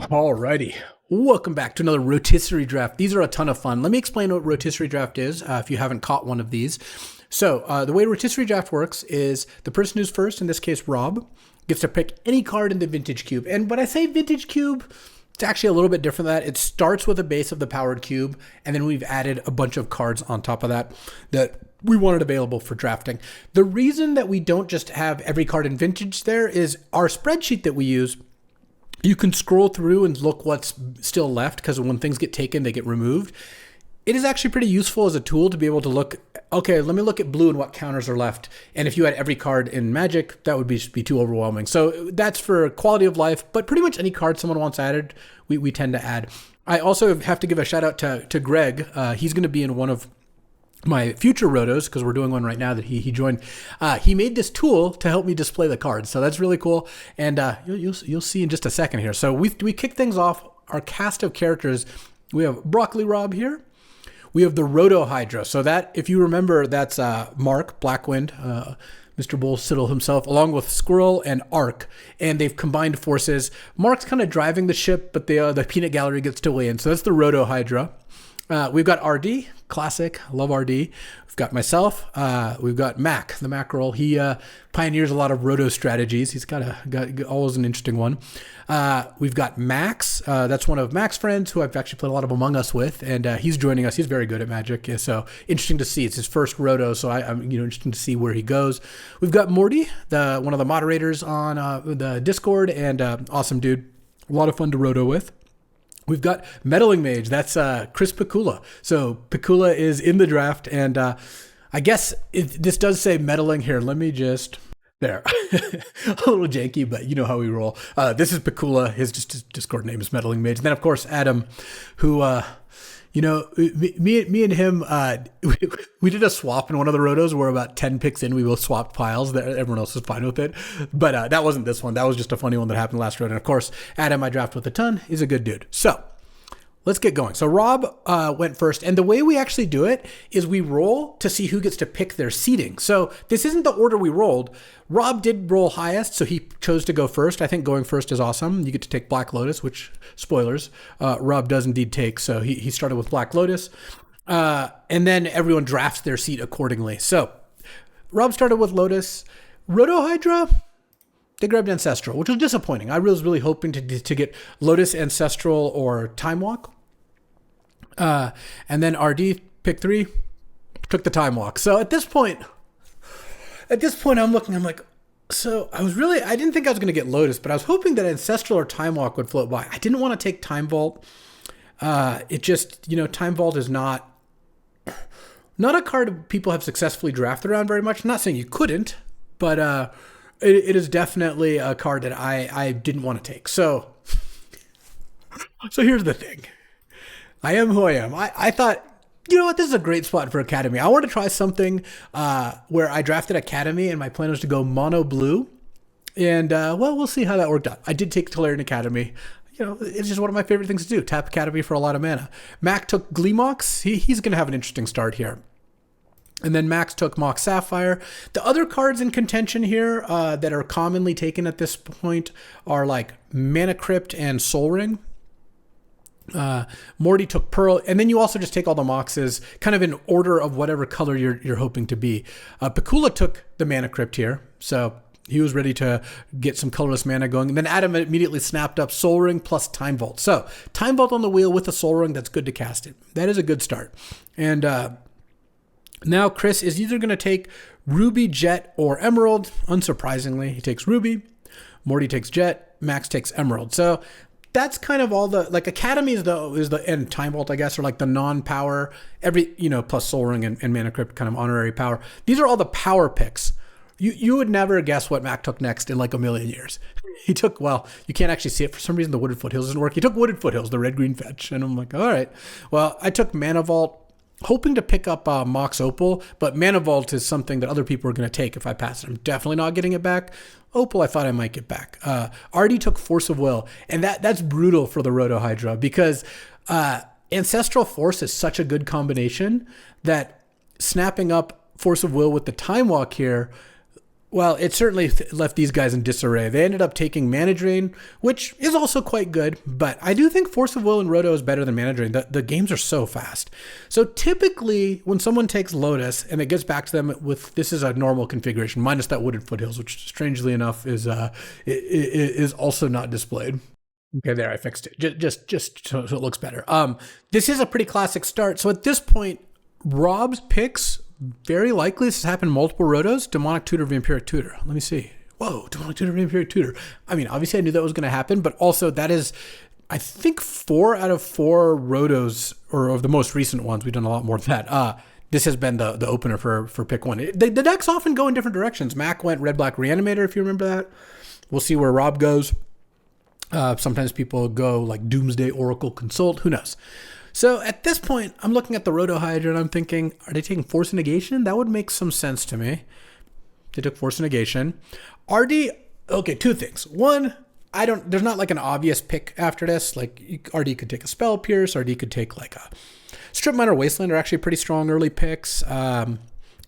Alrighty, welcome back to another Rotisserie draft. These are a ton of fun. Let me explain what Rotisserie draft is if you haven't caught one of these. So the way Rotisserie draft works is the person who's first, in this case Rob, gets to pick any card in the vintage cube. And when I say vintage cube, it's actually a little bit different than that. It starts with a base of the powered cube, and then we've added a bunch of cards on top of that we wanted available for drafting. The reason that we don't just have every card in vintage there is our spreadsheet that we use. You can scroll through and look what's still left, because when things get taken, they get removed. It is actually pretty useful as a tool to be able to look, okay, let me look at blue and what counters are left. And if you had every card in Magic, that would be too overwhelming. So that's for quality of life, but pretty much any card someone wants added, we tend to add. I also have to give a shout out to Greg. He's going to be in one of my future rotos, because we're doing one right now that he joined. He made this tool to help me display the cards, so that's really cool. And you'll see in just a second here. So we kick things off. Our cast of characters, we have Broccoli Rob here. We have the Roto Hydra. So that, if you remember, that's Mark Blackwind, Mr. Bull Siddle himself, along with Squirrel and Ark, and they've combined forces. Mark's kind of driving the ship, but the peanut gallery gets to weigh in. So that's the Roto Hydra. We've got RD, classic, love RD. We've got myself. We've got Mac, the mackerel. He pioneers a lot of roto strategies. He's got always an interesting one. We've got Max. That's one of Mac's friends who I've actually played a lot of Among Us with, and he's joining us. He's very good at Magic, so interesting to see. It's his first roto, so I'm interested to see where he goes. We've got Morty, one of the moderators on the Discord, and awesome dude. A lot of fun to roto with. We've got Meddling Mage. That's Chris Pikula. So Pikula is in the draft, and I guess this does say meddling here. Let me just... There. A little janky, but you know how we roll. This is Pikula. His Discord name is Meddling Mage. And then, of course, Adam, who... me and him, we did a swap in one of the rotos where about 10 picks in, we both swapped piles. Everyone else was fine with it. But that wasn't this one. That was just a funny one that happened last round. And of course, Adam, I draft with a ton, is a good dude. So let's get going. So Rob went first. And the way we actually do it is we roll to see who gets to pick their seating. So this isn't the order we rolled. Rob did roll highest, so he chose to go first. I think going first is awesome. You get to take Black Lotus, which, spoilers, Rob does indeed take. So he started with Black Lotus. And then everyone drafts their seat accordingly. So Rob started with Lotus. Roto Hydra, they grabbed Ancestral, which was disappointing. I was really hoping to get Lotus, Ancestral, or Time Walk. And then RD, pick 3, took the Time Walk. So at this point, I'm like, so I didn't think I was going to get Lotus, but I was hoping that Ancestral or Time Walk would float by. I didn't want to take Time Vault. It just, Time Vault is not a card people have successfully drafted around very much. I'm not saying you couldn't, but it is definitely a card that I didn't want to take. So here's the thing. I am who I am. I thought, you know what, this is a great spot for Academy. I want to try something where I drafted Academy, and my plan was to go mono blue. And, we'll see how that worked out. I did take Tolarian Academy. It's just one of my favorite things to do, tap Academy for a lot of mana. Mac took Gleemox. He's going to have an interesting start here. And then Max took Mox Sapphire. The other cards in contention here that are commonly taken at this point are like Mana Crypt and Soul Ring. Morty took Pearl, and then you also just take all the Moxes kind of in order of whatever color you're hoping to be. Pikula took the Mana Crypt here, so he was ready to get some colorless mana going. And then Adam immediately snapped up Soul Ring plus Time Vault. So Time Vault on the wheel with a Soul Ring, that's good to cast it. That is a good start. And now Chris is either going to take Ruby, Jet, or Emerald. Unsurprisingly, he takes Ruby. Morty takes Jet. Max takes Emerald. So that's kind of all the, like, Academy is the and Time Vault, I guess, are like the non-power, plus Soul Ring and Mana Crypt kind of honorary power. These are all the power picks. You would never guess what Mac took next in like a million years. He took, you can't actually see it. For some reason, the Wooded Foothills doesn't work. He took Wooded Foothills, the red-green fetch. And I'm like, all right. Well, I took Mana Vault, hoping to pick up Mox Opal, but Mana Vault is something that other people are going to take if I pass it. I'm definitely not getting it back. Opal, I thought I might get back. Artie took Force of Will, and that's brutal for the Roto Hydra, because Ancestral Force is such a good combination that snapping up Force of Will with the Time Walk here Well, it certainly left these guys in disarray. They ended up taking Mana Drain, which is also quite good, but I do think Force of Will and Roto is better than Mana Drain. The games are so fast. So typically, when someone takes Lotus and it gets back to them with, this is a normal configuration, minus that Wooded Foothills, which strangely enough is also not displayed. Okay, there, I fixed it. Just so it looks better. This is a pretty classic start. So at this point, Rob's picks, very likely, this has happened multiple rotos, Demonic Tutor, Vampiric Tutor. Let me see. Whoa, Demonic Tutor, Vampiric Tutor. I mean, obviously I knew that was going to happen, but also that is, I think 4 out of 4 rotos, or of the most recent ones, we've done a lot more than that. This has been the opener for pick 1. The decks often go in different directions. Mac went Red Black Reanimator, if you remember that. We'll see where Rob goes. Sometimes people go like Doomsday Oracle Consult. Who knows? So at this point, I'm looking at the Roto Hydra and I'm thinking, are they taking Force and Negation? That would make some sense to me. They took Force and Negation. RD, okay, 2 things. One, there's not like an obvious pick after this. Like RD could take a Spell Pierce, RD could take like a Strip Mine or Wasteland are actually pretty strong early picks.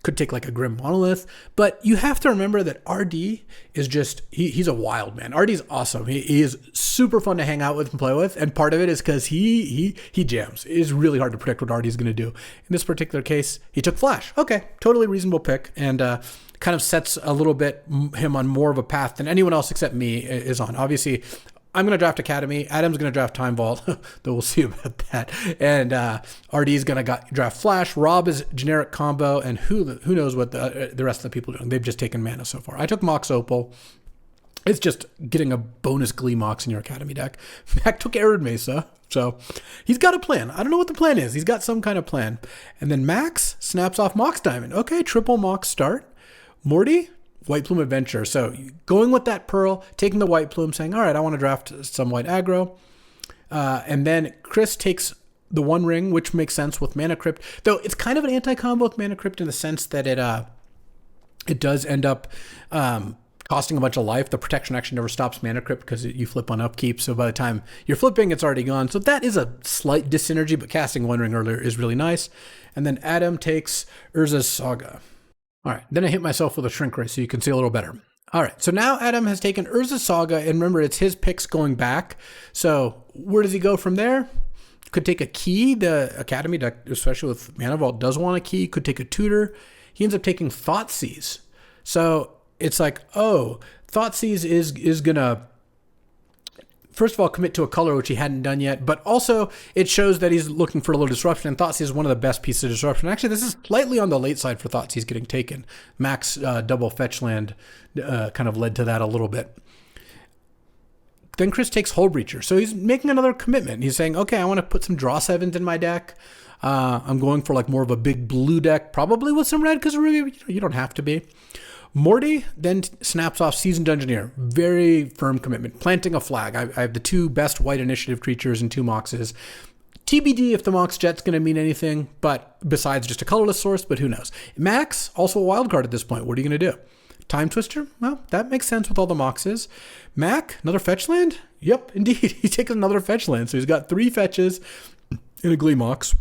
Could take like a Grim Monolith, but you have to remember that RD is just, he's a wild man. RD is awesome. He is super fun to hang out with and play with, and part of it is because he jams. It is really hard to predict what RD is going to do. In this particular case, he took Flash. Okay, totally reasonable pick, and kind of sets a little bit him on more of a path than anyone else except me is on. Obviously, I'm going to draft Academy. Adam's going to draft Time Vault, though we'll see about that. And RD's going to draft Flash. Rob is generic combo, and who knows what the rest of the people are doing. They've just taken mana so far. I took Mox Opal. It's just getting a bonus Glee Mox in your Academy deck. Mac took Arid Mesa, so he's got a plan. I don't know what the plan is. He's got some kind of plan. And then Max snaps off Mox Diamond. Okay, triple Mox start. Morty, White Plume Adventure. So going with that Pearl, taking the White Plume, saying, all right, I want to draft some white aggro. And then Chris takes the One Ring, which makes sense with Mana Crypt. Though it's kind of an anti-combo with Mana Crypt in the sense that it does end up costing a bunch of life. The protection actually never stops Mana Crypt because you flip on upkeep. So by the time you're flipping, it's already gone. So that is a slight dyssynergy, but casting One Ring earlier is really nice. And then Adam takes Urza's Saga. All right, then I hit myself with a shrink ray so you can see a little better. All right, so now Adam has taken Urza's Saga, and remember, it's his picks going back. So where does he go from there? Could take a key. The Academy deck, especially with Mana Vault, does want a key. Could take a tutor. He ends up taking Thoughtseize. So it's like, oh, Thoughtseize is going to, first of all, commit to a color, which he hadn't done yet, but also it shows that he's looking for a little disruption, and Thoughtseize is one of the best pieces of disruption. Actually, this is slightly on the late side for Thoughtseize getting taken. Max double fetch land kind of led to that a little bit. Then Chris takes Hull Breacher, so he's making another commitment. He's saying, okay, I want to put some draw 7s in my deck. I'm going for like more of a big blue deck, probably with some red, because really, you don't have to be. Morty then snaps off Seasoned Dungeoneer. Very firm commitment. Planting a flag. I have the 2 best white initiative creatures and 2 Moxes. TBD if the Mox Jet's going to mean anything, but besides just a colorless source, but who knows. Max, also a wild card at this point. What are you going to do? Time Twister? Well, that makes sense with all the Moxes. Mac, another fetch land? Yep, indeed. He takes another fetch land. So he's got 3 fetches in a Glee Mox.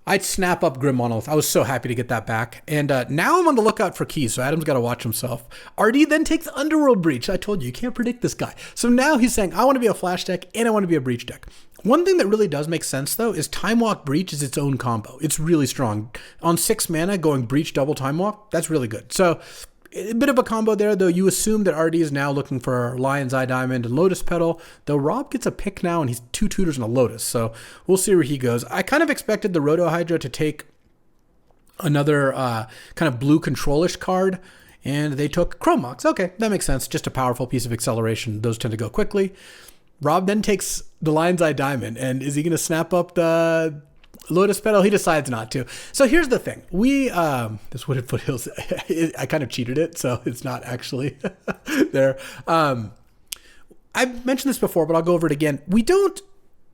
I'd snap up Grim Monolith. I was so happy to get that back. And now I'm on the lookout for keys, so Adam's got to watch himself. RD then takes Underworld Breach. I told you can't predict this guy. So now he's saying, I want to be a Flash deck and I want to be a Breach deck. One thing that really does make sense, though, is Time Walk Breach is its own combo. It's really strong. On 6 mana, going Breach double Time Walk, that's really good. So a bit of a combo there, though. You assume that RD is now looking for Lion's Eye Diamond and Lotus Petal, though Rob gets a pick now and he's 2 tutors and a Lotus, so we'll see where he goes. I kind of expected the Roto Hydra to take another kind of blue control-ish card, and they took Chrome Mox. Okay, that makes sense. Just a powerful piece of acceleration. Those tend to go quickly. Rob then takes the Lion's Eye Diamond, and is he going to snap up the Lotus Petal? He decides not to. So here's the thing. We, this Wooded Foothills, I kind of cheated it, so it's not actually there. I've mentioned this before, but I'll go over it again. We don't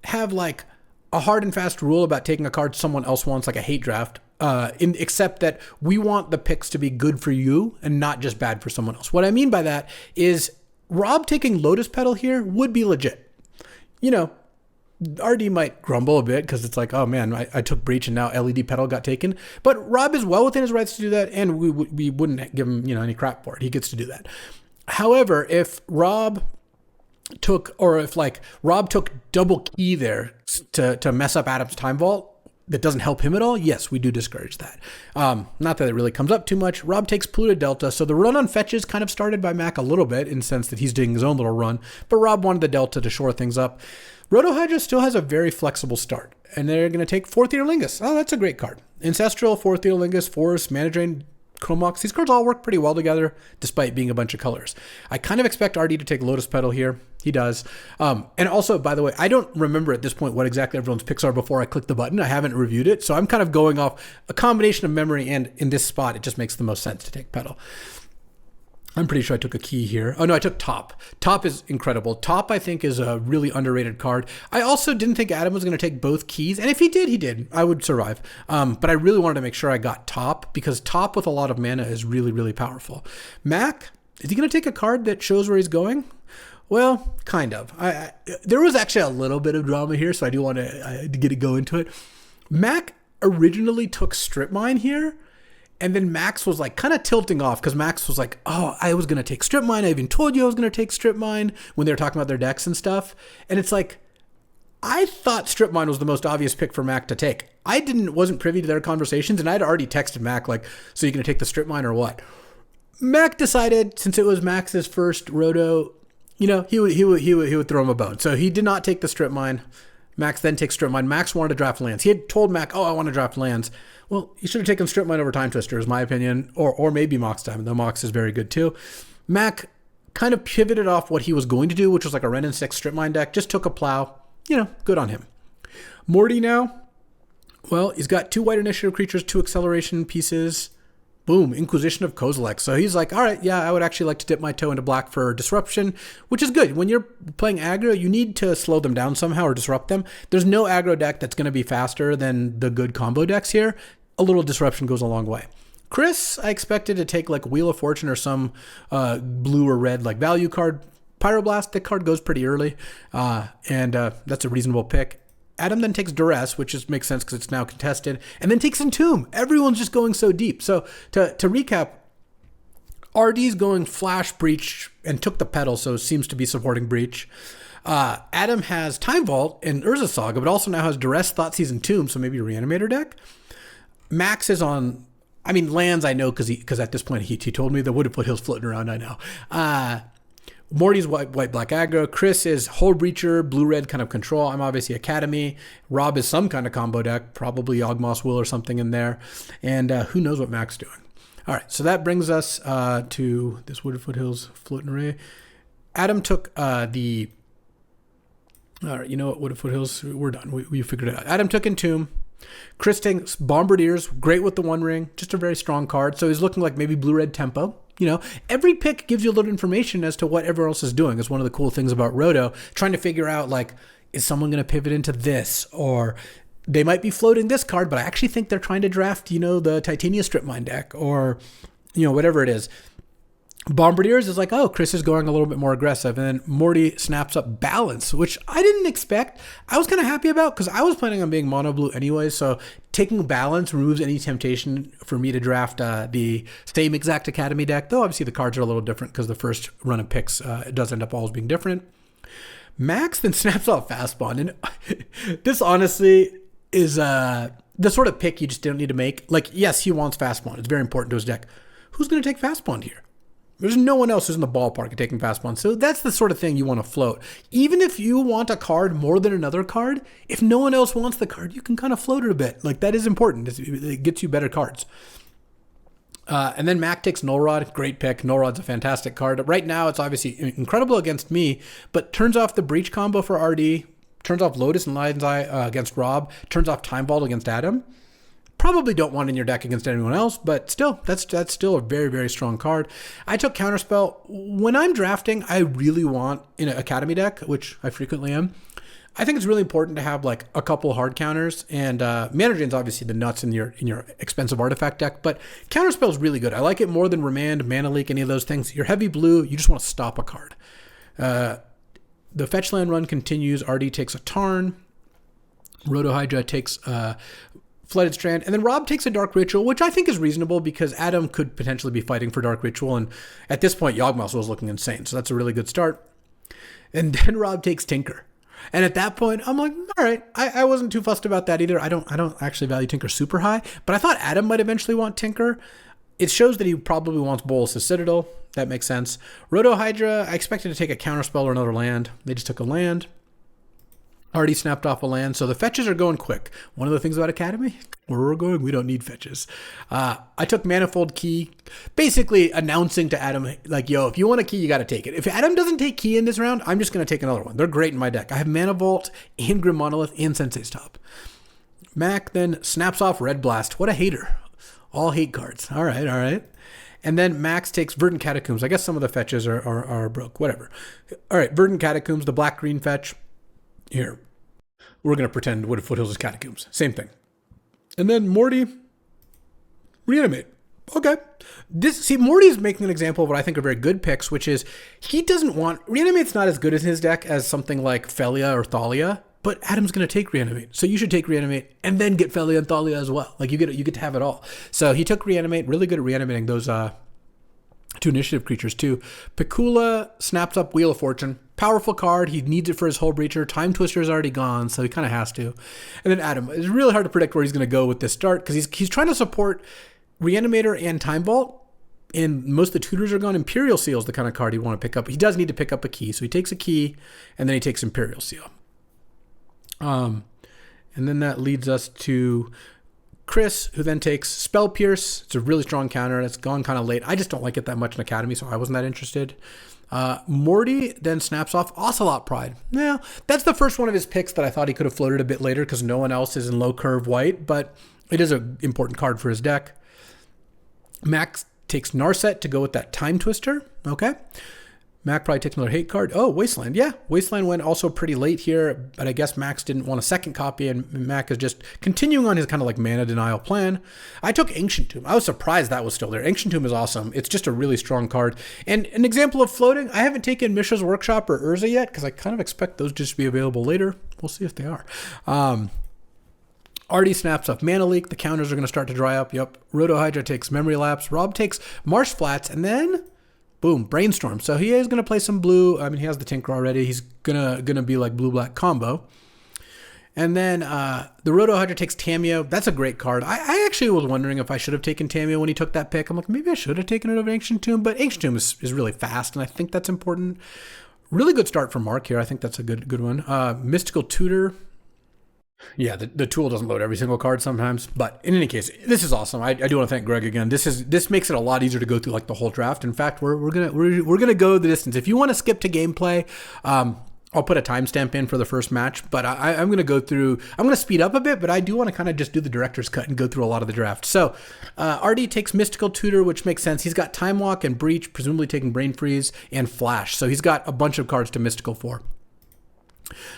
have like a hard and fast rule about taking a card someone else wants, like a hate draft, except that we want the picks to be good for you and not just bad for someone else. What I mean by that is Rob taking Lotus Petal here would be legit. You know, RD might grumble a bit because it's like, oh man, I took breach and now LED petal got taken. But Rob is well within his rights to do that, and we wouldn't give him any crap for it. He gets to do that. However, if Rob took double key there to mess up Adam's time vault, that doesn't help him at all, yes, we do discourage that. Not that it really comes up too much. Rob takes polluted delta, so the run on fetches kind of started by Mac a little bit in the sense that he's doing his own little run, but Rob wanted the delta to shore things up. Roto Hydra still has a very flexible start, and they're going to take 4th Theolingus. Oh, that's a great card. Ancestral, 4th Theolingus, Force, Mana Drain, Chromox. These cards all work pretty well together, despite being a bunch of colors. I kind of expect RD to take Lotus Petal here. He does. And also, by the way, I don't remember at this point what exactly everyone's picks are before I click the button. I haven't reviewed it, so I'm kind of going off a combination of memory, and in this spot, it just makes the most sense to take Petal. I'm pretty sure I took a key here. Oh no, I took Top. Top is incredible. Top, I think, is a really underrated card. I also didn't think Adam was going to take both keys, and if he did, he did. I would survive. But I really wanted to make sure I got Top, because Top with a lot of mana is really, really powerful. Mac, is he going to take a card that shows where he's going? Well, kind of. There was actually a little bit of drama here, so I do want to go into it. Mac originally took Strip Mine here, and then Max was like kind of tilting off because Max was like, oh, I was going to take Strip Mine. I even told you I was going to take Strip Mine when they were talking about their decks and stuff. And it's like, I thought Strip Mine was the most obvious pick for Mac to take. Wasn't privy to their conversations, and I'd already texted Mac like, so you going to take the Strip Mine or what? Mac decided, since it was Max's first roto, he would throw him a bone. So he did not take the Strip Mine. Max then takes Strip Mine. Max wanted to draft lands. He had told Mac, oh, I want to draft lands. Well, he should have taken Strip Mine over Time Twister, is my opinion, or maybe Mox Diamond, though Mox is very good too. Mac kind of pivoted off what he was going to do, which was like a Ren and 6 Strip Mine deck, just took a plow. Good on him. Morty now, well, he's got 2 white initiative creatures, 2 acceleration pieces. Boom, Inquisition of Kozilek. So he's like, all right, yeah, I would actually like to dip my toe into black for disruption, which is good. When you're playing aggro, you need to slow them down somehow or disrupt them. There's no aggro deck that's going to be faster than the good combo decks here. A little disruption goes a long way. Chris, I expected to take like Wheel of Fortune or some blue or red like value card. Pyroblast, that card goes pretty early, and that's a reasonable pick. Adam then takes Duress, which just makes sense because it's now contested, and then takes Entomb. Everyone's just going so deep. So to recap, RD's going Flash, Breach, and took the Petal, so seems to be supporting Breach. Adam has Time Vault and Urza Saga, but also now has Duress, Thoughtseize, and Tomb, so maybe a Reanimator deck. Max is on, lands I know because at this point he told me the Wooded Foothills floating around, I know. Morty's white black aggro. Chris is Hull Breacher, blue red kind of control. I'm obviously Academy. Rob is some kind of combo deck, probably Yawgmoth's Will or something in there. And who knows what Mac's doing. All right, so that brings us to this Wooded Foothills floating array. Adam took the... All right, you know what, Wooded Foothills, we're done. We figured it out. Adam took Entomb. Chris takes Bombardiers, great with the One Ring, just a very strong card. So he's looking like maybe blue-red tempo. Every pick gives you a little information as to what everyone else is doing. It's one of the cool things about Roto, trying to figure out, like, is someone going to pivot into this? Or they might be floating this card, but I actually think they're trying to draft, the Titania Strip Mine deck or, whatever it is. Bombardiers is like, oh, Chris is going a little bit more aggressive. And then Morty snaps up Balance, which I didn't expect. I was kind of happy about because I was planning on being mono blue anyway. So taking Balance removes any temptation for me to draft the same exact Academy deck. Though obviously the cards are a little different because the first run of picks it does end up always being different. Max then snaps off Fastbond. And this honestly is the sort of pick you just don't need to make. Like, yes, he wants Fastbond. It's very important to his deck. Who's going to take Fastbond here? There's no one else who's in the ballpark of taking Fastbond. So that's the sort of thing you want to float. Even if you want a card more than another card, if no one else wants the card, you can kind of float it a bit. Like, that is important. It gets you better cards. And then Mac takes Null Rod. Great pick. Null Rod's a fantastic card. Right now, it's obviously incredible against me, but turns off the Breach combo for RD, turns off Lotus and Lion's Eye against Rob, turns off Time Vault against Adam. Probably don't want in your deck against anyone else, but still, that's still a very, very strong card. I took Counterspell. When I'm drafting, I really want, in an Academy deck, which I frequently am, I think it's really important to have like a couple hard counters, and Mana Drain's obviously the nuts in your expensive artifact deck, but Counterspell is really good. I like it more than Remand, Mana Leak, any of those things. You're heavy blue, you just want to stop a card. The fetch land run continues. RD takes a Tarn. Rotohydra takes Flooded Strand, and then Rob takes a Dark Ritual, which I think is reasonable because Adam could potentially be fighting for Dark Ritual, and at this point, Yawgmoth was looking insane, so that's a really good start. And then Rob takes Tinker. And at that point, I'm like, all right, I wasn't too fussed about that either. I don't actually value Tinker super high, but I thought Adam might eventually want Tinker. It shows that he probably wants Bolas' Citadel. That makes sense. Rotohydra, I expected to take a counterspell or another land. They just took a land. Already snapped off a land, so the fetches are going quick. One of the things about Academy, where we're going, we don't need fetches. I took Manifold Key, basically announcing to Adam, like, yo, if you want a key, you got to take it. If Adam doesn't take key in this round, I'm just going to take another one. They're great in my deck. I have Mana Vault and Grim Monolith and Sensei's Top. Mac then snaps off Red Blast. What a hater. All hate cards. All right. And then Max takes Verdant Catacombs. I guess some of the fetches are broke. Whatever. All right, Verdant Catacombs, the black-green fetch. Here, we're going to pretend Wood of Foothills is Catacombs. Same thing. And then Morty, Reanimate. Okay. Morty's making an example of what I think are very good picks, which is he doesn't want... Reanimate's not as good in his deck as something like Felia or Thalia, but Adam's going to take Reanimate. So you should take Reanimate and then get Felia and Thalia as well. Like, you get to have it all. So he took Reanimate, really good at reanimating those two initiative creatures too. Picula snaps up Wheel of Fortune. Powerful card. He needs it for his Hull Breacher. Time Twister is already gone, so he kind of has to. And then Adam. It's really hard to predict where he's going to go with this start because he's trying to support Reanimator and Time Vault. And most of the tutors are gone. Imperial Seal is the kind of card he'd want to pick up. He does need to pick up a key. So he takes a key, and then he takes Imperial Seal. And then that leads us to Chris, who then takes Spell Pierce. It's a really strong counter. It's gone kind of late. I just don't like it that much in Academy, so I wasn't that interested. Morty then snaps off Ocelot Pride. Now, that's the first one of his picks that I thought he could have floated a bit later because no one else is in low curve white, but it is an important card for his deck. Max takes Narset to go with that Time Twister. Okay. Mac probably takes another hate card. Oh, Wasteland. Yeah, Wasteland went also pretty late here, but I guess Max didn't want a second copy, and Mac is just continuing on his kind of like mana denial plan. I took Ancient Tomb. I was surprised that was still there. Ancient Tomb is awesome. It's just a really strong card. And an example of floating, I haven't taken Mishra's Workshop or Urza yet, because I kind of expect those just to be available later. We'll see if they are. Artie snaps up Mana Leak. The counters are going to start to dry up. Yep. Rotohydra takes Memory Lapse. Rob takes Marsh Flats, and then... boom, Brainstorm. So he is going to play some blue. I mean, he has the Tinker already. He's gonna be like blue-black combo. And then the Rotohydra takes Tameo. That's a great card. I actually was wondering if I should have taken Tameo when he took that pick. I'm like, maybe I should have taken it over Ancient Tomb. But Ancient Tomb is really fast, and I think that's important. Really good start for Mark here. I think that's a good one. Mystical Tutor. Yeah, the tool doesn't load every single card sometimes, but in any case, this is awesome. I do want to thank Greg again. This makes it a lot easier to go through like the whole draft. In fact, we're gonna go the distance. If you want to skip to gameplay, I'll put a timestamp in for the first match, but I'm gonna go through. I'm gonna speed up a bit, but I do want to kind of just do the director's cut and go through a lot of the draft. So, RD takes Mystical Tutor, which makes sense. He's got Time Walk and Breach, presumably taking Brain Freeze and Flash. So he's got a bunch of cards to Mystical for.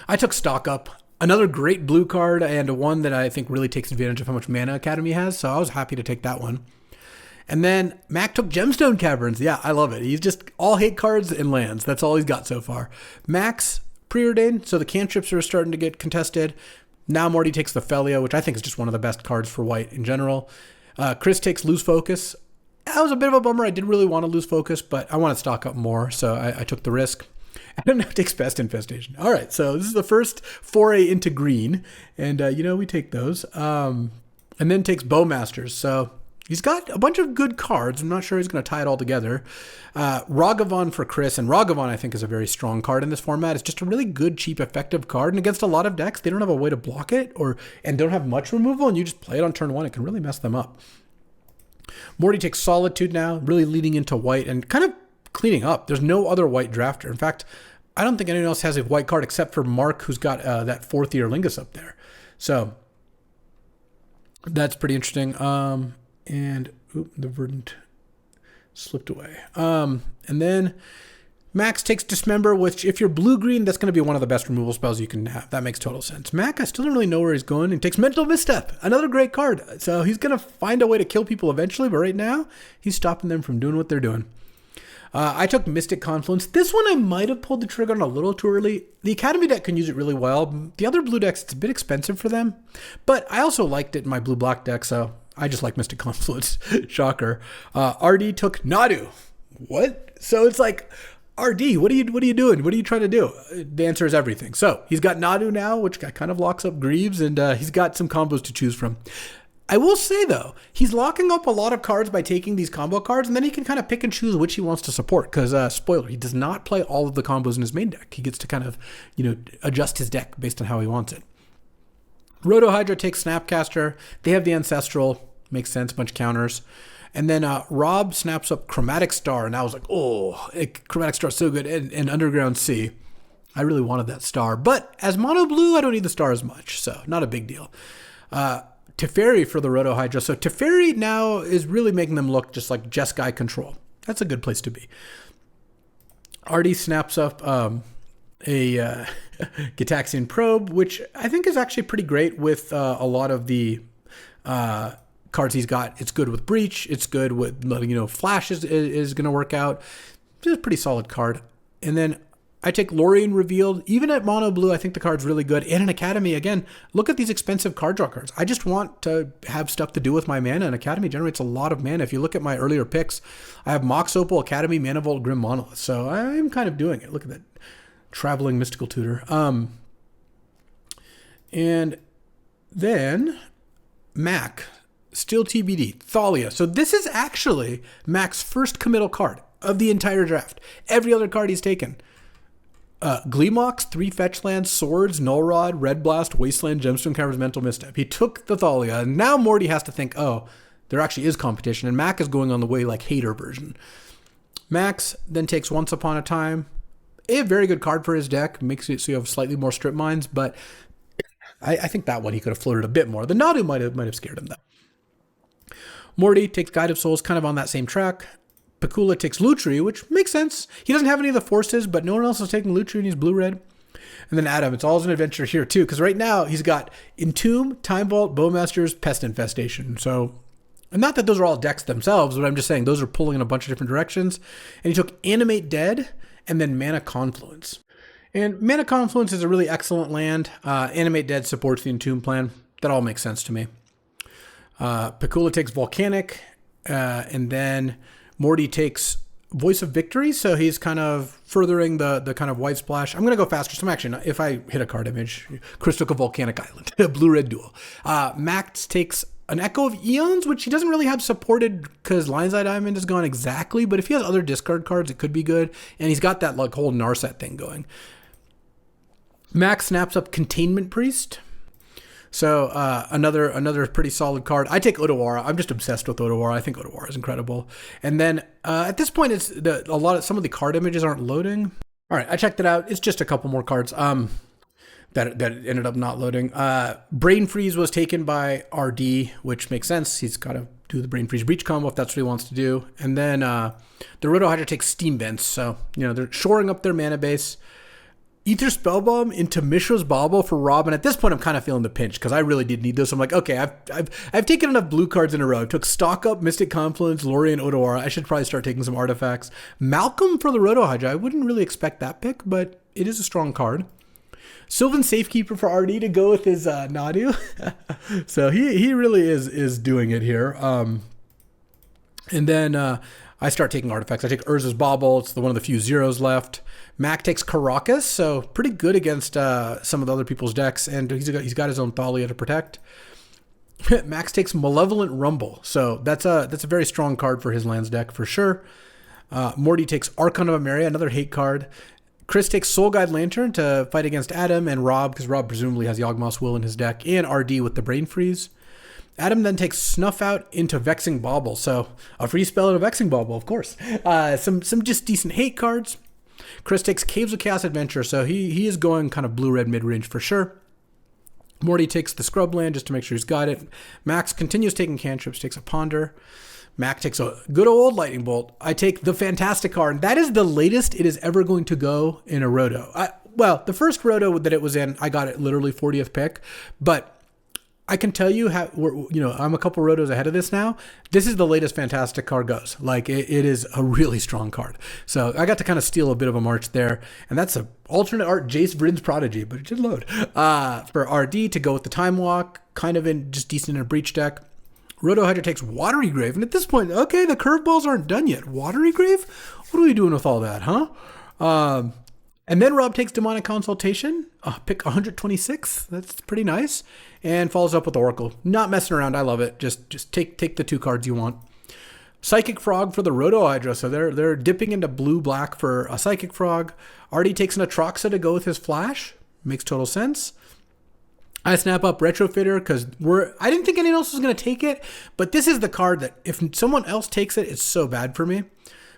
I took Stock Up. Another great blue card and one that I think really takes advantage of how much mana Academy has. So I was happy to take that one. And then Mac took Gemstone Caverns. Yeah, I love it. He's just all hate cards and lands. That's all he's got so far. Max Preordained. So the cantrips are starting to get contested. Now Morty takes the Felia, which I think is just one of the best cards for white in general. Chris takes Lose Focus. That was a bit of a bummer. I did really want to lose focus, but I want to stock up more. So I took the risk. Adam now takes Pest Infestation. All right, so this is the first foray into green, and we take those. And then takes Bowmasters. So he's got a bunch of good cards. I'm not sure he's going to tie it all together. Ragavan for Chris, and Ragavan I think is a very strong card in this format. It's just a really good, cheap, effective card, and against a lot of decks, they don't have a way to block it and don't have much removal, and you just play it on turn one. It can really mess them up. Morty takes Solitude now, really leading into white and kind of cleaning up. There's no other white drafter. In fact, I don't think anyone else has a white card except for Mark, who's got that fourth year Lingus up there. So that's pretty interesting. The Verdant slipped away. And then Max takes Dismember, which if you're blue-green, that's going to be one of the best removal spells you can have. That makes total sense. Mac, I still don't really know where he's going. He takes Mental Misstep, another great card. So he's going to find a way to kill people eventually, but right now, he's stopping them from doing what they're doing. I took Mystic Confluence. This one I might have pulled the trigger on a little too early. The Academy deck can use it really well. The other blue decks, it's a bit expensive for them. But I also liked it in my blue-black deck, so I just like Mystic Confluence. Shocker. RD took Nadu. What? So it's like, RD, what are you doing? What are you trying to do? The answer is everything. So he's got Nadu now, which kind of locks up Greaves, and he's got some combos to choose from. I will say, though, he's locking up a lot of cards by taking these combo cards, and then he can kind of pick and choose which he wants to support. Because, spoiler, he does not play all of the combos in his main deck. He gets to kind of, adjust his deck based on how he wants it. Roto Hydra takes Snapcaster. They have the Ancestral. Makes sense, bunch of counters. And then Rob snaps up Chromatic Star, and I was like, Chromatic Star is so good. And Underground Sea. I really wanted that star. But as Mono Blue, I don't need the star as much, so not a big deal. Teferi for the Roto Hydra. So Teferi now is really making them look just like Jeskai control. That's a good place to be. Artie snaps up a Gitaxian Probe, which I think is actually pretty great with a lot of the cards he's got. It's good with Breach. It's good with, Flash is going to work out. It's a pretty solid card. And then I take Lorien Revealed. Even at Mono Blue, I think the card's really good. And in Academy, again, look at these expensive card draw cards. I just want to have stuff to do with my mana, and Academy generates a lot of mana. If you look at my earlier picks, I have Mox Opal, Academy, Mana Vault, Grim Monolith. So I'm kind of doing it. Look at that. Traveling Mystical Tutor. And then Mac, still TBD, Thalia. So this is actually Mac's first committal card of the entire draft. Every other card he's taken. Gleemox, 3 fetch lands, Swords, Null Rod, Red Blast, Wasteland, Gemstone Carver's Mental Misstep. He took the Thalia, and now Morty has to think, there actually is competition, and Mac is going on the way like hater version. Max then takes Once Upon a Time. A very good card for his deck, makes it so you have slightly more strip mines, but I think that one he could have floated a bit more. The Nadu might have scared him though. Morty takes Guide of Souls, kind of on that same track. Pakula takes Lutri, which makes sense. He doesn't have any of the forces, but no one else is taking Lutri and he's blue-red. And then Adam, it's all an adventure here too, because right now he's got Entomb, Time Vault, Bowmasters, Pest Infestation. So, and not that those are all decks themselves, but I'm just saying those are pulling in a bunch of different directions. And he took Animate Dead and then Mana Confluence. And Mana Confluence is a really excellent land. Animate Dead supports the Entomb plan. That all makes sense to me. Pakula takes Volcanic, and then Morty takes Voice of Victory, so he's kind of furthering the kind of white splash. I'm going to go faster, so I'm actually not, if I hit a card image, Crystal Volcanic Island, blue-red duel. Max takes an Echo of Eons, which he doesn't really have supported because Lion's Eye Diamond is gone exactly, but if he has other discard cards, it could be good, and he's got that like whole Narset thing going. Max snaps up Containment Priest. So another pretty solid card. I take Otawara. I'm just obsessed with Otawara. I think Otawara is incredible. And then at this point, it's some of the card images aren't loading. All right, I checked it out. It's just a couple more cards that ended up not loading. Brain Freeze was taken by RD, which makes sense. He's got to do the Brain Freeze Breach combo if that's what he wants to do. And then the Roto Hydra takes Steam Vents. So they're shoring up their mana base. Ether Spellbomb into Mishra's Bauble for Rob, and at this point I'm kind of feeling the pinch because I really did need those. I'm like, okay, I've taken enough blue cards in a row. I took Stock Up, Mystic Confluence, Lorien, Otawara. I should probably start taking some artifacts. Malcolm for the Roto Hydra. I wouldn't really expect that pick, but it is a strong card. Sylvan Safekeeper for RD to go with his Nadu. So he really is doing it here. And then I start taking artifacts. I take Urza's Bauble. It's one of the few zeros left. Mac takes Caracas, so pretty good against some of the other people's decks, and he's got his own Thalia to protect. Max takes Malevolent Rumble, so that's a very strong card for his lands deck for sure. Morty takes Archon of Emeria, another hate card. Chris takes Soul Guide Lantern to fight against Adam and Rob, because Rob presumably has Yawgmoth's Will in his deck, and RD with the Brain Freeze. Adam then takes Snuff Out into Vexing Bauble, so a free spell and a Vexing Bauble, of course. Some just decent hate cards. Chris takes Caves of Chaos Adventure, so he is going kind of blue-red mid-range for sure. Morty takes the Scrubland just to make sure he's got it. Max continues taking cantrips, takes a Ponder. Mac takes a good old Lightning Bolt. I take the Fantastic card. That is the latest it is ever going to go in a Roto. The first Roto that it was in, I got it literally 40th pick, but I can tell you how, I'm a couple rotos ahead of this now. This is the latest Fantastic card goes. Like, it is a really strong card. So I got to kind of steal a bit of a march there. And that's a alternate art Jace Vryn's Prodigy, but it should load. For RD to go with the Time Walk, kind of in just decent in a breach deck. Roto Hydra takes Watery Grave. And at this point, okay, the curveballs aren't done yet. Watery Grave? What are we doing with all that, huh? And then Rob takes Demonic Consultation, pick 126. That's pretty nice. And follows up with Oracle. Not messing around. I love it. Just take the 2 cards you want. Psychic Frog for the Roto Hydra. So they're dipping into blue-black for a Psychic Frog. Artie takes an Atroxa to go with his Flash. Makes total sense. I snap up Retrofitter because I didn't think anyone else was going to take it. But this is the card that if someone else takes it, it's so bad for me.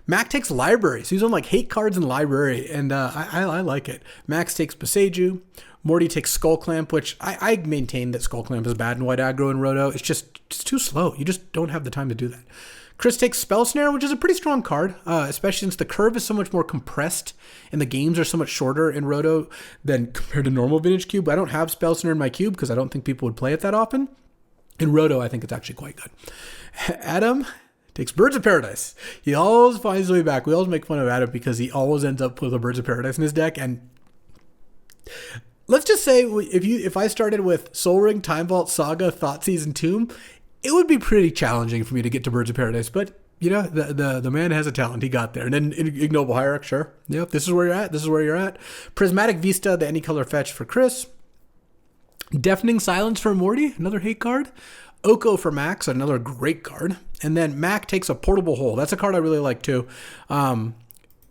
Mac takes Library. So he's on like hate cards in Library, and I like it. Max takes Beseiju. Morty takes Skull Clamp, which I maintain that Skull Clamp is bad in white aggro and Roto. It's too slow. You just don't have the time to do that. Chris takes Spell Snare, which is a pretty strong card, especially since the curve is so much more compressed and the games are so much shorter in Roto than compared to normal Vintage Cube. I don't have Spell Snare in my cube because I don't think people would play it that often. In Roto, I think it's actually quite good. Adam takes Birds of Paradise. He always finds his way back. We always make fun of Adam because he always ends up with a Birds of Paradise in his deck. And let's just say if I started with Soul Ring, Time Vault, Saga, Thoughtseize, and Tomb, it would be pretty challenging for me to get to Birds of Paradise. But the man has a talent. He got there. And then Ignoble Hierarch, sure. Yep, this is where you're at. This is where you're at. Prismatic Vista, the any color fetch for Chris. Deafening Silence for Morty, another hate card. Oko for Max, another great card. And then Mac takes a Portable Hole. That's a card I really like too.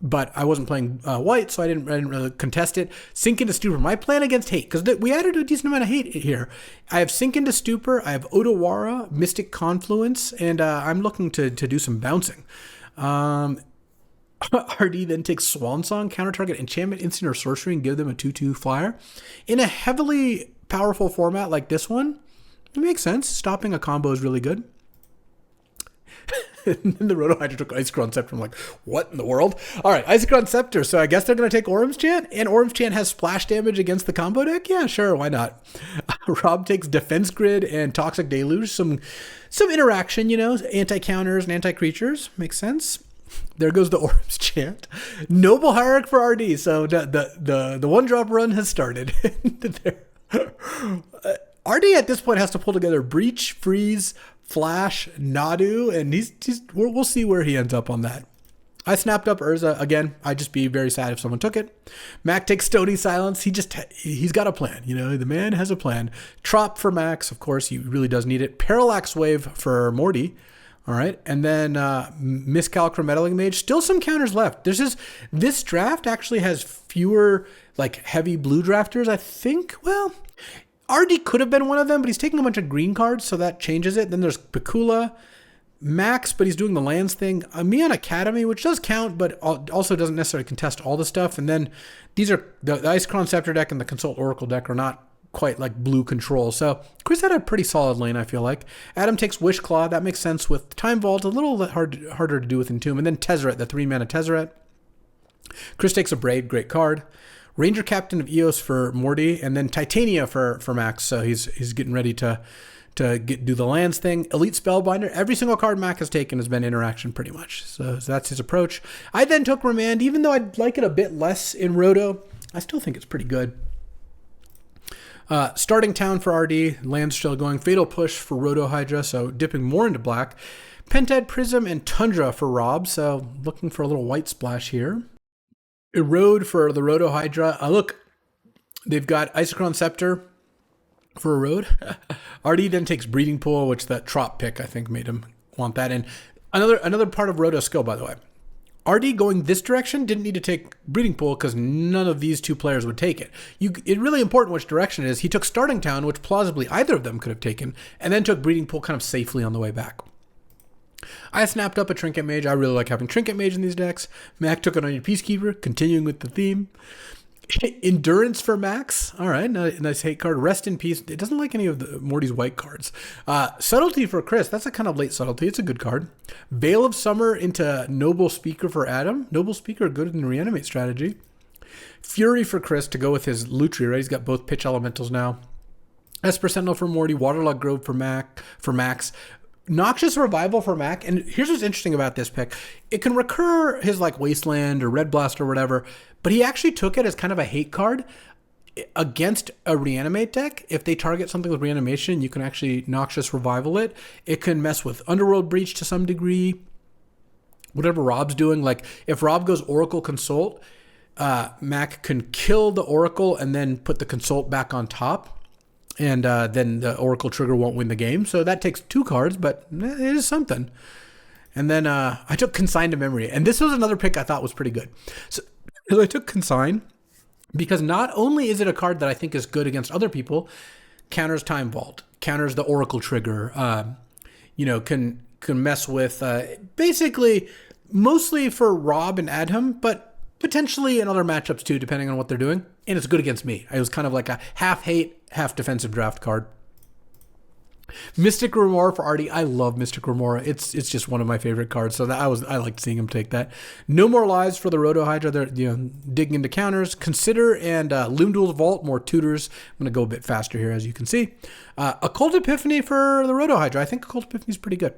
But I wasn't playing white, so I didn't really contest it. Sink into Stupor. My plan against hate, because we added a decent amount of hate here. I have Sink into Stupor. I have Odawara, Mystic Confluence, and I'm looking to do some bouncing. RD then takes Swan Song, counter target enchantment, instant, or sorcery, and give them a 2/2 flyer. In a heavily powerful format like this one, it makes sense. Stopping a combo is really good. And then the Roto Hydra took Icicron Scepter. I'm like, what in the world? All right, Icicron Scepter. So I guess they're going to take Orm's Chant. And Orm's Chant has splash damage against the combo deck? Yeah, sure, why not? Rob takes Defense Grid and Toxic Deluge. Some interaction, anti-counters and anti-creatures. Makes sense. There goes the Orm's Chant. Noble Hierarch for RD. So the one-drop run has started. RD at this point has to pull together Breach, Freeze, Flash, Nadu, and we'll see where he ends up on that. I snapped up Urza. Again, I'd just be very sad if someone took it. Mac takes Stony Silence. He's got a plan. The man has a plan. Trop for Max. Of course, he really does need it. Parallax Wave for Morty. All right. And then Miscalc for Meddling Mage. Still some counters left. This draft actually has fewer heavy blue drafters, I think. Well, RD could have been one of them, but he's taking a bunch of green cards, so that changes it. Then there's Picula, Max, but he's doing the lands thing. Mion Academy, which does count, but also doesn't necessarily contest all the stuff. And then these are the Icicron Scepter deck and the Consult Oracle deck are not quite like blue control. So Chris had a pretty solid lane, I feel like. Adam takes Wish Claw. That makes sense with Time Vault. A little harder to do with Entomb. And then Tezzeret, the 3-mana Tezzeret. Chris takes a Braid, great card. Ranger Captain of Eos for Morty, and then Titania for Max. So he's getting ready to do the lands thing. Elite Spellbinder. Every single card Mac has taken has been interaction pretty much. So that's his approach. I then took Remand. Even though I'd like it a bit less in Roto, I still think it's pretty good. Starting Town for RD. Lands still going. Fatal Push for Roto Hydra. So dipping more into black. Pentad Prism and Tundra for Rob. So looking for a little white splash here. Erode for the Roto Hydra. Look, they've got Icicron Scepter for Erode. RD then takes Breeding Pool, which that Trop pick, I think, made him want that. And another part of Roto's skill, by the way. RD going this direction didn't need to take Breeding Pool because none of these two players would take it. It's really important which direction it is. He took Starting Town, which plausibly either of them could have taken, and then took Breeding Pool kind of safely on the way back. I snapped up a Trinket Mage. I really like having Trinket Mage in these decks. Mac took it on your Peacekeeper, continuing with the theme. Endurance for Max. All right, nice hate card. Rest in Peace. It doesn't like any of the Morty's white cards. Subtlety for Chris. That's a kind of late Subtlety. It's a good card. Veil of Summer into Noble Speaker for Adam. Noble Speaker, good in the Reanimate strategy. Fury for Chris to go with his Lutri, right? He's got both pitch elementals now. Esper Sentinel for Morty, Waterlogged Grove for Max. Noxious Revival for Mac. And here's what's interesting about this pick. It can recur his like Wasteland or Red Blast or whatever, but he actually took it as kind of a hate card against a reanimate deck. If they target something with reanimation, you can actually Noxious Revival it. It can mess with Underworld Breach to some degree. Whatever Rob's doing, like if Rob goes Oracle Consult, Mac can kill the Oracle and then put the Consult back on top. And then the Oracle trigger won't win the game. So that takes 2 cards, but it is something. And then I took Consign to Memory. And this was another pick I thought was pretty good. So I took Consign because not only is it a card that I think is good against other people, counters Time Vault, counters the Oracle trigger, can mess with basically mostly for Rob and Adham, but potentially in other matchups too, depending on what they're doing. And it's good against me. It was kind of like a half hate, half defensive draft card. Mystic Remora for Artie. I love Mystic Remora. It's just one of my favorite cards. So I liked seeing him take that. No More Lives for the Roto Hydra. They're digging into counters. Consider and Loom Duel's Vault, more tutors. I'm going to go a bit faster here, as you can see. Occult Epiphany for the Roto Hydra. I think Occult Epiphany is pretty good.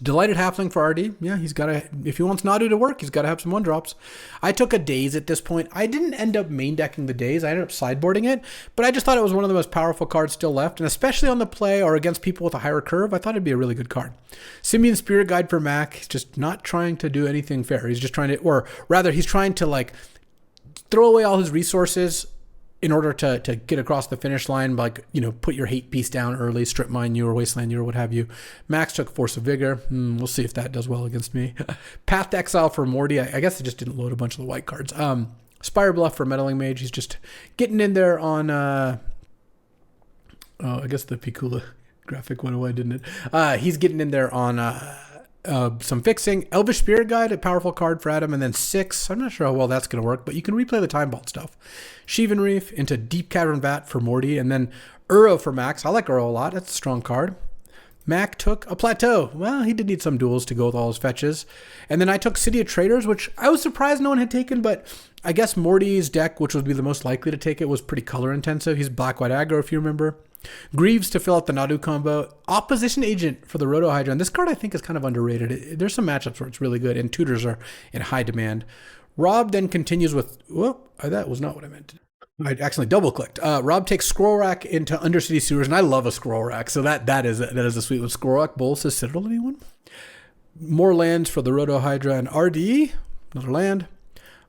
Delighted Halfling for RD. Yeah, he's got to, if he wants Nadu to work, he's got to have some 1-drops. I took a Daze at this point. I didn't end up main decking the Daze. I ended up sideboarding it, but I just thought it was one of the most powerful cards still left, and especially on the play or against people with a higher curve, I thought it'd be a really good card. Simian Spirit Guide for Mac. He's just not trying to do anything fair. He's just trying to, or rather, he's trying to like throw away all his resources in order to get across the finish line, like, put your hate piece down early, strip mine you or wasteland you or what have you. Max took Force of Vigor. We'll see if that does well against me. Path to Exile for Morty. I guess it just didn't load a bunch of the white cards. Spire Bluff for Meddling Mage. He's just getting in there on, I guess the Picula graphic went away, didn't it? He's getting in there on some fixing. Elvish Spirit Guide, a powerful card for Adam, and then 6. I'm not sure how well that's going to work, but you can replay the Time Vault stuff. Sheevan Reef into Deep Cavern Vat for Morty, and then Uro for Max. I like Uro a lot. That's a strong card. Mac took a Plateau. Well, he did need some duels to go with all his fetches. And then I took City of Traders, which I was surprised no one had taken, but I guess Morty's deck, which would be the most likely to take it, was pretty color intensive. He's black-white aggro, if you remember. Greaves to fill out the Nadu combo. Opposition Agent for the Roto Hydra. And this card I think is kind of underrated. There's some matchups where it's really good, and tutors are in high demand. Rob then continues with, that was not what I meant. I accidentally double-clicked. Rob takes Scroll Rack into Undercity Sewers, and I love a Scroll Rack, so that is a sweet one. Scroll Rack, Bowl says Citadel, anyone? More lands for the Roto Hydra and RD, another land.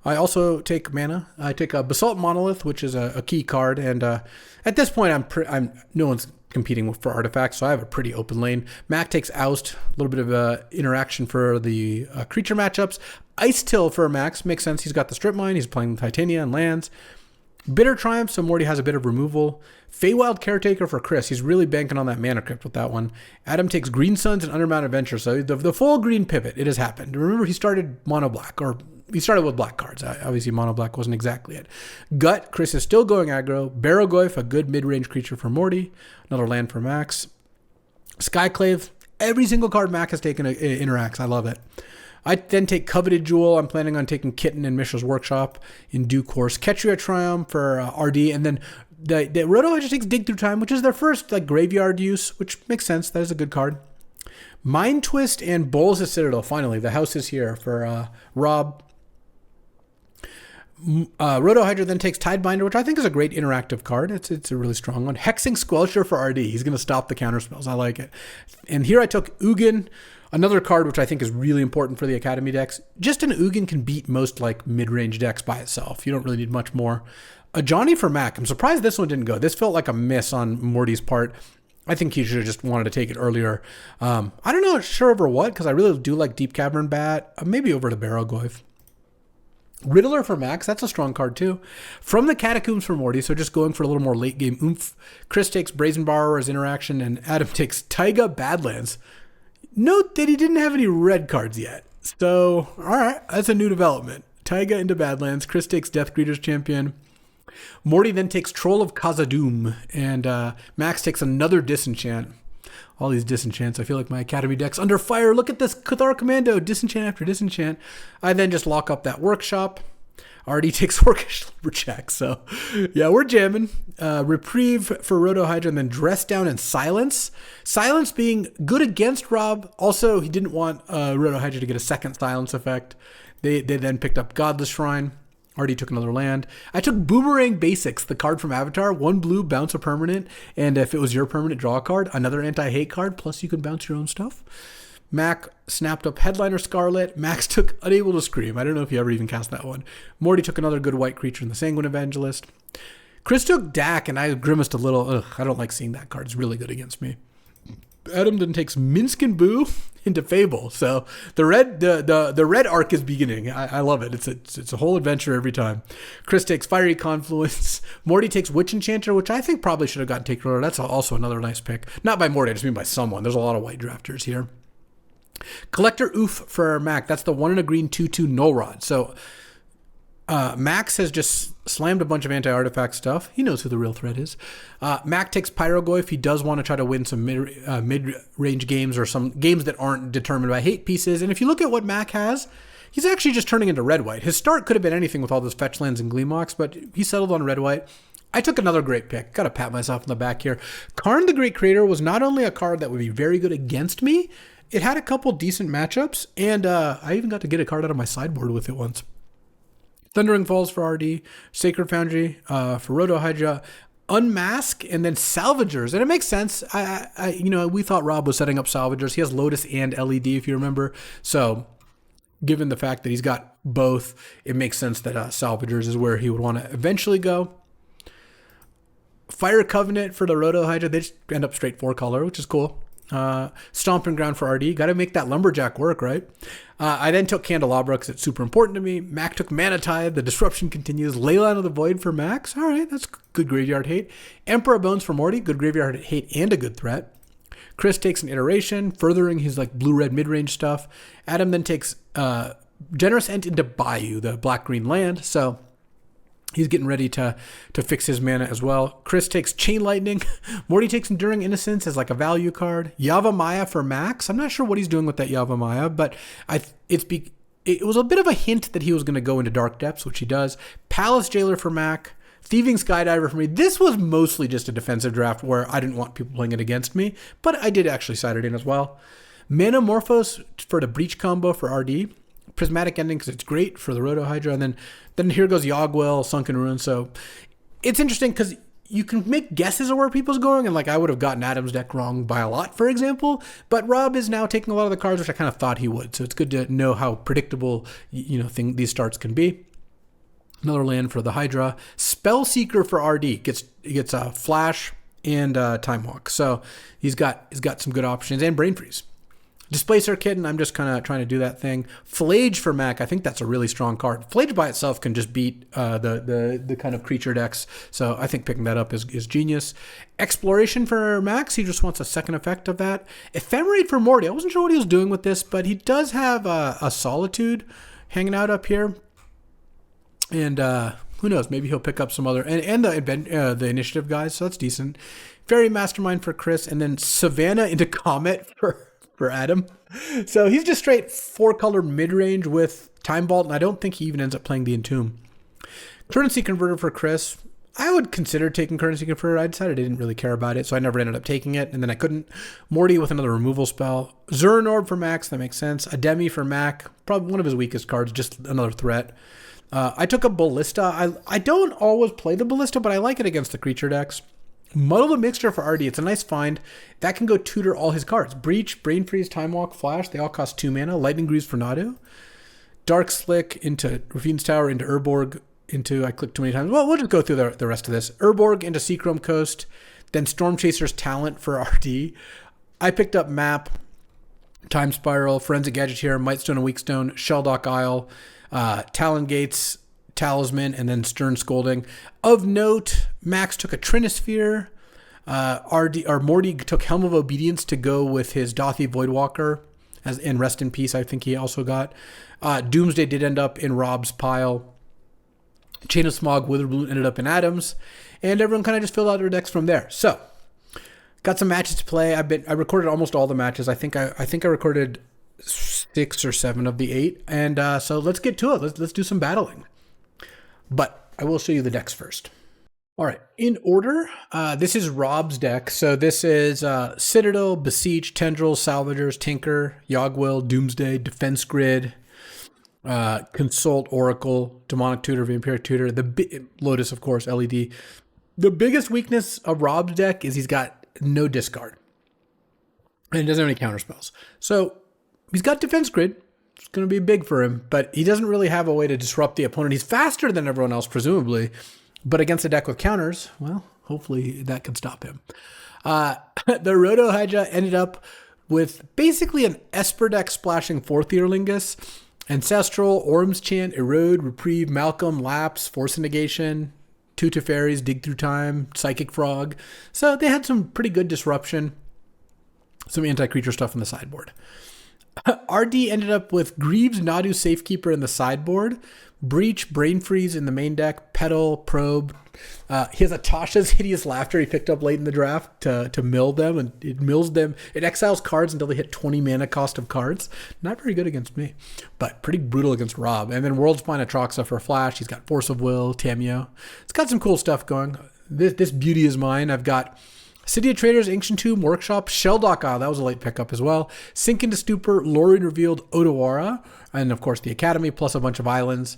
I also take mana. I take a Basalt Monolith, which is a key card, and at this point, I'm no one's competing for artifacts, so I have a pretty open lane. Mac takes Oust, a little bit of interaction for the creature matchups. Ice Till for Max makes sense. He's got the Strip Mine. He's playing Titania and lands. Bitter Triumph, so Morty has a bit of removal. Feywild Caretaker for Chris. He's really banking on that Mana Crypt with that one. Adam takes Green Suns and Undermount Adventure, so the full green pivot, it has happened. Remember, he started mono black, or he started with black cards. Obviously, mono black wasn't exactly it. Gut, Chris is still going aggro. Barrogoyf, a good mid-range creature for Morty. Another land for Max. Skyclave, every single card Mac has taken interacts. I love it. I then take Coveted Jewel. I'm planning on taking Kitten and Mishra's Workshop in due course. Ketria Triumph for RD. And then the Roto Hydra takes Dig Through Time, which is their first graveyard use, which makes sense. That is a good card. Mind Twist and Bowls of Citadel. Finally, the house is here for Rob. Roto Hydra then takes Tidebinder, which I think is a great interactive card. It's a really strong one. Hexing Squelcher for RD. He's going to stop the counter spells. I like it. And here I took Ugin, another card which I think is really important for the Academy decks. Just an Ugin can beat most mid-range decks by itself. You don't really need much more. A Johnny for Mac. I'm surprised this one didn't go. This felt like a miss on Morty's part. I think he should have just wanted to take it earlier. I don't know sure over what, because I really do like Deep Cavern Bat. Maybe over to Barrogoyf. Riddler for Max, that's a strong card too. From the Catacombs for Morty, so just going for a little more late game oomph. Chris takes Brazen Borrower as interaction, and Adam takes Taiga Badlands. Note that he didn't have any red cards yet. So, alright, that's a new development. Taiga into Badlands. Chris takes Death Greeter's Champion. Morty then takes Troll of Khazad-dûm, and Max takes another Disenchant. All these disenchants. I feel like my Academy deck's under fire. Look at this Cathar Commando. Disenchant after disenchant. I then just lock up that workshop. Artie takes Orcish Lumberjack. So, yeah, we're jamming. Reprieve for Roto Hydra, and then Dress Down and Silence. Silence being good against Rob. Also, he didn't want Roto Hydra to get a second Silence effect. They then picked up Godless Shrine. Artie took another land. I took Boomerang Basics, the card from Avatar. 1 blue, bounce a permanent. And if it was your permanent, draw a card. Another anti-hate card. Plus, you can bounce your own stuff. Mac snapped up Headliner Scarlet. Max took Unable to Scream. I don't know if you ever even cast that one. Morty took another good white creature in the Sanguine Evangelist. Chris took Dak, and I grimaced a little. Ugh, I don't like seeing that card. It's really good against me. Adam then takes Minsk and Boo into Fable. So the red arc is beginning. I love it. It's a whole adventure every time. Chris takes Fiery Confluence. Morty takes Witch Enchanter, which I think probably should have gotten taken over. That's also another nice pick. Not by Morty, I just mean by someone. There's a lot of white drafters here. Collector Oof for Mac. That's the 1 and a green 2/2 Null Rod. So Max has just slammed a bunch of anti-artifact stuff. He knows who the real threat is. Mac takes Pyrogoyf. He does want to try to win some mid-range games or some games that aren't determined by hate pieces. And if you look at what Mac has, he's actually just turning into red-white. His start could have been anything with all those fetch lands and Gleamlocks, but he settled on red-white. I took another great pick. Got to pat myself on the back here. Karn the Great Creator was not only a card that would be very good against me, it had a couple decent matchups, and I even got to get a card out of my sideboard with it once. Thundering Falls for RD, Sacred Foundry for Roto Hydra, Unmask, and then Salvagers. And it makes sense. We thought Rob was setting up Salvagers. He has Lotus and LED, if you remember. So given the fact that he's got both, it makes sense that Salvagers is where he would want to eventually go. Fire Covenant for the Roto Hydra. They just end up straight 4-color, which is cool. Stomping Ground for RD. Got to make that Lumberjack work, right? I then took Candelabra because it's super important to me. Mac took Mana Tide. The Disruption continues. Leyline of the Void for Max. All right, that's good graveyard hate. Emperor Bones for Morty. Good graveyard hate and a good threat. Chris takes an Iteration, furthering his blue-red mid-range stuff. Adam then takes Generous Ent into Bayou, the black-green land. So he's getting ready to fix his mana as well. Chris takes Chain Lightning. Morty takes Enduring Innocence as a value card. Yavimaya for Max. I'm not sure what he's doing with that Yavimaya, but it was a bit of a hint that he was going to go into Dark Depths, which he does. Palace Jailer for Mac. Thieving Skydiver for me. This was mostly just a defensive draft where I didn't want people playing it against me, but I did actually side it in as well. Metamorphose for the Breach combo for RD. Prismatic Ending because it's great for the Roto Hydra, and then here goes Yogwell, Sunken Ruin. So it's interesting because you can make guesses of where people's going, and I would have gotten Adam's deck wrong by a lot, for example, but Rob is now taking a lot of the cards which I kind of thought he would. So it's good to know how predictable these starts can be. Another land for the Hydra. Spellseeker for RD gets a Flash and Time Walk. So he's got some good options, and Brain Freeze. Displacer Kitten, I'm just kind of trying to do that thing. Flage for Mac, I think that's a really strong card. Flage by itself can just beat the kind of creature decks, so I think picking that up is genius. Exploration for Max, he just wants a second effect of that. Ephemerate for Morty, I wasn't sure what he was doing with this, but he does have a Solitude hanging out up here. And who knows, maybe he'll pick up some other, and the Initiative guys, so that's decent. Fairy Mastermind for Chris, and then Savannah into Comet for Adam. So he's just straight 4-color mid-range with Time Vault, and I don't think he even ends up playing the Entomb. Currency Converter for Chris. I would consider taking Currency Converter. I decided I didn't really care about it, so I never ended up taking it, and then I couldn't. Morty with another removal spell. Zurin Orb for Max, that makes sense. Ademi for Mac, probably one of his weakest cards, just another threat. I took a Ballista. I don't always play the Ballista, but I like it against the creature decks. Muddle the Mixture for RD. It's a nice find. That can go tutor all his cards. Breach, Brain Freeze, Time Walk, Flash. They all cost 2 mana. Lightning Greaves for Nadu. Dark Slick into Rafine's Tower, into Urborg, I clicked too many times. Well, we'll just go through the rest of this. Urborg into Seachrome Coast. Then Storm Chaser's Talent for RD. I picked up Map, Time Spiral, Forensic Gadgeteer, Mightstone and Weakstone, Shelldock Isle, Talon Gates, Talisman, and then Stern Scolding. Of note, Max took a Trinisphere. Morty took Helm of Obedience to go with his Dothy Voidwalker, and Rest in Peace, I think he also got. Doomsday did end up in Rob's pile. Chain of Smog, Witherbloom ended up in Adam's, and everyone kind of just filled out their decks from there. So, got some matches to play. I recorded almost all the matches. I think I recorded 6 or 7 of the 8, and so let's get to it. Let's do some battling. But I will show you the decks first. All right, in order, this is Rob's deck. So this is Citadel, Beseech, Tendril, Salvagers, Tinker, Yogwill, Doomsday, Defense Grid, Consult, Oracle, Demonic Tutor, Vampiric Tutor, Lotus, of course, LED. The biggest weakness of Rob's deck is he's got no discard. And he doesn't have any counter spells. So he's got Defense Grid. It's going to be big for him, but he doesn't really have a way to disrupt the opponent. He's faster than everyone else, presumably. But against a deck with counters, well, hopefully that can stop him. The Roto Hydra ended up with basically an Esper deck splashing 4th Earlingus, Ancestral, Orm's Chant, Erode, Reprieve, Malcolm, Lapse, Force and Negation, 2 Teferis, Dig Through Time, Psychic Frog. So they had some pretty good disruption, some anti-creature stuff in the sideboard. RD ended up with Greaves, Nadu, Safekeeper in the sideboard, Breach, Brain Freeze in the main deck, Petal, Probe. He has a Tasha's Hideous Laughter he picked up late in the draft to mill them, and it mills them. It exiles cards until they hit 20 mana cost of cards. Not very good against me, but pretty brutal against Rob. And then World's Spine Atraxa for Flash. He's got Force of Will, Tameo. It's got some cool stuff going. This beauty is mine. I've got City of Traders, Ancient Tomb, Workshop, Shelldock Isle, that was a late pickup as well. Sink into Stupor, Lorien Revealed, Odawara, and of course the Academy, plus a bunch of islands.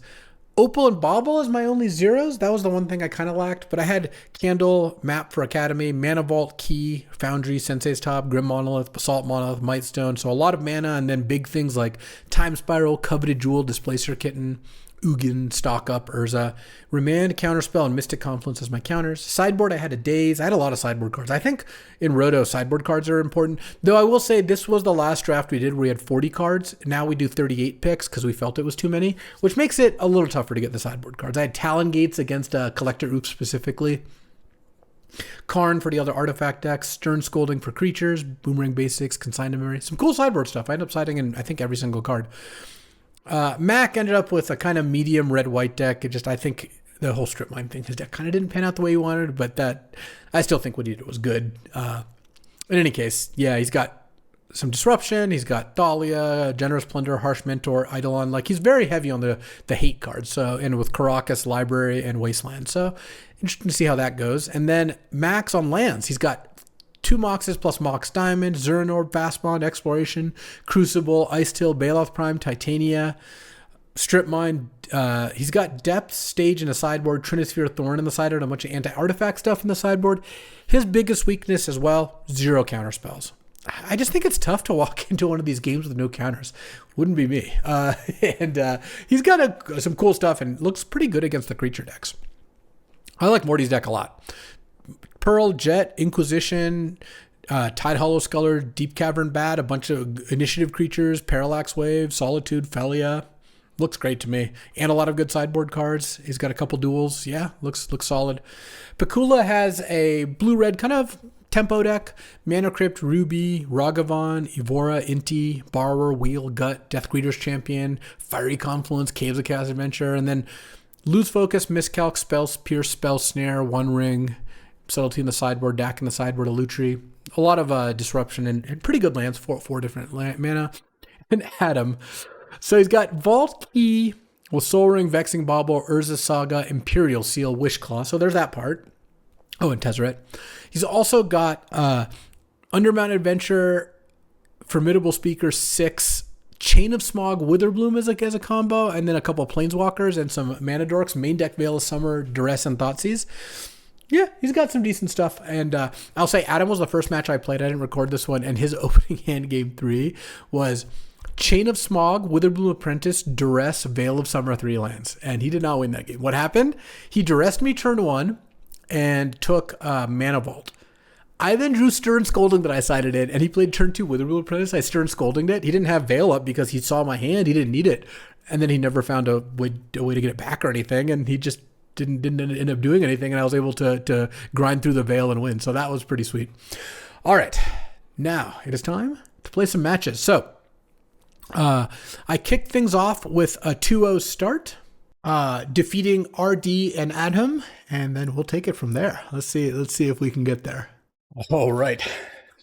Opal and Bauble is my only zeros. That was the one thing I kind of lacked, but I had Candle, Map for Academy, Mana Vault, Key, Foundry, Sensei's Top, Grim Monolith, Basalt Monolith, Mightstone, so a lot of mana, and then big things like Time Spiral, Coveted Jewel, Displacer Kitten, Ugin, Stock Up, Urza, Remand, Counterspell, and Mystic Confluence as my counters. Sideboard, I had a Daze. I had a lot of sideboard cards. I think in Roto, sideboard cards are important. Though I will say this was the last draft we did where we had 40 cards. Now we do 38 picks because we felt it was too many, which makes it a little tougher to get the sideboard cards. I had Talon Gates against Collector Oops specifically. Karn for the other artifact decks, Stern Scolding for creatures, Boomerang Basics, Consigned Memory. Some cool sideboard stuff. I ended up siding in, I think, every single card. Mac ended up with a kind of medium red-white deck. I think the whole strip mine thing, his deck kind of didn't pan out the way he wanted, but that, I still think what he did was good. In any case, yeah, he's got some disruption. He's got Thalia, Generous Plunder, Harsh Mentor, Eidolon. Like, he's very heavy on the hate cards. So, and with Caracas, Library, and Wasteland. So, interesting to see how that goes. And then Max on lands. He's got 2 Moxes plus Mox Diamond, Zuranor, Fastbond, Exploration, Crucible, Ice Till, Baloth Prime, Titania, Strip Mine. He's got Depth, Stage in the sideboard, Trinisphere, Thorn in the sideboard, and a bunch of anti-artifact stuff in the sideboard. His biggest weakness as well, 0 counter spells. I just think it's tough to walk into one of these games with no counters. Wouldn't be me. And he's got some cool stuff and looks pretty good against the creature decks. I like Morty's deck a lot. Pearl, Jet, Inquisition, Tide Hollow Sculler, Deep Cavern Bat, a bunch of initiative creatures, Parallax Wave, Solitude, Felia. Looks great to me. And a lot of good sideboard cards. He's got a couple duels. Yeah, looks solid. Pakula has a blue-red kind of tempo deck. Mana Crypt, Ruby, Ragavan, Evora, Inti, Borrower, Wheel, Gut, Death Greeter's Champion, Fiery Confluence, Caves of Chaos Adventure, and then Lose Focus, Miscalc, Spell Pierce, Spell Snare, One Ring, Subtlety in the sideboard, Dak in the sideboard, Alutri. A lot of disruption and pretty good lands, four different mana. And Adam. So he's got Vault Key with Soul Ring, Vexing Bauble, Urza Saga, Imperial Seal, Wishclaw. So there's that part. Oh, and Tezzeret. He's also got Undermountain Adventure, Formidable Speaker 6, Chain of Smog, Witherbloom as a combo, and then a couple of Planeswalkers and some Mana Dorks, main deck Veil of Summer, Duress, and Thoughtseize. Yeah, he's got some decent stuff. And I'll say Adam was the first match I played. I didn't record this one. And his opening hand, game 3, was Chain of Smog, Witherbloom Apprentice, Duress, Veil of Summer, 3 lands. And he did not win that game. What happened? He duressed me turn 1 and took Mana Vault. I then drew Stern Scolding that I sided in, and he played turn 2 Witherbloom Apprentice. I Stern Scoldinged it. He didn't have Veil up because he saw my hand. He didn't need it. And then he never found a way to get it back or anything. And he just didn't end up doing anything, and I was able to grind through the Veil and win. So that was pretty sweet. All right, now it is time to play some matches. So I kicked things off with a 2-0 start, defeating RD and Adham, and then we'll take it from there. Let's see if we can get there. All right,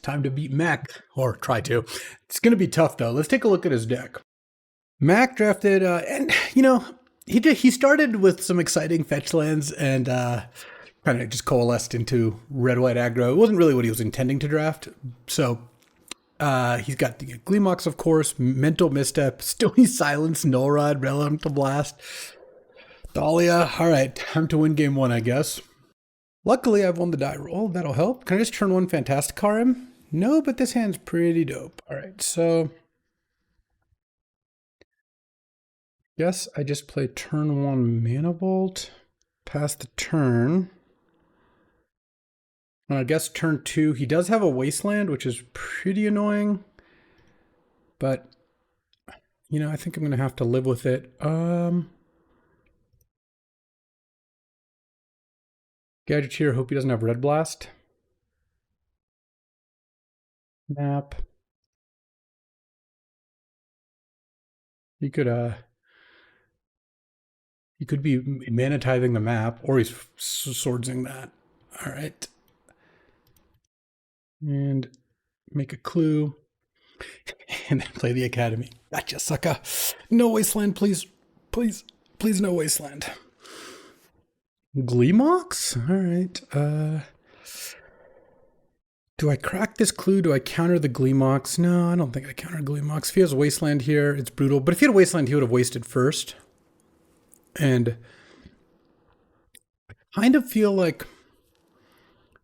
time to beat Mac, or try to. It's going to be tough though. Let's take a look at his deck. Mac drafted, and he started with some exciting fetch lands and kind of just coalesced into red-white aggro. It wasn't really what he was intending to draft. So he's got the Gleemox, of course, Mental Misstep, Stony Silence, Null Rod, Elemental Blast, Thalia. All right, time to win game one, I guess. Luckily, I've won the die roll. That'll help. Can I just turn one Fantasticar him? No, but this hand's pretty dope. All right, so yes, I just play turn one Mana Bolt, pass the turn. And I guess turn two, he does have a Wasteland, which is pretty annoying. But, you know, I think I'm going to have to live with it. Gadgeteer, hope he doesn't have Red Blast. Map. He could be mana-tithing the map, or he's swordsing that. All right. And make a clue. And then play the Academy. Gotcha, sucker. No Wasteland, please. Please. Please, no Wasteland. Gleemox? All right. Do I crack this clue? Do I counter the Gleemox? No, I don't think I counter Gleemox. If he has Wasteland here, it's brutal. But if he had Wasteland, he would have wasted first. And I kind of feel like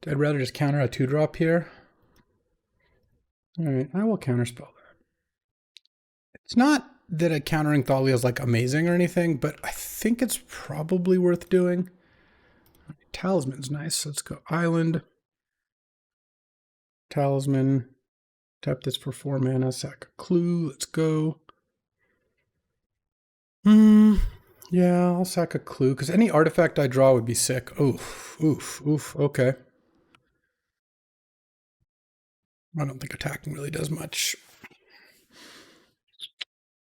I'd rather just counter a 2-drop here. All right, I will counterspell that. It's not that a countering Thalia is like amazing or anything, but I think it's probably worth doing. Talisman's nice. Let's go Island. Talisman. Tap this for 4 mana. Sack a clue. Let's go. Yeah, I'll sack a clue because any artifact I draw would be sick. Oof, oof, oof. Okay. I don't think attacking really does much.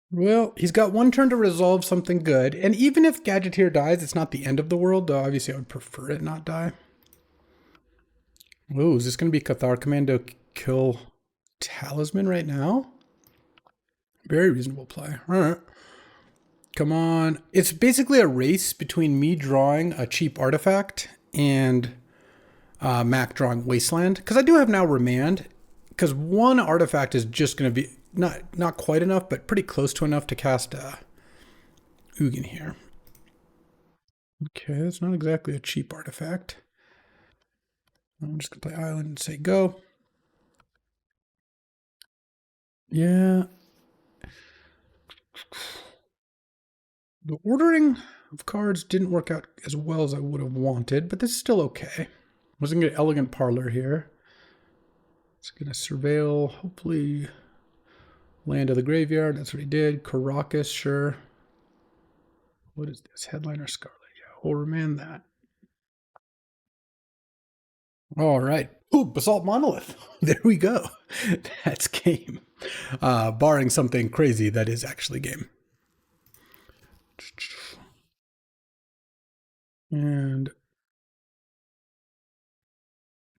Well, he's got one turn to resolve something good. And even if Gadgeteer dies, it's not the end of the world, though obviously I would prefer it not die. Ooh, is this going to be Cathar Commando kill Talisman right now? Very reasonable play. All right. Come on. It's basically a race between me drawing a cheap artifact and Mac drawing Wasteland. Because I do have now Remand. Because one artifact is just going to be not quite enough, but pretty close to enough to cast Ugin here. Okay, that's not exactly a cheap artifact. I'm just going to play Island and say go. Yeah. The ordering of cards didn't work out as well as I would have wanted, but this is still okay. Wasn't going to Elegant Parlor here. It's going to surveil, hopefully, Land of the Graveyard. That's what he did. Caracas, sure. What is this? Headliner Scarlet. Yeah, we'll remand that. All right. Ooh, Basalt Monolith. There we go. That's game. Barring something crazy, that is actually game. And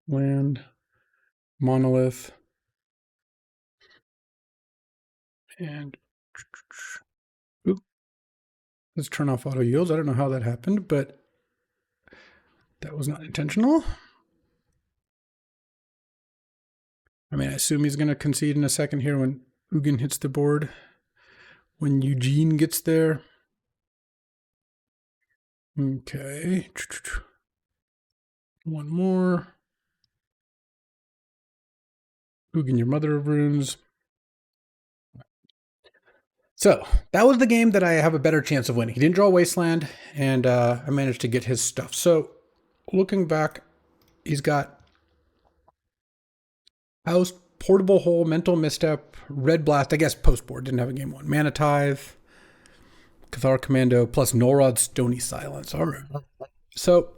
land, monolith, and ooh, let's turn off auto yields. I don't know how that happened, but that was not intentional. I mean, I assume he's going to concede in a second here when Ugin hits the board. When Eugene gets there. Okay. One more. Ugin, your mother of runes. So that was the game that I have a better chance of winning. He didn't draw Wasteland, and I managed to get his stuff. So looking back, he's got House, Portable Hole, Mental Misstep, Red Blast. I guess post-board didn't have a game one. Mana Tithe, Cathar Commando, plus Norod, Stony Silence. All right. So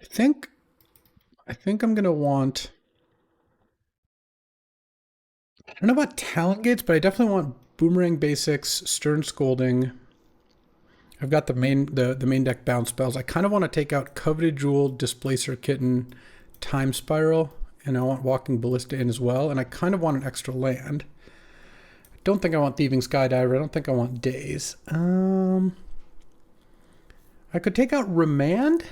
I think I'm going to want... I don't know about Talent Gates, but I definitely want Boomerang Basics, Stern Scolding. I've got the main deck bounce spells. I kind of want to take out Coveted Jewel, Displacer Kitten, Time Spiral, and I want Walking Ballista in as well. And I kind of want an extra land. Don't think I want Thieving Skydiver. I don't think I want Daze. I could take out Remand.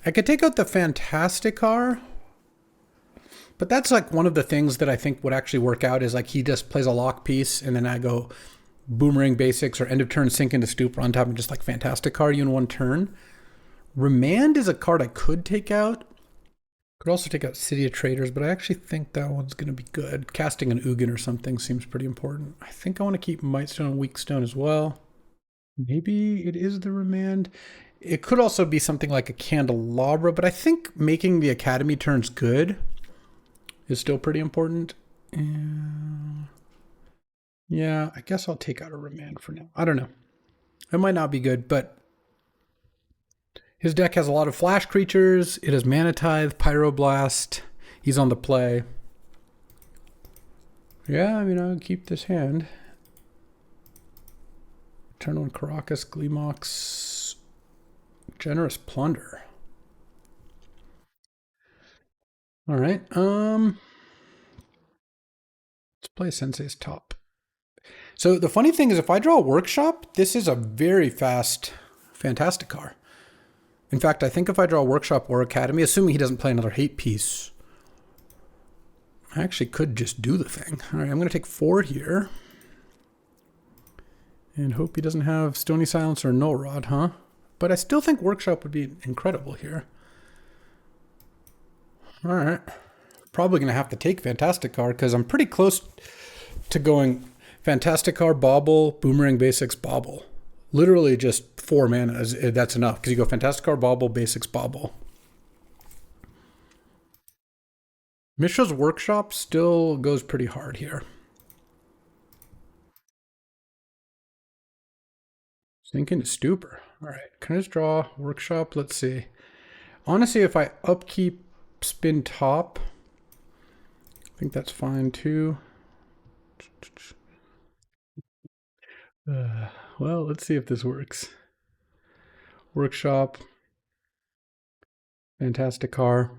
I could take out the Fantasticar. But that's like one of the things that I think would actually work out is like he just plays a lock piece and then I go Boomerang Basics or end of turn sink into Stupor on top of just like Fantasticar you in one turn. Remand is a card I could take out. Could also take out City of Traders, but I actually think that one's going to be good. Casting an Ugin or something seems pretty important. I think I want to keep Mightstone and Weakstone as well. Maybe it is the Remand. It could also be something like a Candelabra, but I think making the Academy turns good is still pretty important. Yeah, I guess I'll take out a Remand for now. I don't know. It might not be good, but his deck has a lot of flash creatures. It has Mana Tithe, Pyroblast. He's on the play. Yeah, I mean, I'll keep this hand. Turn on Caracas, Gleemox, Generous Plunder. All right. Let's play Sensei's top. So the funny thing is if I draw a Workshop, this is a very fast Fantasticar. In fact, I think if I draw a Workshop or Academy, assuming he doesn't play another hate piece, I actually could just do the thing. All right, I'm going to take 4 here. And hope he doesn't have Stony Silence or Null Rod, huh? But I still think Workshop would be incredible here. All right. Probably going to have to take Fantasticar because I'm pretty close to going Fantasticar, Bauble, Boomerang Basics, Bauble. Literally just 4 mana. That's enough because you go Fantasticar, Bauble, Basics, Bauble. Mishra's Workshop still goes pretty hard here. Sink into Stupor. All right, can I just draw Workshop? Let's see. Honestly, if I upkeep spin top, I think that's fine too. Well, let's see if this works. Workshop, Fantasticar,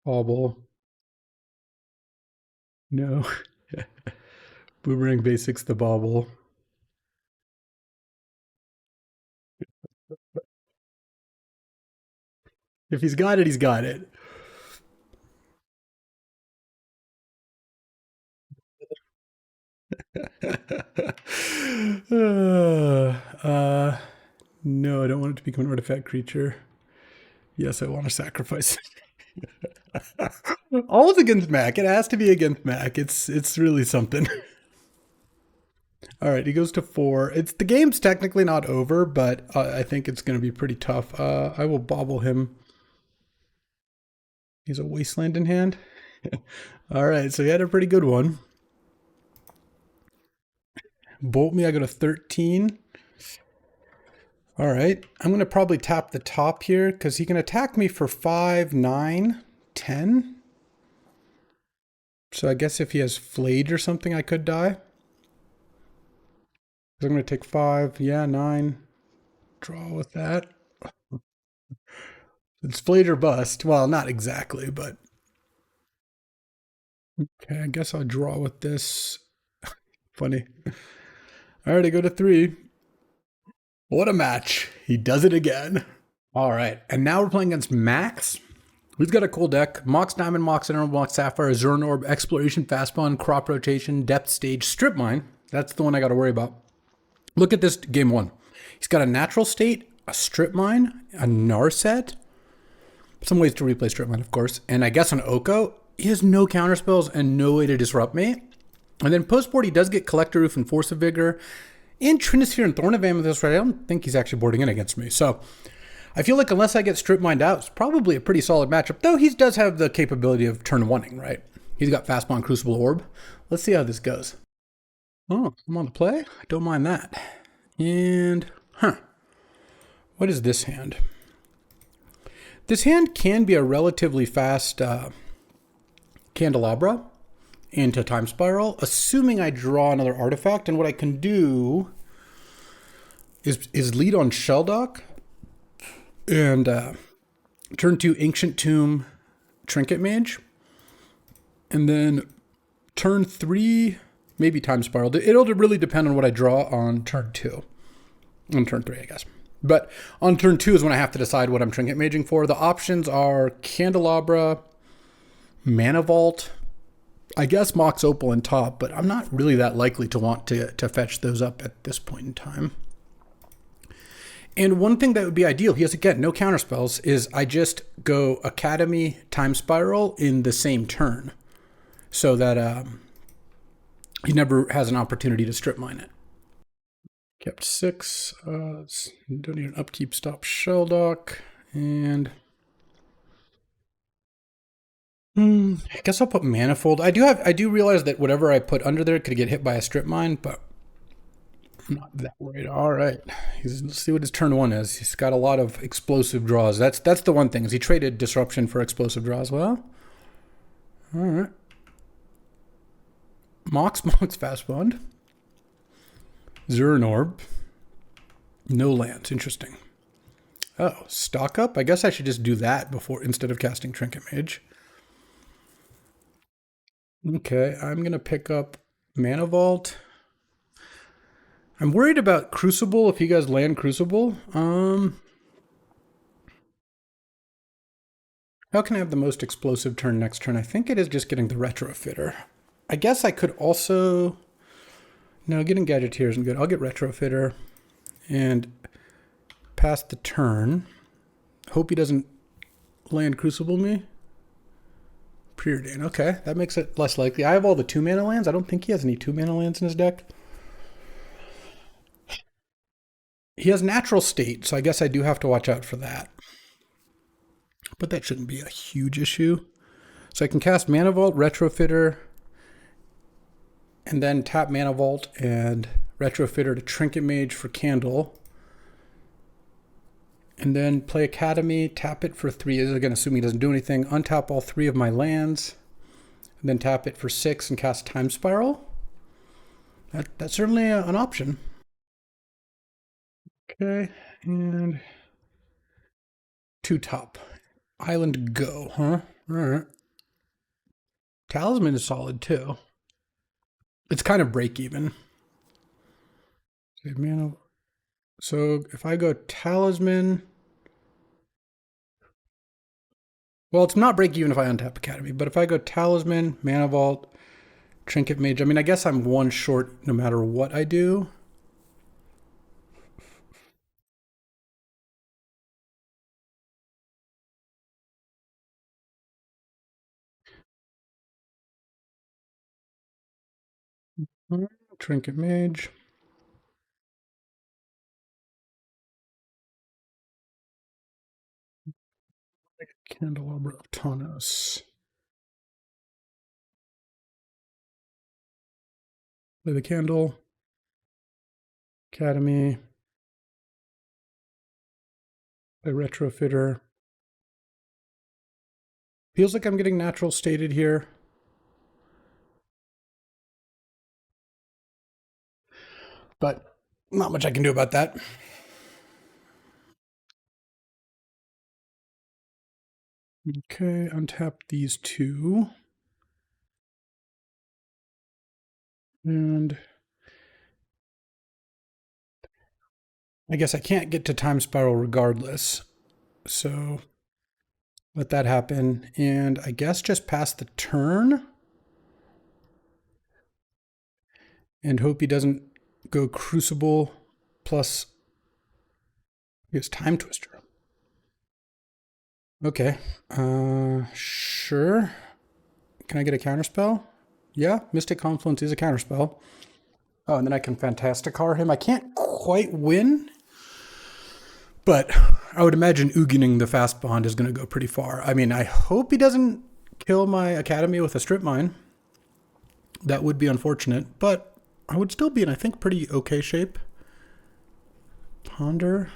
Bauble. No. Boomerang Basics, the Bauble. If he's got it, he's got it. No, I don't want it to become an artifact creature. Yes, I want to sacrifice it. Always against Mac. It has to be against Mac. It's really something. All right, he goes to 4. The game's technically not over, but I think it's going to be pretty tough. I will bobble him. He's a Wasteland in hand. All right, so he had a pretty good one. Bolt me, I go to 13. All right, I'm going to probably tap the top here because he can attack me for 5, 9, 10. So I guess if he has Flayed or something, I could die. I'm going to take 5, yeah, 9. Draw with that. It's Flayed or bust. Well, not exactly, but... Okay, I guess I'll draw with this. Funny. All right, I go to 3. What a match. He does it again. All right, and now we're playing against Max. We've got a cool deck. Mox Diamond, Mox Emerald, Mox Sapphire, Azuran Orb, Exploration, Fastball, Crop Rotation, Depth Stage, Strip Mine. That's the one I got to worry about. Look at this game 1. He's got a Natural State, a Strip Mine, a Narset. Some ways to replay Strip Mine, of course. And I guess an Oko. He has no counterspells and no way to disrupt me. And then post-board, he does get Collector Roof and Force of Vigor. And Trinisphere and Thorn of Amethyst, right? I don't think he's actually boarding in against me. So I feel like unless I get Strip Mined out, it's probably a pretty solid matchup. Though he does have the capability of turn 1-ing, right? He's got Fastball and Crucible Orb. Let's see how this goes. Oh, I'm on the play? I don't mind that. And, what is this hand? This hand can be a relatively fast Candelabra into Time Spiral, assuming I draw another artifact. And what I can do is lead on Sheldock and turn 2 Ancient Tomb Trinket Mage. And then turn 3, maybe time spiral. It'll really depend on what I draw on turn 2. On turn 3, I guess. But on turn 2 is when I have to decide what I'm trinket maging for. The options are Candelabra, Mana Vault, I guess Mox Opal and top, but I'm not really that likely to want to fetch those up at this point in time. And one thing that would be ideal, he has, again, no counterspells, is I just go Academy, Time Spiral in the same turn so that he never has an opportunity to strip mine it. Kept 6. Don't need an upkeep, stop shell dock. And I guess I'll put Manifold. I do realize that whatever I put under there could get hit by a strip mine, but I'm not that worried. All right. Let's see what his turn 1 is. He's got a lot of explosive draws. That's the one thing, is he traded Disruption for explosive draws. Well, all right. Mox Fast Bond. Zurin Orb. No lands. Interesting. Oh, stock up? I guess I should just do that instead of casting Trinket Mage. Okay, I'm going to pick up Mana Vault. I'm worried about Crucible, if you guys land Crucible. How can I have the most explosive turn next turn? I think it is just getting the Retrofitter. I guess I could also... No, getting Gadgeteer isn't good. I'll get Retrofitter and pass the turn. Hope he doesn't land Crucible me. Preordain. Okay, that makes it less likely. I have all the 2-mana lands. I don't think he has any 2-mana lands in his deck. He has Natural State, so I guess I do have to watch out for that. But that shouldn't be a huge issue. So I can cast Mana Vault, Retrofitter, and then tap Mana Vault and Retrofitter to Trinket Mage for Candle. And then play Academy, tap it for 3. Again, assuming he doesn't do anything. Untap all 3 of my lands. And then tap it for 6 and cast Time Spiral. That's certainly an option. Okay, and 2 top. Island go, huh? All right. Talisman is solid too. It's kind of break even. Save mana. So if I go Talisman, well, it's not break even if I untap Academy, but if I go Talisman, Mana Vault, Trinket Mage, I mean, I guess I'm 1 short no matter what I do. Trinket Mage. Candelabra of Tanos. Play the Candle. Academy. Play Retrofitter. Feels like I'm getting Natural Stated here. But not much I can do about that. Okay, untap these 2. And I guess I can't get to Time Spiral regardless. So let that happen. And I guess just pass the turn. And hope he doesn't go Crucible plus his Time Twister. Okay. Sure. Can I get a counterspell? Yeah, Mystic Confluence is a counterspell. Oh, and then I can Fantasticar him. I can't quite win, but I would imagine Ugining the Fast Bond is going to go pretty far. I mean, I hope he doesn't kill my Academy with a Strip Mine. That would be unfortunate, but I would still be in, I think, pretty okay shape. Ponder.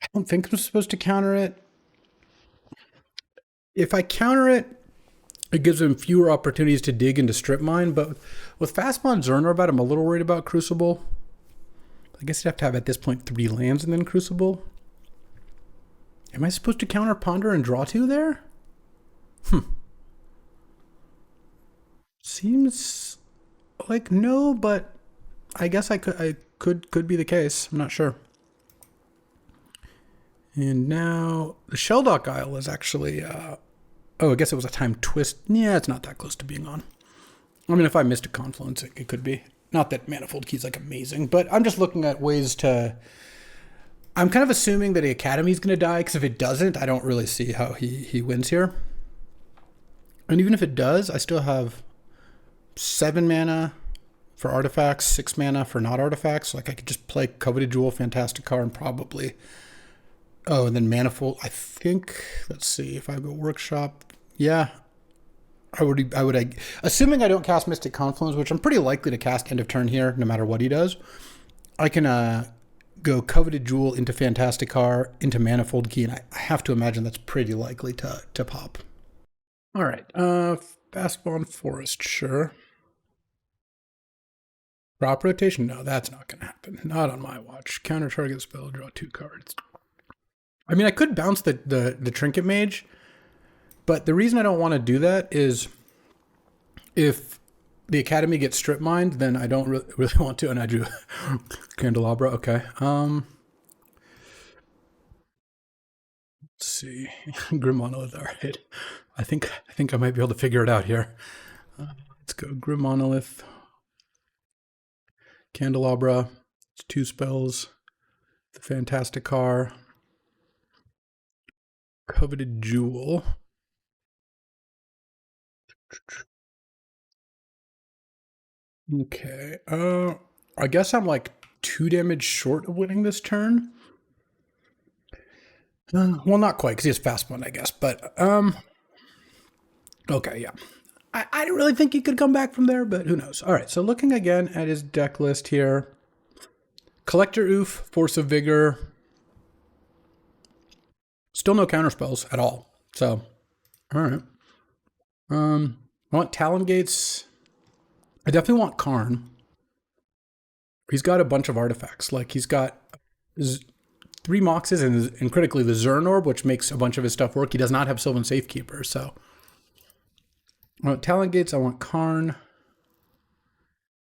I don't think I'm supposed to counter it. If I counter it, it gives him fewer opportunities to dig into Strip Mine, but with Fastbond Zernorbat, I'm a little worried about Crucible. I guess you'd have to have at this point 3 lands and then Crucible. Am I supposed to counter Ponder and draw 2 there? Seems like no, but I guess I could be the case. I'm not sure. And now the Shelldock Isle is actually oh, I guess it was a time twist. Yeah, it's not that close to being on. I mean, if I missed a confluence, it could be. Not that Manifold Key's like amazing, but I'm just looking at ways to. I'm kind of assuming that the Academy's going to die, because if it doesn't, I don't really see how he wins here. And even if it does, I still have 7 mana for artifacts, 6 mana for not artifacts. Like I could just play Coveted Jewel, Fantastic Car, and probably. Oh, and then Manifold. I think. Let's see if I go Workshop. Yeah, I would. Assuming I don't cast Mystic Confluence, which I'm pretty likely to cast end of turn here, no matter what he does. I can go Coveted Jewel into Fantastic Car into Manifold Key, and I have to imagine that's pretty likely to pop. All right, Fastball Forest, sure. Crop rotation? No, that's not going to happen. Not on my watch. Counter target spell, draw 2 cards. I mean, I could bounce the Trinket Mage, but the reason I don't want to do that is if the Academy gets strip mined, then I don't really want to. And I drew Candelabra. Okay. Let's see. Grim Monolith. All right. I think I might be able to figure it out here. Let's go Grim Monolith. Candelabra. It's 2 spells. The Fantastic Car. Coveted Jewel. Okay. I guess I'm like 2 damage short of winning this turn. Well, not quite, because he has fast one, I guess. But okay, yeah. I don't really think he could come back from there, but who knows? All right. So looking again at his deck list here, Collector Oof, Force of Vigor. Still no counterspells at all. So, all right. I want Talon Gates. I definitely want Karn. He's got a bunch of artifacts. Like he's got 3 Moxes and critically the Zern Orb, which makes a bunch of his stuff work. He does not have Sylvan Safekeeper, so. I want Talon Gates. I want Karn.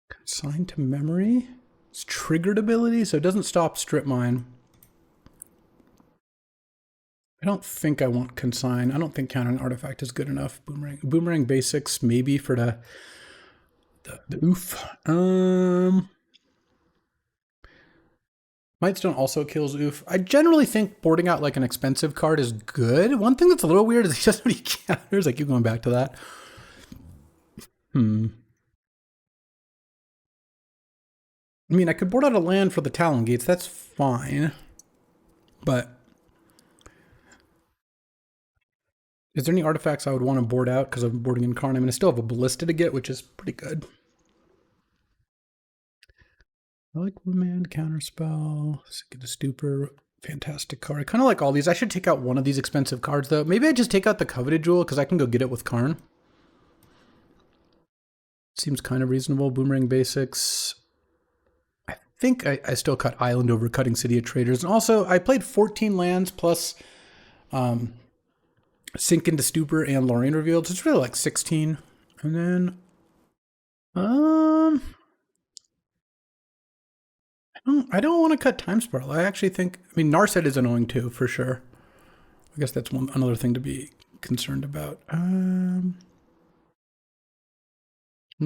Consign to Memory. It's triggered ability, so it doesn't stop Strip Mine. I don't think I want Consign. I don't think Countering Artifact is good enough. Boomerang Basics, maybe for the oof. Mightstone also kills oof. I generally think boarding out like an expensive card is good. One thing that's a little weird is he doesn't really counters. I keep going back to that. I mean, I could board out a land for the Talon Gates. That's fine. But is there any artifacts I would want to board out because I'm boarding in Karn? I mean, I still have a Ballista to get, which is pretty good. I like Remand, Counterspell, Get a Stupor, Fantastic Card. I kind of like all these. I should take out one of these expensive cards, though. Maybe I just take out the Coveted Jewel because I can go get it with Karn. Seems kind of reasonable. Boomerang Basics. I think I still cut Island over cutting City of Traders. And also, I played 14 lands plus Sink into Stupor and Lorraine Revealed. So it's really like 16. And then I don't want to cut Time Spiral. I actually think, I mean, Narset is annoying too, for sure. I guess that's another thing to be concerned about. I mean,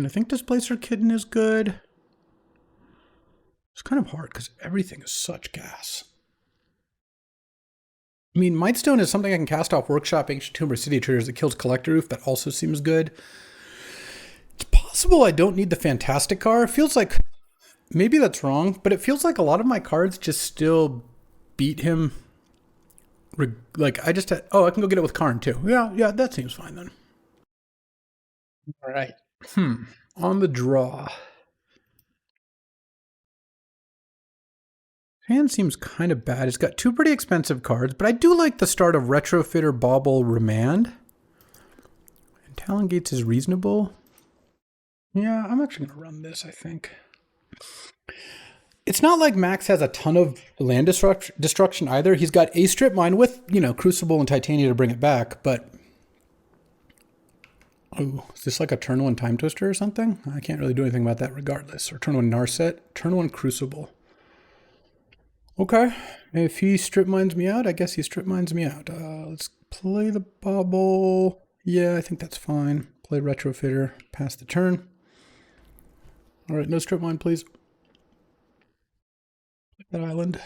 I think Displacer Kitten is good. It's kind of hard because everything is such gas. I mean, Mightstone is something I can cast off Workshop, Ancient Tomb, or City of Traders that kills Collector Roof. That also seems good. It's possible I don't need the Fantastic Car. It feels like, maybe that's wrong, but it feels like a lot of my cards just still beat him. Like, I just had, oh, I can go get it with Karn too. Yeah, that seems fine then. All right. On the draw. Hand seems kind of bad. It's got 2 pretty expensive cards, but I do like the start of Retrofitter, Bauble, Remand. And Talon Gates is reasonable. Yeah, I'm actually going to run this, I think. It's not like Max has a ton of land destruction either. He's got a Strip Mine with, Crucible and Titania to bring it back, but Oh, is this like a turn 1 Time Twister or something? I can't really do anything about that regardless. Or turn 1 Narset, turn 1 Crucible. Okay, if he strip mines me out, I guess he strip mines me out. Let's play the bobble. Yeah, I think that's fine. Play Retrofitter, pass the turn. All right, no strip mine, please. That island.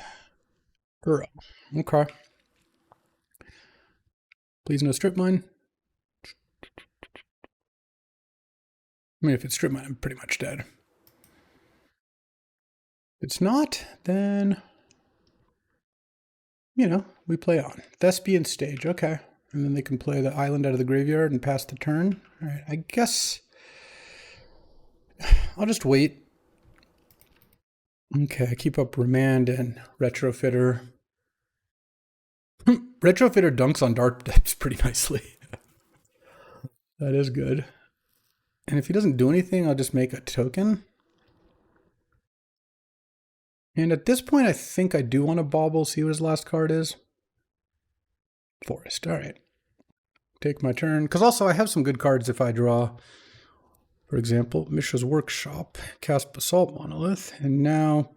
Okay. Please no strip mine. I mean, if it's strip mine, I'm pretty much dead. If it's not, then, you know, we play on. Thespian stage, okay. And then they can play the island out of the graveyard and pass the turn. All right, I guess I'll just wait. Okay, keep up Remand and Retrofitter. Retrofitter dunks on dark decks pretty nicely. That is good. And if he doesn't do anything, I'll just make a token. And at this point, I think I do want to bobble, see what his last card is. Forest, all right. Take my turn. Because also I have some good cards if I draw. For example, Mishra's Workshop, cast Basalt Monolith, and now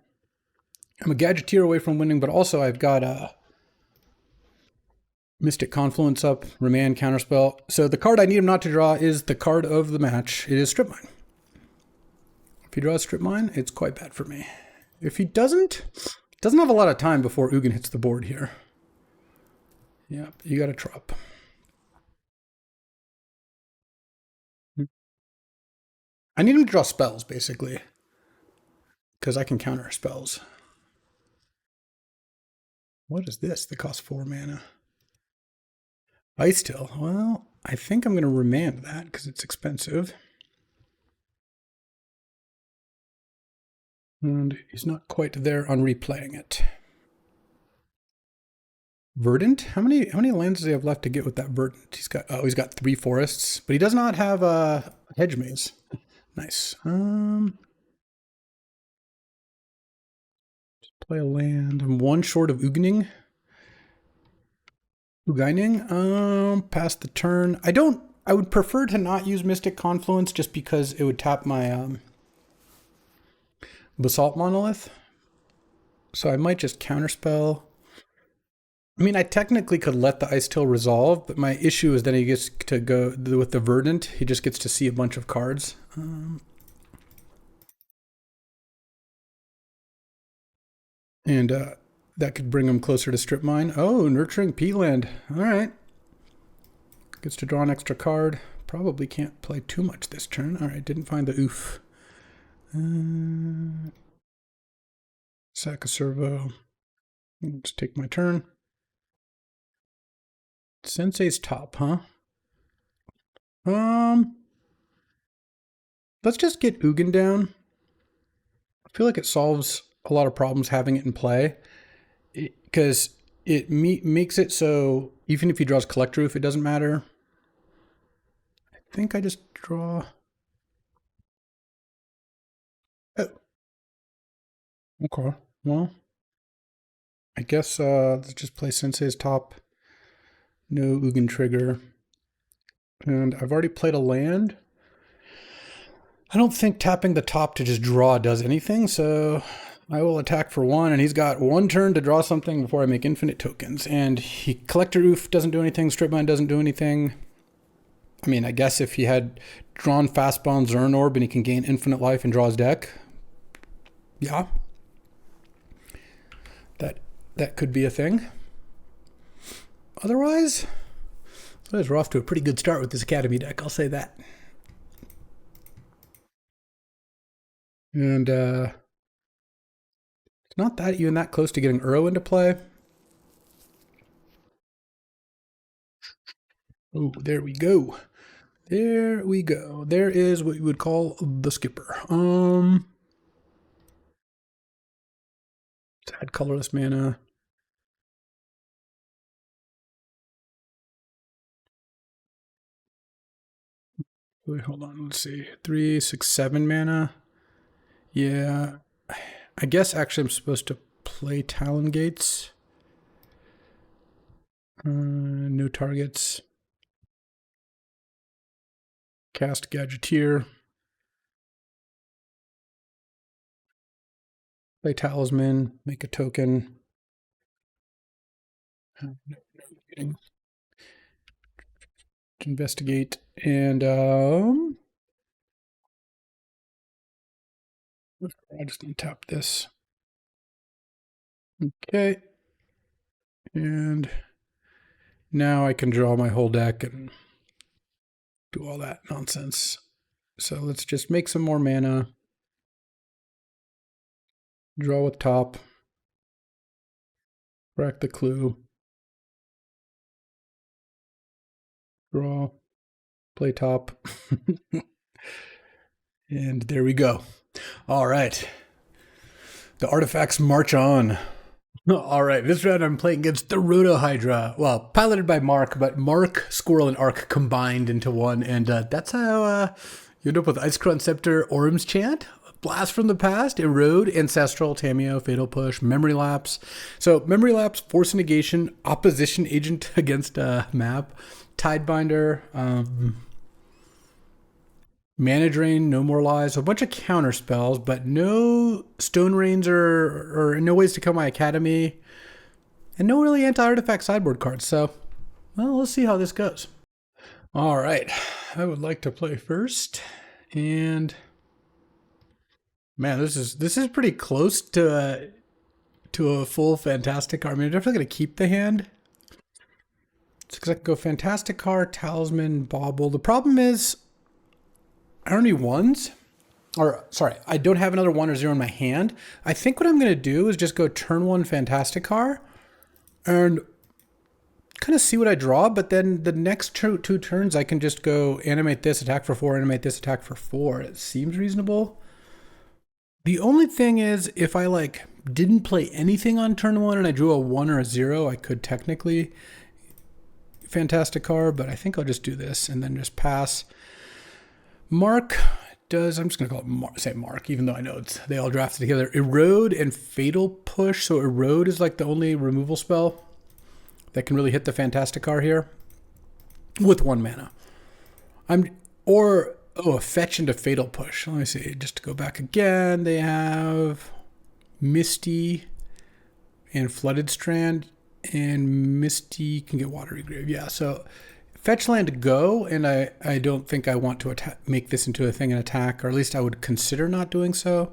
I'm a Gadgeteer away from winning, but also I've got a Mystic Confluence up, Remand, Counterspell. So the card I need him not to draw is the card of the match. It is Strip Mine. If he draws Strip Mine, it's quite bad for me. If he doesn't have a lot of time before Ugin hits the board here. Yep, you got to drop. I need him to draw spells, basically. Because I can counter spells. What is this that costs 4 mana? Ice Till. Well, I think I'm going to remand that because it's expensive. And he's not quite there on replaying it. Verdant? How many lands does he have left to get with that Verdant? He's got 3 forests, but he does not have a hedge maze. Nice. Just play a land. I'm 1 short of Ugaining. Pass the turn. I would prefer to not use Mystic Confluence just because it would tap my Basalt Monolith. So I might just counterspell. I mean, I technically could let the Ice Till resolve, but my issue is then he gets to go with the Verdant. He just gets to see a bunch of cards. And that could bring him closer to Strip Mine. Oh, Nurturing Peatland. All right. Gets to draw an extra card. Probably can't play too much this turn. All right, didn't find the oof. Sack a servo. Just take my turn. Sensei's top, huh? Let's just get Ugin down. I feel like it solves a lot of problems having it in play. Because it makes it so even if he draws Collector Roof, it doesn't matter. I think I just draw... Oh. Okay, well... I guess let's just play Sensei's top. No Ugin trigger. And I've already played a land. I don't think tapping the top to just draw does anything, so I will attack for 1, and he's got 1 turn to draw something before I make infinite tokens. And Collector Roof doesn't do anything, Strip Mine doesn't do anything. I mean, I guess if he had drawn Fastbound Zern Orb and he can gain infinite life and draw his deck, yeah. That could be a thing. Otherwise, we're off to a pretty good start with this Academy deck, I'll say that. And it's not that even that close to getting Uro into play. Oh, there we go. There we go. There is what you would call the skipper. Let's add colorless mana. Wait, hold on. Let's see. 3, 6, 7 mana. Yeah. I guess actually I'm supposed to play Talon Gates. No targets. Cast Gadgeteer. Play Talisman. Make a token. Investigate. And I'll just untap this. Okay. And now I can draw my whole deck and do all that nonsense. So let's just make some more mana. Draw with top. Crack the clue. Draw. Play top. And there we go. All right. The artifacts march on. All right, this round I'm playing against the Roto Hydra. Well, piloted by Mark, but Mark, Squirrel, and Ark combined into one, and that's how you end up with Icecrown Scepter, Orm's Chant, Blast from the Past, Erode, Ancestral, Tameo, Fatal Push, Memory Lapse. So Memory Lapse, Force Negation, Opposition Agent against map, Tidebinder, Mana Drain, No More Lies, a bunch of counter spells, but no Stone Rains or no Ways to Kill My Academy, and no really anti-artifact sideboard cards. So, well, let's see how this goes. All right, I would like to play first, and man, this is pretty close to a full Fantastic Card. I mean, I'm definitely gonna keep the hand. Because I can go Fantastic Card, Talisman, Bauble. The problem is, I don't need ones. Or, sorry, I don't have another 1 or 0 in my hand. I think what I'm going to do is just go turn 1 Fantastic Car and kind of see what I draw, but then the next two turns I can just go animate this, attack for 4, animate this, attack for 4. It seems reasonable. The only thing is, if I like didn't play anything on turn 1 and I drew a 1 or a 0, I could technically Fantastic Car, but I think I'll just do this and then just pass. Mark does, I'm just going to call it Mark, even though I know they all drafted together. Erode and Fatal Push. So Erode is like the only removal spell that can really hit the Fantastic Car here with 1 mana. A fetch into Fatal Push. Let me see, just to go back again, they have Misty and Flooded Strand, and Misty can get Watery Grave. Yeah, so fetch land go, and I don't think I want to make this into a thing and attack, or at least I would consider not doing so.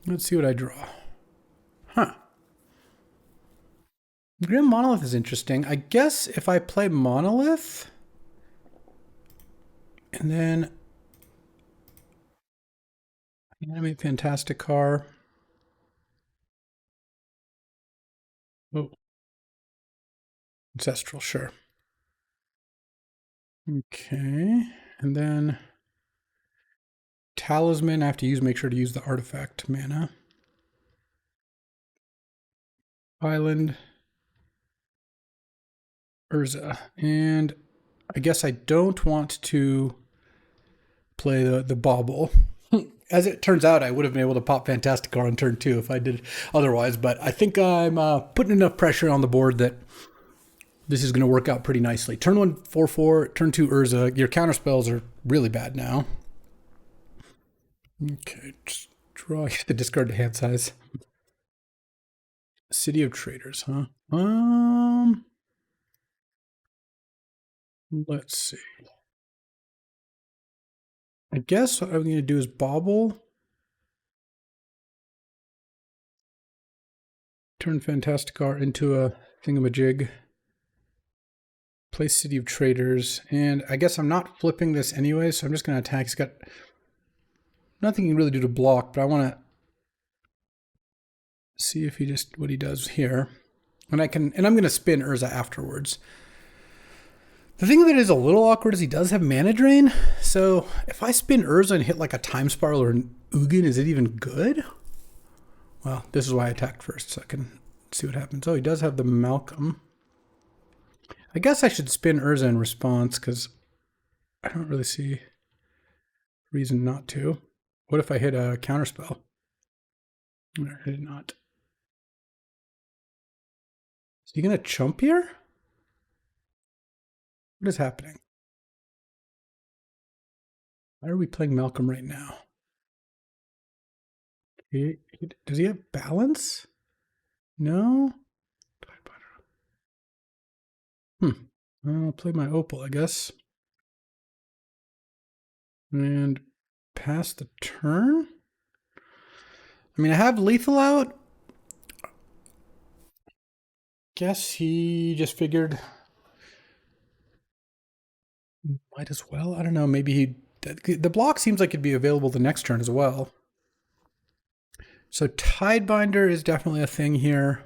Let's see what I draw. Huh. Grim Monolith is interesting. I guess if I play Monolith, and then animate Fantastic Car. Oh. Ancestral, sure. Okay, and then Talisman, I have to make sure to use the artifact mana. Island, Urza, and I guess I don't want to play the Bauble. As it turns out, I would have been able to pop Fantastic Car on turn 2 if I did otherwise, but I think I'm putting enough pressure on the board that this is going to work out pretty nicely. Turn 1, 4/4, turn 2, Urza. Your counter spells are really bad now. Okay, just draw the discard to hand size. City of Traders, huh? Let's see. I guess what I'm going to do is Bauble. Turn Fantastic Car into a thingamajig. Play City of Traders. And I guess I'm not flipping this anyway, so I'm just going to attack. He's got nothing he can really do to block, but I want to see if what he does here. And I'm going to spin Urza afterwards. The thing that is a little awkward is he does have Mana Drain. So if I spin Urza and hit like a Time Spiral or an Ugin, is it even good? Well, this is why I attacked first, so I can see what happens. Oh, he does have the Malcolm. I guess I should spin Urza in response, because I don't really see reason not to. What if I hit a counterspell? I did not. Is he going to chump here? What is happening? Why are we playing Malcolm right now? Does he have balance? No? Hmm. I'll play my opal, I guess. And pass the turn? I mean, I have lethal out. Guess he just figured might as well. I don't know. Maybe the block seems like it'd be available the next turn as well. So Tidebinder is definitely a thing here.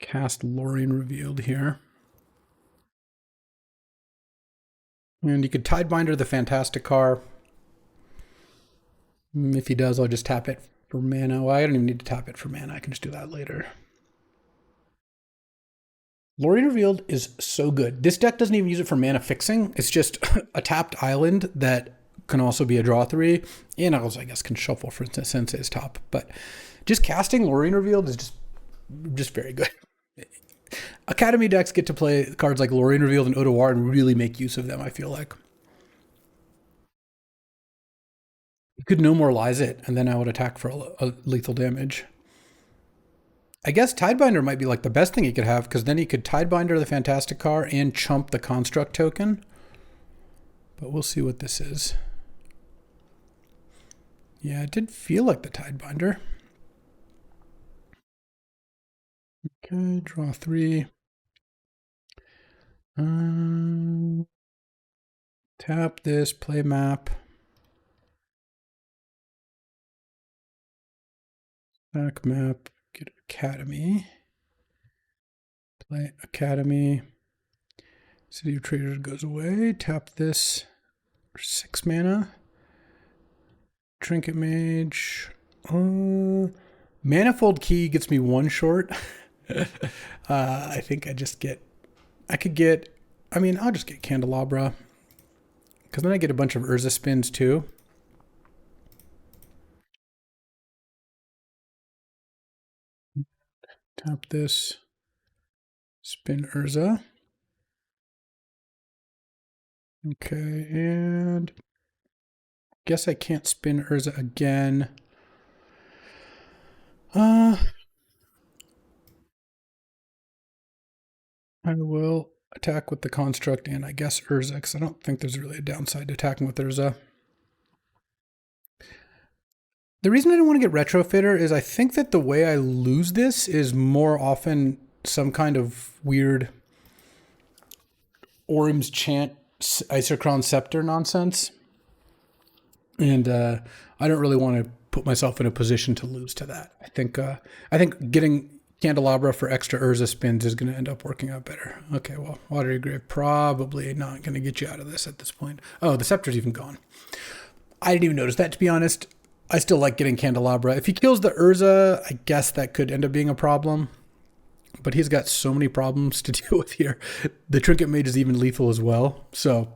Cast Lorien Revealed here. And you could Tidebinder the Fantastic Car. If he does, I'll just tap it for mana. Well, I don't even need to tap it for mana. I can just do that later. Lorien Revealed is so good. This deck doesn't even use it for mana fixing. It's just a tapped island that can also be a draw 3. And also, I guess, can shuffle for Sensei's top. But just casting Lorien Revealed is just very good. Academy decks get to play cards like Lorien Revealed and Odoar and really make use of them, I feel like. You could No More Lies it, and then I would attack for a lethal damage. I guess Tidebinder might be like the best thing he could have, because then he could Tidebinder the Fantastic Car and chump the Construct token. But we'll see what this is. Yeah, it did feel like the Tidebinder. Okay, draw 3. Tap this, play map. Back map, get Academy. Play Academy. City of Traders goes away. Tap this for 6 mana. Trinket Mage. Manifold Key gets me 1 short. I think I'll just get Candelabra. Because then I get a bunch of Urza spins too. Tap this. Spin Urza. Okay, and guess I can't spin Urza again. I will attack with the Construct and I guess Urza, because I don't think there's really a downside to attacking with Urza. The reason I don't want to get Retrofitter is I think that the way I lose this is more often some kind of weird Orim's Chant Isochron Scepter nonsense. And I don't really want to put myself in a position to lose to that. I think getting Candelabra for extra Urza spins is going to end up working out better. Okay, well, Watery Grave probably not going to get you out of this at this point. Oh, the Scepter's even gone. I didn't even notice that, to be honest. I still like getting Candelabra. If he kills the Urza, I guess that could end up being a problem. But he's got so many problems to deal with here. The Trinket Mage is even lethal as well. So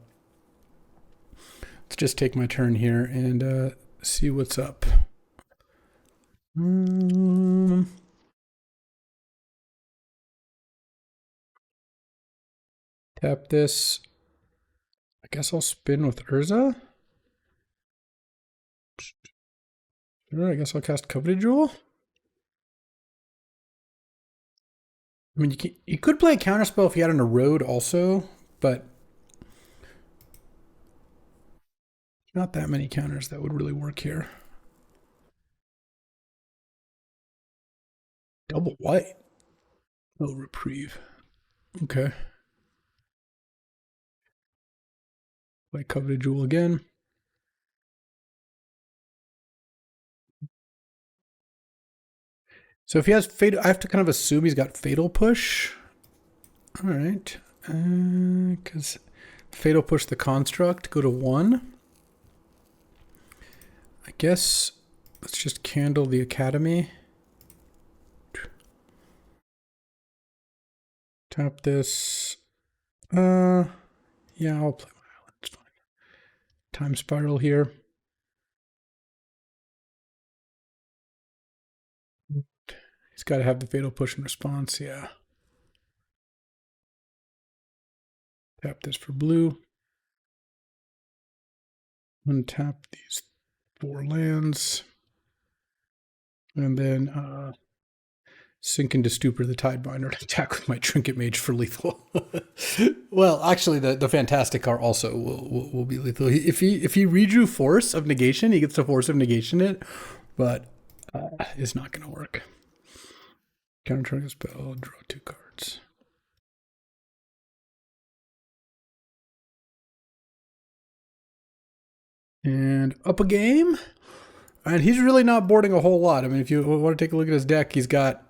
let's just take my turn here and see what's up. Tap this. I guess I'll spin with Urza. Sure, I guess I'll cast Coveted Jewel. I mean, you could play a counterspell if you had an Erode also, but not that many counters that would really work here. Double white. Oh, Reprieve. Okay. Play Coveted Jewel again. So if he has Fatal, I have to kind of assume he's got Fatal Push. All right. Because Fatal Push the Construct, go to 1. I guess let's just candle the Academy. Tap this. Yeah, I'll play my island. It's fine. Time Spiral here. He's got to have the fatal push and response, yeah. Tap this for blue. Untap these 4 lands. And then sink into Stupor the Tidebinder to attack with my Trinket Mage for lethal. Well, actually, the Fantastic car also will be lethal. If he redrew Force of Negation, he gets the Force of Negation it, but it's not going to work. Counter target spell, draw 2 cards. And up a game. And he's really not boarding a whole lot. I mean, if you want to take a look at his deck, he's got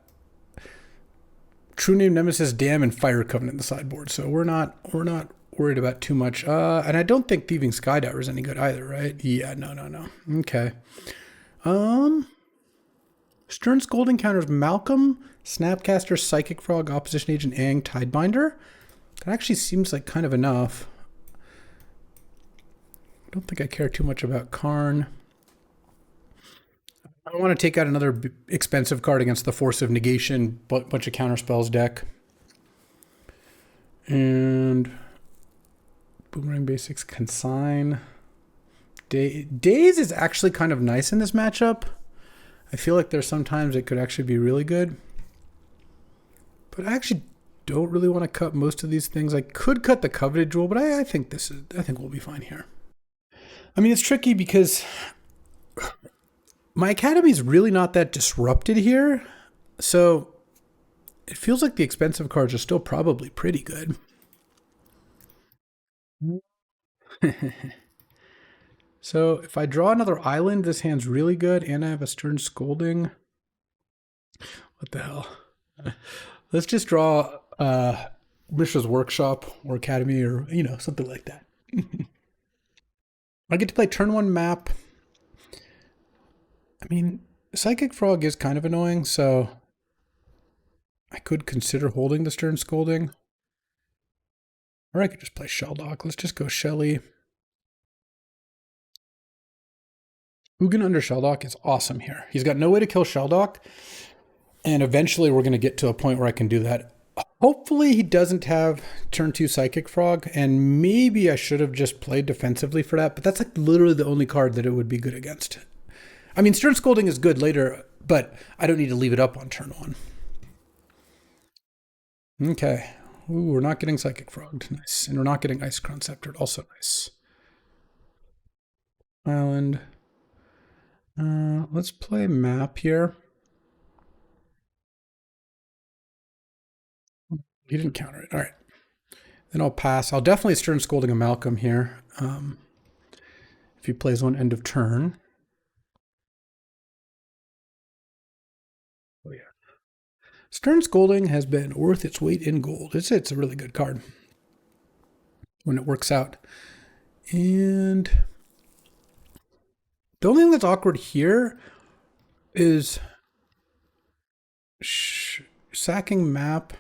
True Name, Nemesis, Dam, and Fire Covenant in the sideboard. So we're not worried about too much. And I don't think Thieving Skydiver is any good either, right? Yeah, no. Okay. Stern Scolding counters Malcolm, Snapcaster, Psychic Frog, Opposition Agent, Aang, Tidebinder. That actually seems like kind of enough. I don't think I care too much about Karn. I want to take out another expensive card against the Force of Negation, bunch of counterspells deck. And Boomerang Basics, Consign. Daze is actually kind of nice in this matchup. I feel like there's sometimes it could actually be really good. But I actually don't really want to cut most of these things. I could cut the Coveted Jewel, but I think we'll be fine here. I mean, it's tricky because my Academy is really not that disrupted here. So it feels like the expensive cards are still probably pretty good. So if I draw another island, this hand's really good, and I have a Stern Scolding. What the hell? Let's just draw Mishra's Workshop or Academy or, something like that. I get to play turn 1 map. I mean, Psychic Frog is kind of annoying, so I could consider holding the Stern Scolding. Or I could just play Shelldock. Let's just go Shelly. Ugin under Shelldock is awesome here. He's got no way to kill Shelldock, and eventually we're going to get to a point where I can do that. Hopefully he doesn't have turn 2 Psychic Frog, and maybe I should have just played defensively for that, but that's like literally the only card that it would be good against. I mean, Stern Scolding is good later, but I don't need to leave it up on turn 1. Okay. Ooh, we're not getting Psychic Frog. Nice. And we're not getting Ice Crown Scepter. Also nice. Island. Let's play map here. He didn't counter it. All right. Then I'll pass. I'll definitely Stern Scolding a Malcolm here. If he plays one end of turn. Oh, yeah. Stern Scolding has been worth its weight in gold. It's a really good card when it works out. And the only thing that's awkward here is sacking map.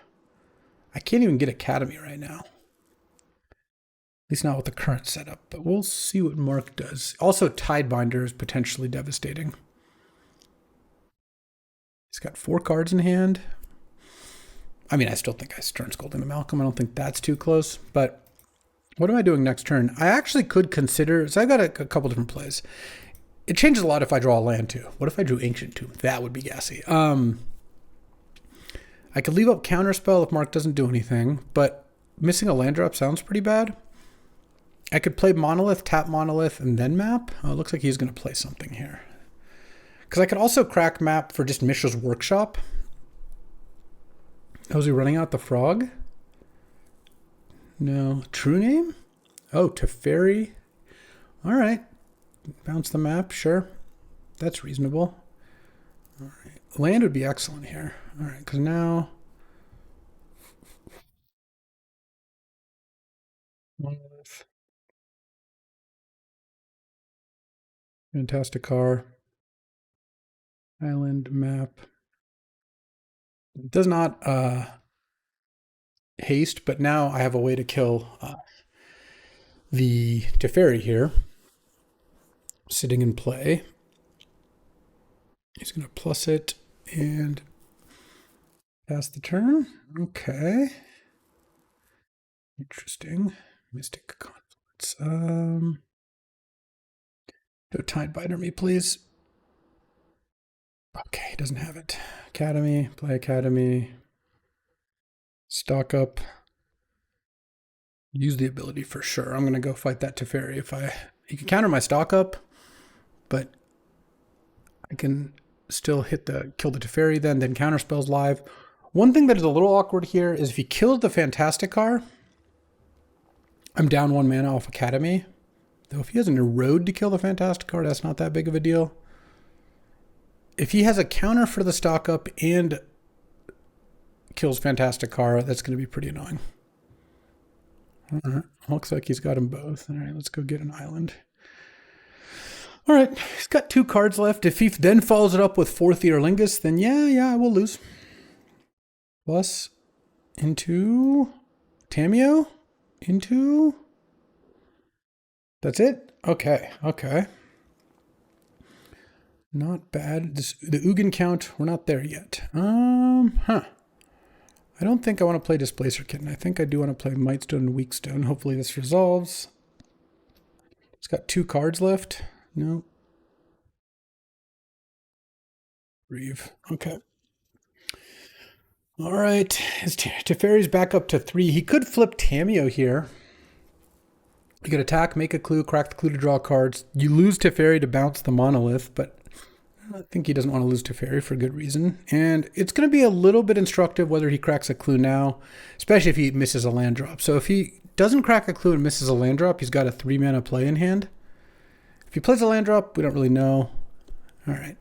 I can't even get Academy right now. At least not with the current setup, but we'll see what Mark does. Also, Tidebinder is potentially devastating. He's got 4 cards in hand. I mean, I still think I Stern Scolding the Malcolm. I don't think that's too close, but what am I doing next turn? I actually could consider, so I've got a couple different plays. It changes a lot if I draw a land too. What if I drew Ancient Tomb? That would be gassy. I could leave up Counterspell if Mark doesn't do anything, but missing a land drop sounds pretty bad. I could play Monolith, tap Monolith, and then map. Oh, it looks like he's going to play something here. Because I could also crack map for just Mishra's Workshop. Oh, is he running out the frog? No. True Name? Oh, Teferi. All right. Bounce the map, sure. That's reasonable. All right. Land would be excellent here. All right, because now... Monolith. Fantastic car. Island map. It does not haste, but now I have a way to kill the Teferi here. Sitting in play. He's going to plus it, and Pass the turn. Okay. Interesting. Mystic Confluence. No Tidebiter me, please. Okay, he doesn't have it. Academy, play Academy. Stock up. Use the ability for sure. I'm gonna go fight that Teferi if he can counter my stock up, but I can still kill the Teferi then counter spells live. One thing that is a little awkward here is if he kills the Fantasticar, I'm down 1 mana off Academy. Though if he has an Erode to kill the Fantasticar, that's not that big of a deal. If he has a counter for the stock up and kills Fantasticar, that's going to be pretty annoying. Looks like he's got them both. All right, let's go get an island. All right, he's got 2 cards left. If he then follows it up with 4 Theorlingus, then yeah, I will lose. Plus into Tameo into. That's it? Okay. Not bad. The Ugin count, we're not there yet. I don't think I want to play Displacer Kitten. I think I do want to play Mightstone and Weakstone. Hopefully this resolves. It's got 2 cards left. No. Reeve. Okay. All right. His Teferi's back up to 3. He could flip Tameo here. You could attack, make a clue, crack the clue to draw cards. You lose Teferi to bounce the Monolith, but I think he doesn't want to lose Teferi for good reason. And it's going to be a little bit instructive whether he cracks a clue now, especially if he misses a land drop. So if he doesn't crack a clue and misses a land drop, he's got a 3 mana play in hand. If he plays a land drop, we don't really know. All right.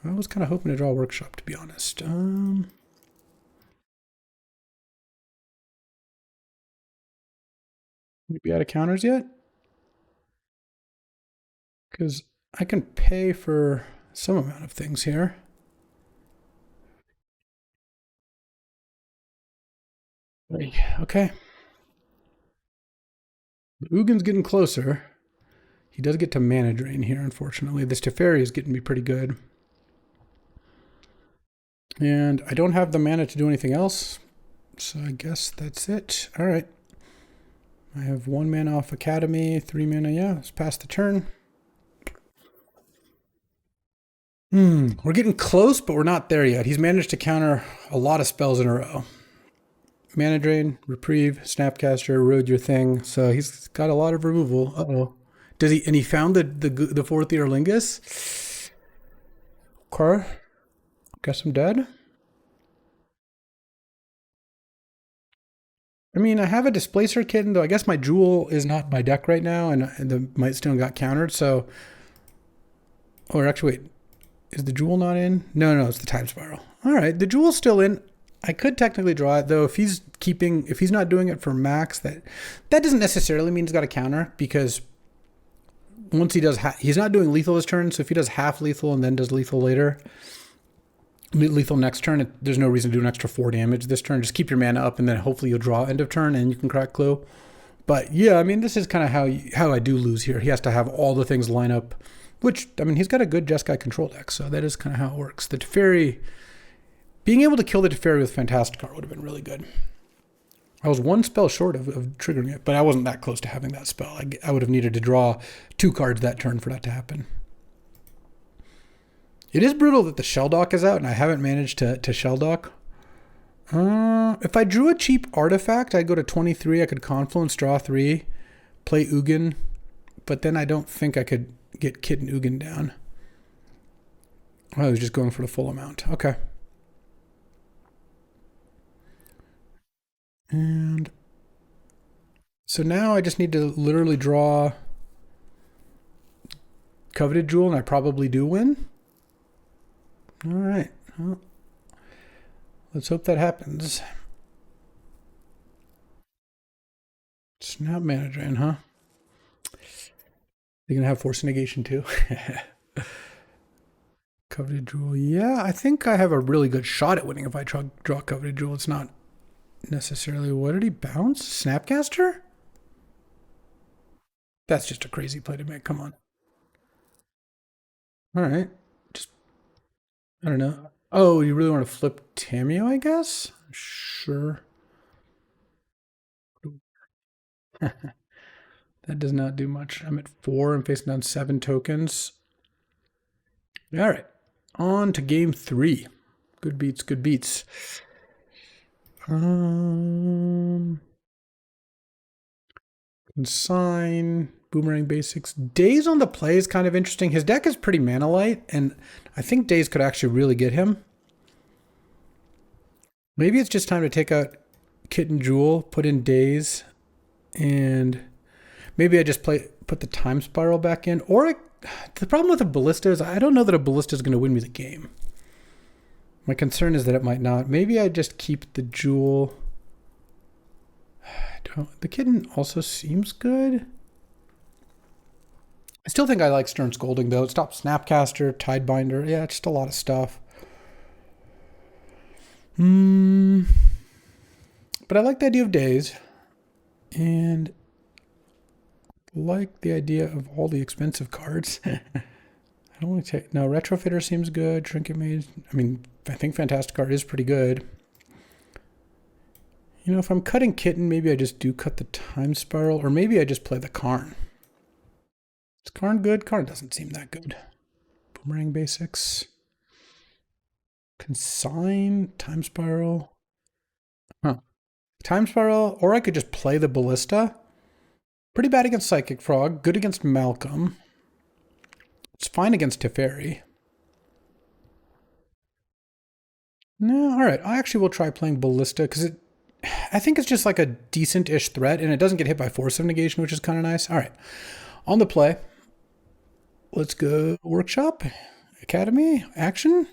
I was kind of hoping to draw a Workshop, to be honest. Would be out of counters yet? Because I can pay for some amount of things here. Okay. Ugin's getting closer. He does get to mana drain here, unfortunately. This Teferi is getting me pretty good. And I don't have the mana to do anything else. So I guess that's it. All right. I have 1 mana off Academy, 3 mana. Yeah, let's pass the turn. We're getting close, but we're not there yet. He's managed to counter a lot of spells in a row. Mana Drain, Reprieve, Snapcaster, Erode Your Thing. So he's got a lot of removal. Uh-oh. Does he? And he found the 4th Theorlingus. Okay. Guess I'm dead. I mean, I have a Displacer Kitten, though I guess my Jewel is not in my deck right now, and the Mightstone got countered, so... Or actually, wait. Is the Jewel not in? No, it's the Time Spiral. All right, the Jewel's still in. I could technically draw it, though. If he's not doing it for max, that doesn't necessarily mean he's got a counter, because once he does, he's not doing lethal this turn, so if he does half lethal and then does lethal later, lethal next turn, there's no reason to do an extra 4 damage this turn. Just keep your mana up, and then hopefully you'll draw end of turn, and you can crack clue. But yeah, I mean, this is kind of how I do lose here. He has to have all the things line up, which, I mean, he's got a good Jeskai control deck, so that is kind of how it works. The Teferi, being able to kill the Teferi with Fantasticar would have been really good. I was 1 spell short of triggering it, but I wasn't that close to having that spell. I would have needed to draw 2 cards that turn for that to happen. It is brutal that the Shelldock is out, and I haven't managed to Shelldock. If I drew a cheap artifact, I'd go to 23. I could Confluence, draw 3, play Ugin, but then I don't think I could get Kitten Ugin down. I was just going for the full amount. Okay. And so now I just need to literally draw Coveted Jewel, and I probably do win. All right. Well, let's hope that happens. Snap Mana Drain, huh? You're going to have Force Negation too? Coveted Jewel. Yeah, I think I have a really good shot at winning if I draw Coveted Jewel. It's not necessarily... What did he bounce? Snapcaster? That's just a crazy play to make. Come on. All right. Just... I don't know. Oh, you really want to flip Tamio, I guess? Sure. That does not do much. I'm at 4. I'm facing down 7 tokens. All right. On to game 3. Good beats, good beats. Consign, Boomerang Basics. Daze on the play is kind of interesting. His deck is pretty mana light, and I think Daze could actually really get him. Maybe it's just time to take out Kitten Jewel, put in Daze, and maybe I just put the Time Spiral back in. Or the problem with a Ballista is I don't know that a Ballista is going to win me the game. My concern is that it might not. Maybe I just keep the Jewel. The Kitten also seems good. I still think I like Stern Scolding, though. Stop Snapcaster, Tidebinder. Yeah, just a lot of stuff. But I like the idea of Daze. And like the idea of all the expensive cards. I don't want to take... No, Retrofitter seems good. Trinket Maze. I mean, I think Fantastic Art is pretty good. You know, if I'm cutting Kitten, maybe I just do cut the Time Spiral. Or maybe I just play the Karn. Is Karn good? Karn doesn't seem that good. Boomerang Basics. Consign. Time Spiral. Huh. Time Spiral. Or I could just play the Ballista. Pretty bad against Psychic Frog. Good against Malcolm. It's fine against Teferi. No, all right. I actually will try playing Ballista because I think it's just like a decent-ish threat, and it doesn't get hit by Force of Negation, which is kind of nice. All right. On the play, let's go Workshop, Academy, Action.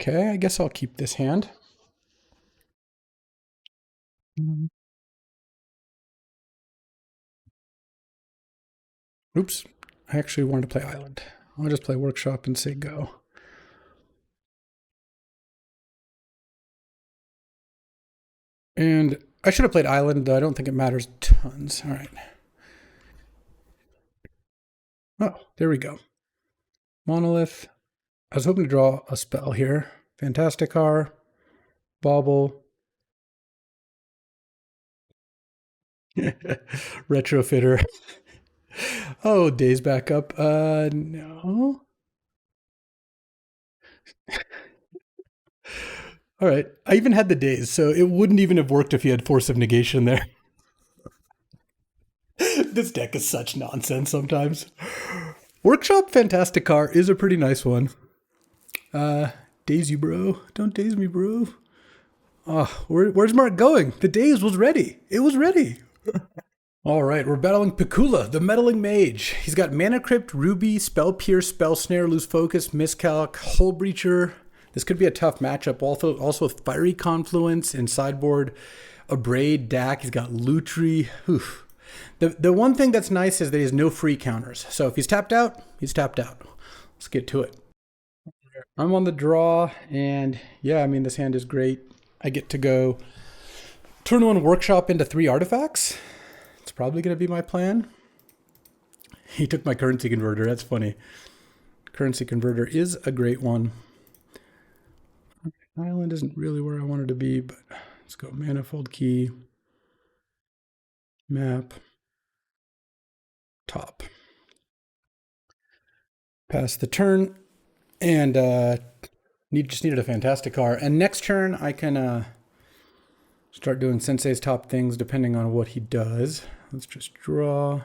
Okay, I guess I'll keep this hand. Oops. I actually wanted to play Island. I'll just play Workshop and say go. And I should have played Island, though I don't think it matters tons. All right. Oh, there we go. Monolith. I was hoping to draw a spell here. Fantasticar. Bauble. Retrofitter. Oh, Days back up. No. All right. I even had the Days, so it wouldn't even have worked if you had Force of Negation there. This deck is such nonsense sometimes. Workshop Fantasticar is a pretty nice one. Daze you, bro. Don't daze me, bro. Oh, where's Mark going? The Daze was ready. It was ready. All right, we're battling Picula, the Meddling Mage. He's got Mana Crypt, Ruby, Spell Pierce, Spell Snare, Lose Focus, Miscalc, Hull Breacher. This could be a tough matchup. Also Fiery Confluence and sideboard Abrade, Dak. He's got Lutri. Oof. The one thing that's nice is that he has no free counters. So if he's tapped out, he's tapped out. Let's get to it. I'm on the draw, and yeah, I mean, this hand is great. I get to go turn 1 Workshop into 3 artifacts. It's probably going to be my plan. He took my currency converter. That's funny. Currency converter is a great one. Island isn't really where I wanted to be, but let's go Manifold Key, Map, Top. Pass the turn, and just needed a Fantasticar. And next turn, I can start doing Sensei's top things depending on what he does. Let's just draw.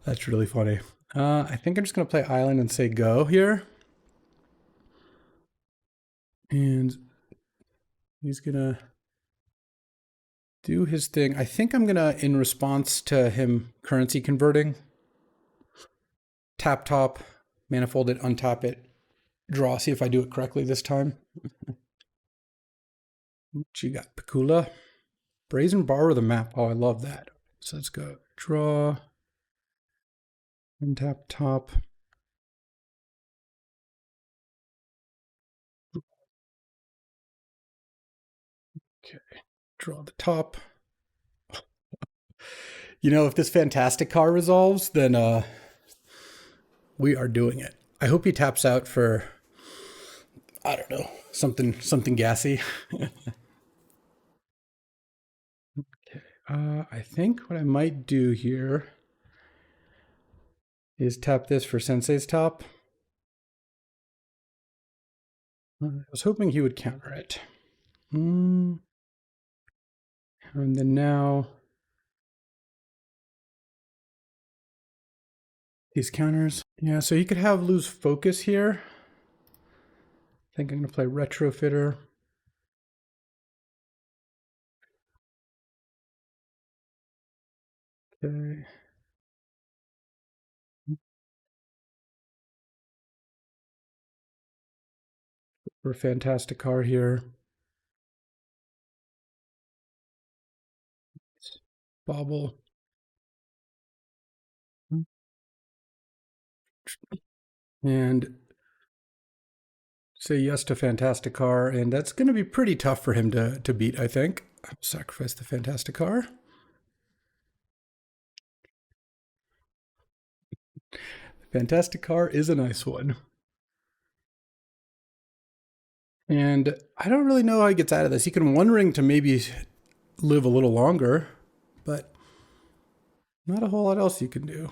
That's really funny. I think I'm just going to play Island and say go here. And he's going to do his thing. I think I'm going to, in response to him currency converting, tap top, manifold it, untap it, draw, see if I do it correctly this time. What you got? Picula. Brazen Borrower the map. Oh, I love that. So let's go draw, untap top. Okay, draw the top. You know, if this Fantastic Car resolves, then we are doing it. I hope he taps out for, I don't know, something gassy. I think what I might do here is tap this for Sensei's top. I was hoping he would counter it. And then now these counters. Yeah, so you could have lose focus here. I think I'm going to play Retrofitter. Okay. For a fantastic car here. Bobble. And say yes to Fantastic Car, and that's going to be pretty tough for him to beat, I think. I'll sacrifice the Fantastic Car. Fantastic Car is a nice one. And I don't really know how he gets out of this. He can One Ring to maybe live a little longer, but not a whole lot else you can do.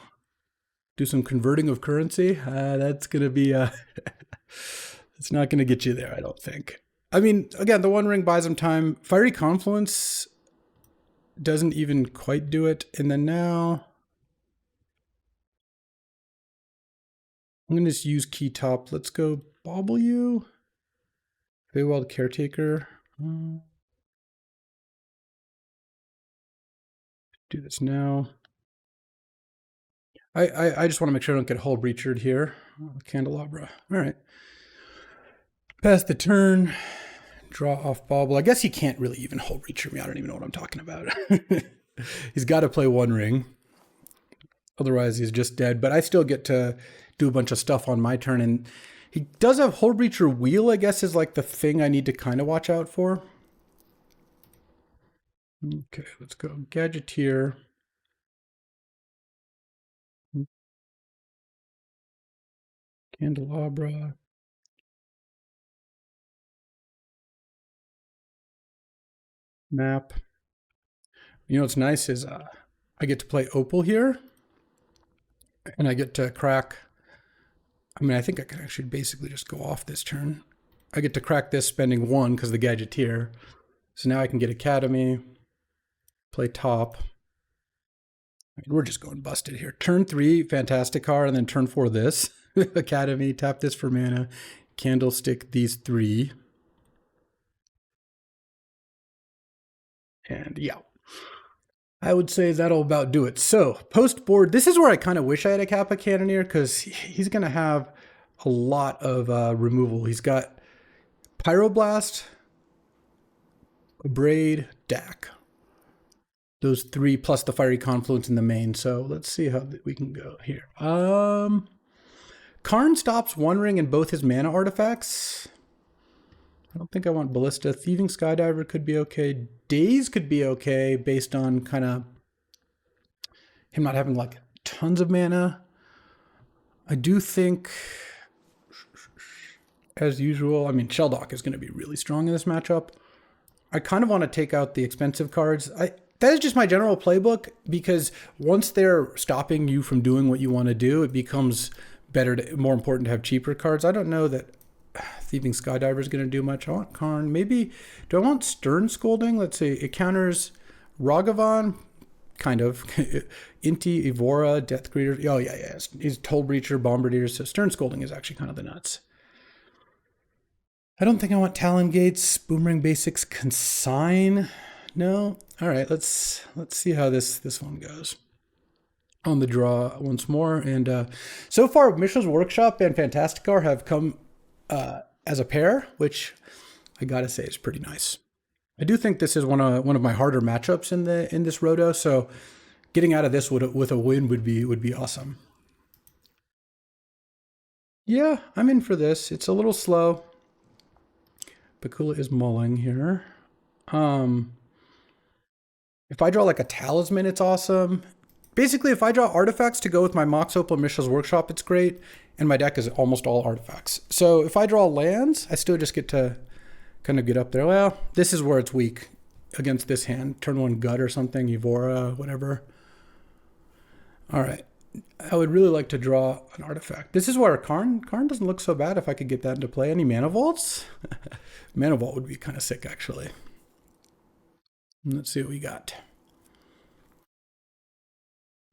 Do some converting of currency. That's going to be, it's not going to get you there, I don't think. I mean, again, the One Ring buys him time. Fiery Confluence doesn't even quite do it. And then now I'm going to just use key top. Let's go Bobble you. Feywild Caretaker. Do this now. I just want to make sure I don't get Hull Breachered here. Candelabra. All right. Pass the turn. Draw off Bobble. I guess he can't really even Hull Breacher me. I don't even know what I'm talking about. He's got to play One Ring. Otherwise, he's just dead. But I still get to do a bunch of stuff on my turn. And he does have Hull Breacher Wheel, I guess, is like the thing I need to kind of watch out for. Okay, let's go Gadgeteer. Candelabra. Map. You know what's nice is I get to play Opal here. And I get to crack. I mean, I think I can actually basically just go off this turn. I get to crack this spending 1 because of the Gadgeteer. So now I can get Academy, play top. I mean, we're just going busted here. Turn 3, Fantastic Car, and then turn 4, this. Academy, tap this for mana. Candlestick, these 3. And yeah. I would say that'll about do it. So, post board, this is where I kind of wish I had a Kappa Cannoneer because he's going to have a lot of removal. He's got Pyroblast, Braid, Dak. Those 3 plus the Fiery Confluence in the main. So let's see how we can go here. Karn stops One Ring in both his mana artifacts. I don't think I want Ballista. Thieving Skydiver could be okay. Daze could be okay based on kind of him not having like tons of mana. I do think, as usual, I mean, Shelldock is going to be really strong in this matchup. I kind of want to take out the expensive cards. That is just my general playbook because once they're stopping you from doing what you want to do, it becomes more important to have cheaper cards. I don't know that Thieving Skydiver is going to do much. I want Karn. Maybe, do I want Stern Scolding? Let's see. It counters Ragavan, kind of. Inti, Evora, Death Greeter. Oh, yeah. He's Toll Breacher, Bombardier. So Stern Scolding is actually kind of the nuts. I don't think I want Talon Gates, Boomerang Basics, Consign. No. All right, let's see how this one goes. On the draw once more. And so far, Michel's Workshop and Fantastic Car have come as a pair, which I gotta say is pretty nice. I do think this is one of my harder matchups in this roto, so getting out of this with a win would be awesome. Yeah, I'm in for this. It's a little slow. Bakula is mulling here. If I draw like a Talisman, it's awesome. Basically, if I draw artifacts to go with my Mox Opal Mishra's Workshop, it's great. And my deck is almost all artifacts. So if I draw lands, I still just get to kind of get up there. Well, this is where it's weak against this hand. Turn 1 Gut or something, Evora, whatever. All right. I would really like to draw an artifact. This is where Karn doesn't look so bad if I could get that into play. Any Mana Vaults? Mana Vault would be kind of sick, actually. Let's see what we got.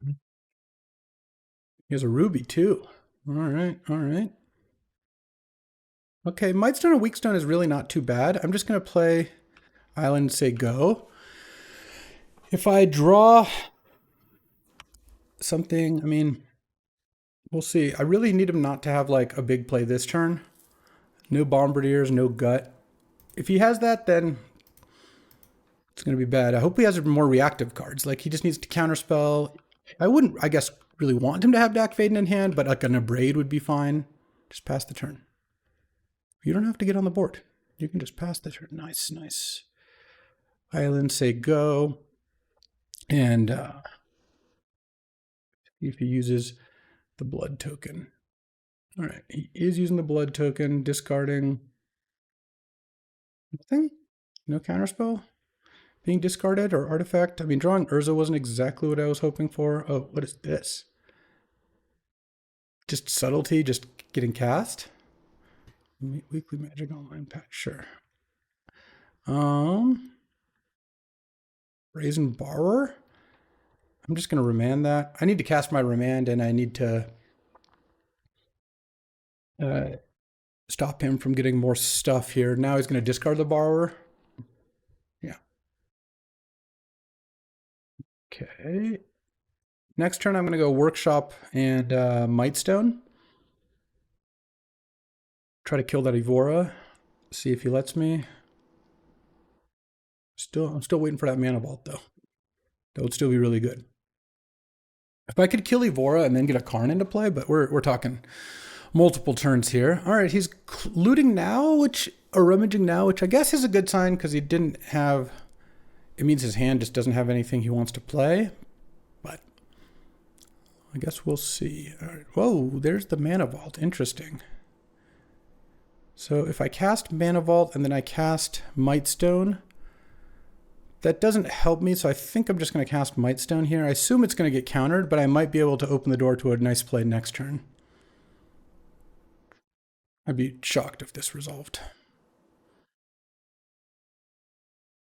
He has a Ruby, too. All right, all right. Okay, Mightstone and Weakstone is really not too bad. I'm just going to play Island, say go. If I draw something, I mean, we'll see. I really need him not to have like a big play this turn. No Bombardiers, no Gut. If he has that, then it's going to be bad. I hope he has more reactive cards. Like he just needs to counterspell. I wouldn't, I guess, really want him to have Dak Faden in hand, but like an Abrade would be fine. Just pass the turn. You don't have to get on the board. You can just pass the turn. Nice, nice. Island, say go. And if he uses the blood token. All right, he is using the blood token, discarding nothing? No counterspell being discarded or artifact. I mean, drawing Urza wasn't exactly what I was hoping for. Oh, what is this? Just subtlety, just getting cast? Weekly Magic Online patch, sure. Brazen Borrower. I'm just going to remand that. I need to cast my remand, and I need to stop him from getting more stuff here. Now he's going to discard the Borrower. Yeah. Okay. Next turn, I'm going to go Workshop and Mightstone. Try to kill that Evora. See if he lets me. I'm still waiting for that Mana Vault, though. That would still be really good. If I could kill Evora and then get a Karn into play, but we're talking multiple turns here. All right, he's looting now, or rummaging now, which I guess is a good sign because he didn't have. It means his hand just doesn't have anything he wants to play. But I guess we'll see. All right. Whoa, there's the Mana Vault. Interesting. So if I cast Mana Vault and then I cast Mightstone, that doesn't help me, so I think I'm just going to cast Mightstone here. I assume it's going to get countered, but I might be able to open the door to a nice play next turn. I'd be shocked if this resolved.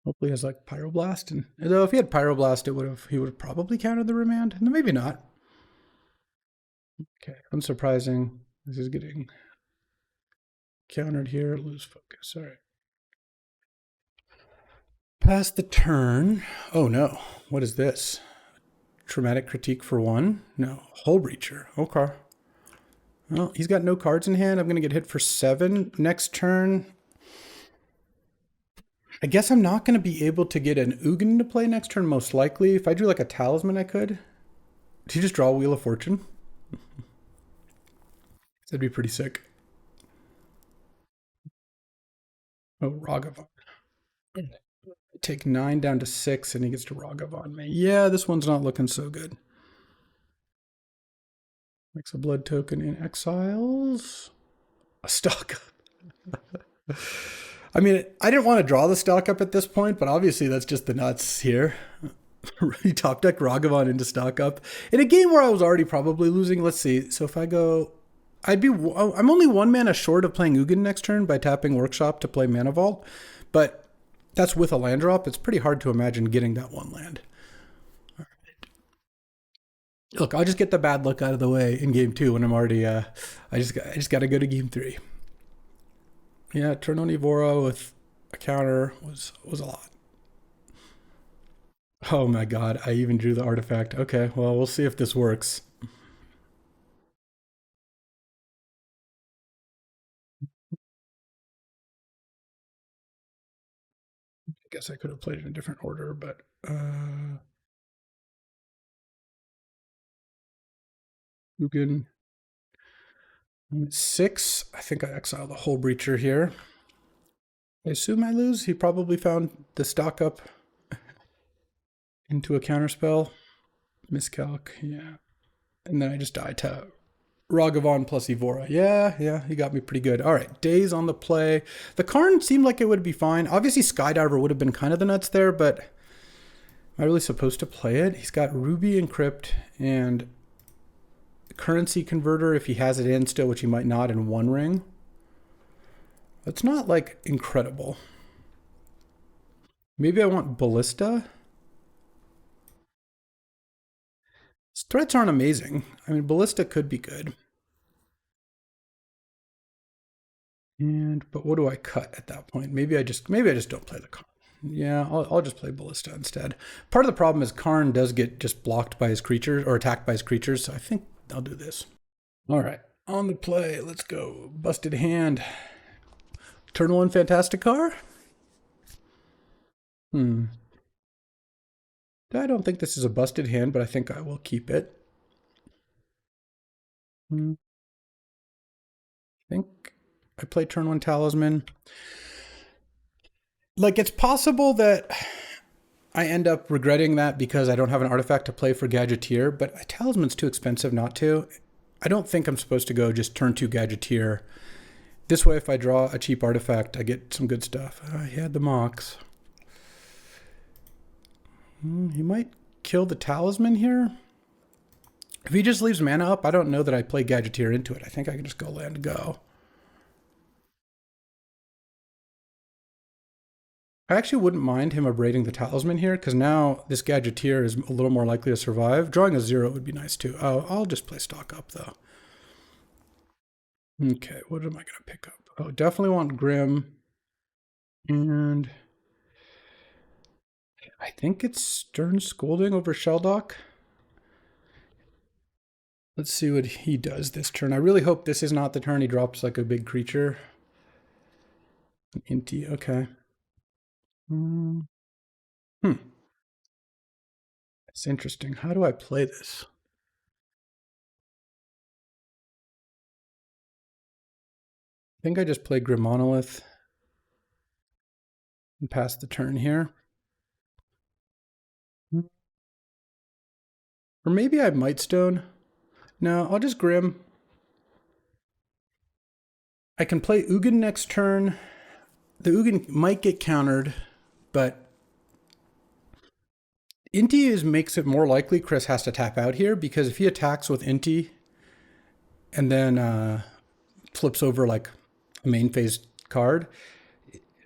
Hopefully he has like Pyroblast, and though if he had Pyroblast, he would have probably countered the remand. No, maybe not. Okay, unsurprising. This is getting countered here. Lose focus. All right. Pass the turn. Oh no. What is this? Traumatic Critique for 1? No. Hull Breacher. Okay. Well, he's got no cards in hand. I'm going to get hit for 7. Next turn. I guess I'm not going to be able to get an Ugin to play next turn, most likely. If I drew like a Talisman, I could. Did he just draw Wheel of Fortune? That'd be pretty sick. Oh, Ragavan. Take 9 down to 6, and he gets to Ragavan me. Yeah, this one's not looking so good. Makes a blood token in exiles. A stock up. I mean, I didn't want to draw the stock up at this point, but obviously that's just the nuts here. He top deck Ragavan into stock up in a game where I was already probably losing. Let's see. So if I go, I'm only 1 mana short of playing Ugin next turn by tapping Workshop to play Mana Vault, but that's with a land drop. It's pretty hard to imagine getting that 1 land. All right. Look, I'll just get the bad luck out of the way in game 2 when I'm already. I just got to go to game 3. Yeah, turn on Evora with a counter was a lot. Oh my god, I even drew the artifact. Okay, well, we'll see if this works. I guess I could have played it in a different order, but Ugin 6. I think I exile the Hull Breacher here. I assume I lose. He probably found the stock up into a counterspell. Miscalc, yeah. And then I just die to Ragavan plus Evora. Yeah, he got me pretty good. All right, Days on the play. The Karn seemed like it would be fine. Obviously, Skydiver would have been kind of the nuts there, but am I really supposed to play it? He's got Ruby Encrypt and Currency Converter if he has it in still, which he might not, in one ring. That's not, like, incredible. Maybe I want Ballista. His threats aren't amazing. I mean, Ballista could be good. But what do I cut at that point? Maybe I just don't play the Karn. Yeah, I'll just play Ballista instead. Part of the problem is Karn does get just blocked by his creatures or attacked by his creatures, so I think I'll do this. All right, on the play, let's go. Busted hand. Turn one Fantastic Car? I don't think this is a busted hand, but I think I will keep it. I think I play turn one Talisman. Like, it's possible that I end up regretting that because I don't have an artifact to play for Gadgeteer, but a Talisman's too expensive not to. I don't think I'm supposed to go just turn two Gadgeteer. This way, if I draw a cheap artifact, I get some good stuff. He had the Mox. He might kill the Talisman here. If he just leaves mana up, I don't know that I play Gadgeteer into it. I think I can just go land go. I actually wouldn't mind him abrading the Talisman here, because now this Gadgeteer is a little more likely to survive. Drawing a 0 would be nice too. Oh, I'll just play stock up though. Okay, what am I going to pick up? Oh, definitely want Grim. And I think it's Stern Scolding over Shelldock. Let's see what he does this turn. I really hope this is not the turn he drops like a big creature. Inty, okay. That's interesting. How do I play this? I think I just play Grim Monolith and pass the turn here. Or maybe I might Stone. No, I'll just Grim. I can play Ugin next turn. The Ugin might get countered, but Inti makes it more likely Chris has to tap out here, because if he attacks with Inti and then flips over like a main phase card,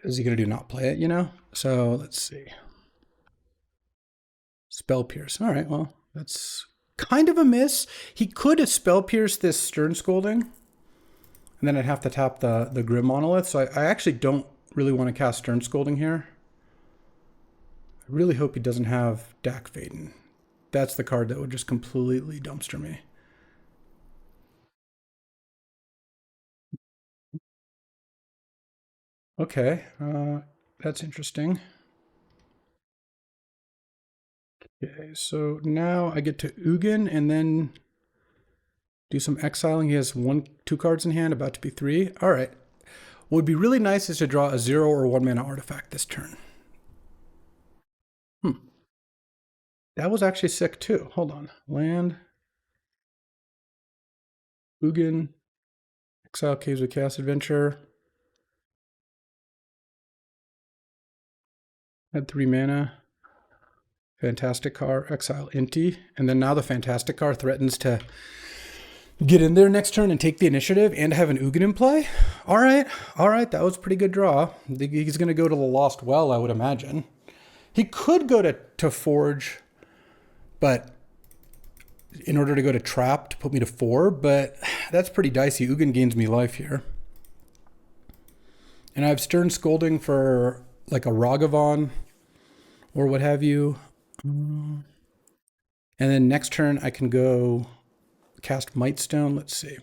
is he going to do not play it, you know? So let's see. Spell Pierce. All right, well, that's kind of a miss. He could have Spell Pierce this Stern Scolding, and then I'd have to tap the Grim Monolith. So I actually don't really want to cast Stern Scolding here. I really hope he doesn't have Dak Faden. That's the card that would just completely dumpster me. Okay, that's interesting. Okay, so now I get to Ugin and then do some exiling. He has two cards in hand, about to be 3. All right. What would be really nice is to draw a 0 or 1 mana artifact this turn. That was actually sick too. Hold on. Land. Ugin. Exile Caves of Chaos Adventure. Had 3 mana. Fantastic Car. Exile Inti. And then now the Fantastic Car threatens to get in there next turn and take the initiative and have an Ugin in play. All right. That was a pretty good draw. He's going to go to the Lost Well, I would imagine. He could go to Forge, but in order to go to Trap to put me to 4, but that's pretty dicey. Ugin gains me life here. And I have Stern Scolding for like a Ragavan or what have you. And then next turn I can go cast Mightstone. Let's see.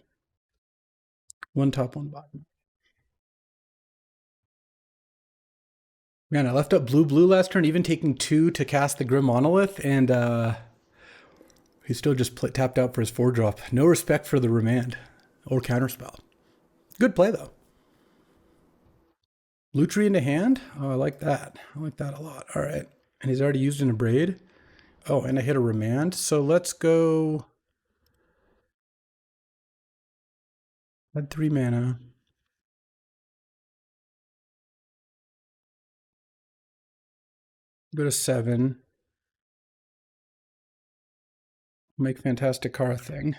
1 top, 1 bottom. Man, I left up blue last turn, even taking 2 to cast the Grim Monolith, and he still just tapped out for his 4-drop. No respect for the Remand or Counterspell. Good play, though. Lutri into hand? Oh, I like that. I like that a lot. All right. And he's already used an Abrade. Oh, and I hit a remand. So let's go. Add 3 mana. Go to 7. Make Fantastic Car a thing.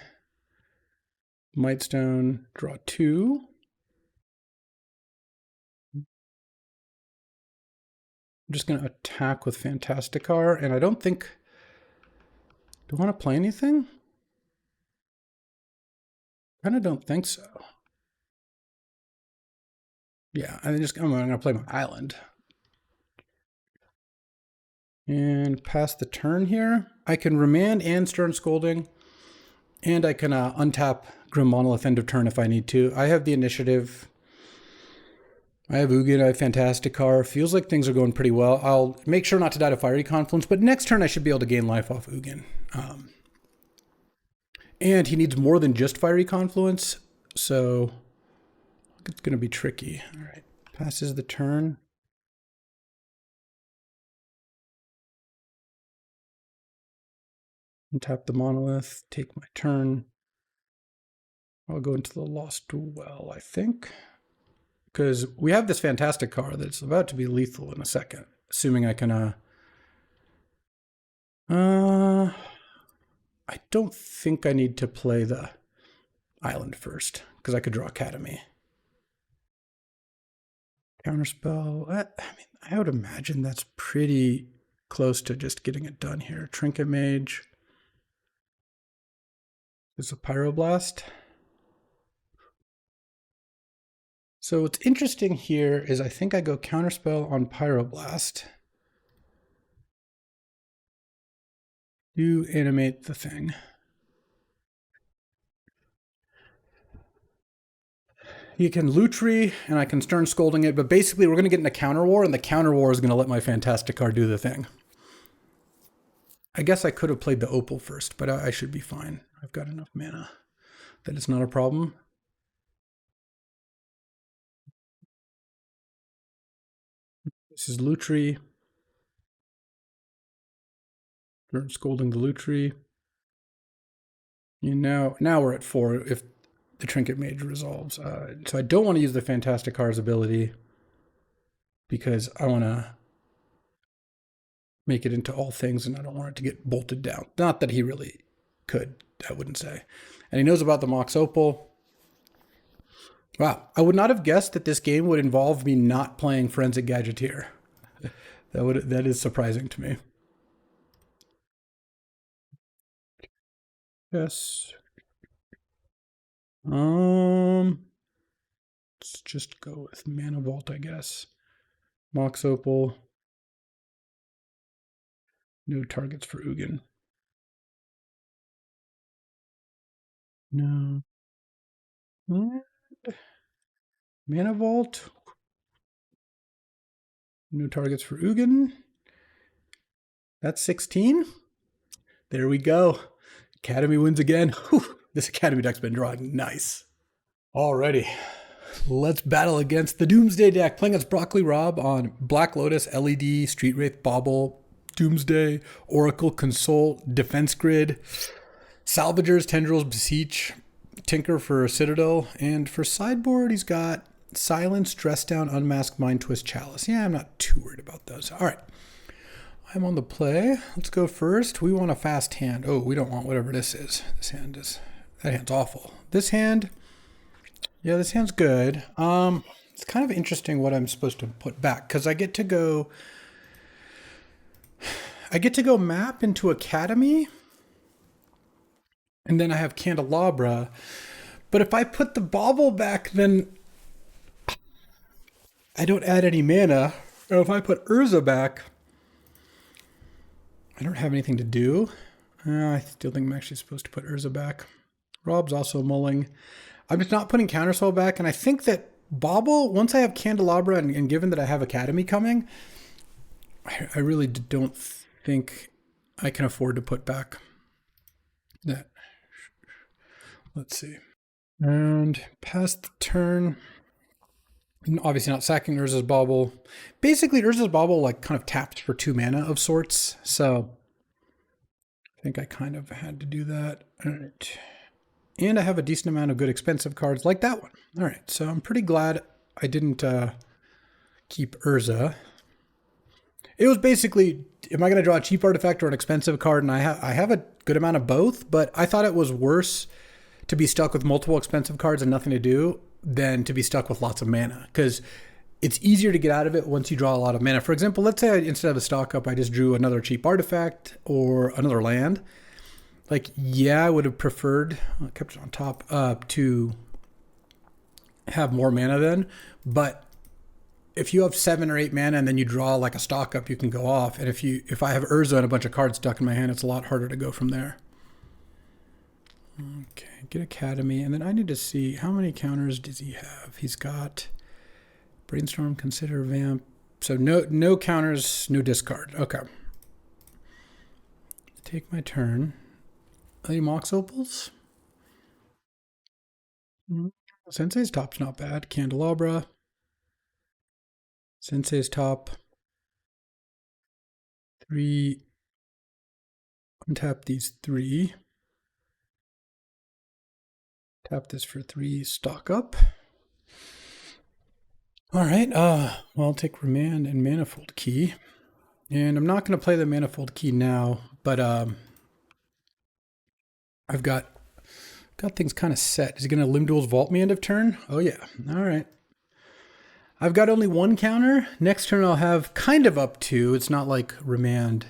Mightstone, draw 2. I'm just going to attack with Fantasticar, and I don't think... Do I want to play anything? I kind of don't think so. Yeah, I'm going to play my island. And pass the turn here. I can Remand and Stern Scolding, and I can untap Grim Monolith end of turn if I need to. I have the initiative. I have Ugin, I have Fantasticar. Feels like things are going pretty well. I'll make sure not to die to Fiery Confluence, but next turn I should be able to gain life off Ugin. And he needs more than just Fiery Confluence, so it's going to be tricky. All right, passes the turn. Untap the Monolith, take my turn. I'll go into the Lost Well, I think. Because we have this fantastic car that's about to be lethal in a second. Assuming I can, I don't think I need to play the island first, because I could draw Academy. Counterspell, I mean, I would imagine that's pretty close to just getting it done here. Trinket Mage. There's a Pyroblast. So what's interesting here is I think I go Counterspell on Pyroblast. You animate the thing. You can Lutri, and I can Stern Scolding it, but basically we're going to get in a counter war, and the counter war is going to let my Fantastic Car do the thing. I guess I could have played the Opal first, but I should be fine. I've got enough mana that it's not a problem. This is Lutri. Stern Scolding the Lutri. Now we're at 4 if the Trinket Mage resolves. So I don't want to use the Fantastic Car's ability because I want to make it into all things and I don't want it to get bolted down. Not that he really could, I wouldn't say. And he knows about the Mox Opal. Wow, I would not have guessed that this game would involve me not playing Forensic Gadgeteer. That is surprising to me. Yes. Let's just go with Mana Vault, I guess. Mox Opal. No targets for Ugin. No. Mana Vault. No targets for Ugin. That's 16. There we go. Academy wins again. Whew. This Academy deck's been drawing nice. Alrighty. Let's battle against the Doomsday deck. Playing as Broccoli Rob on Black Lotus, LED, Street Wraith, Bauble, Doomsday, Oracle, Console, Defense Grid, Salvagers, Tendrils, Beseech, Tinker for Citadel, and for sideboard, he's got Silence, Dress Down, Unmasked, Mind Twist, Chalice. Yeah, I'm not too worried about those. All right. I'm on the play. Let's go first. We want a fast hand. Oh, we don't want whatever this is. That hand's awful. This hand, yeah, this hand's good. It's kind of interesting what I'm supposed to put back because I get to go map into Academy, and then I have Candelabra. But if I put the Bauble back, then I don't add any mana. Or if I put Urza back, I don't have anything to do. I still think I'm actually supposed to put Urza back. Rob's also mulling. I'm just not putting Counterspell back, and I think that Bauble, once I have Candelabra, and given that I have Academy coming, I really don't think I can afford to put back that. Let's see. And past the turn. Obviously not sacking Urza's Bauble. Basically, Urza's Bauble like kind of tapped for 2 mana of sorts. So think I kind of had to do that. All right. And I have a decent amount of good expensive cards like that one. All right, so I'm pretty glad I didn't keep Urza. It was basically, am I going to draw a cheap artifact or an expensive card? And I have a good amount of both, but I thought it was worse to be stuck with multiple expensive cards and nothing to do than to be stuck with lots of mana, because it's easier to get out of it once you draw a lot of mana. For example, let's say instead of a stock up, I just drew another cheap artifact or another land. Like, yeah, I would have preferred, I kept it on top, to have more mana then, but if you have 7 or 8 mana and then you draw like a stock up, you can go off. And if I have Urza and a bunch of cards stuck in my hand, it's a lot harder to go from there. Okay, get Academy, and then I need to see how many counters does he have. He's got Brainstorm, Consider, Vamp. So no counters, no discard. Okay. Take my turn. Any Mox Opals? Sensei's top's not bad. Candelabra. Sensei's top. 3. Untap these 3. Tap this for 3. Stock up. All right. Well, I'll take Remand and Manifold Key. And I'm not going to play the Manifold Key now, but I've got things kind of set. Is he going to Limb Duels Vault me end of turn? Oh, yeah. All right. I've got only 1 counter. Next turn I'll have kind of up 2. It's not like Remand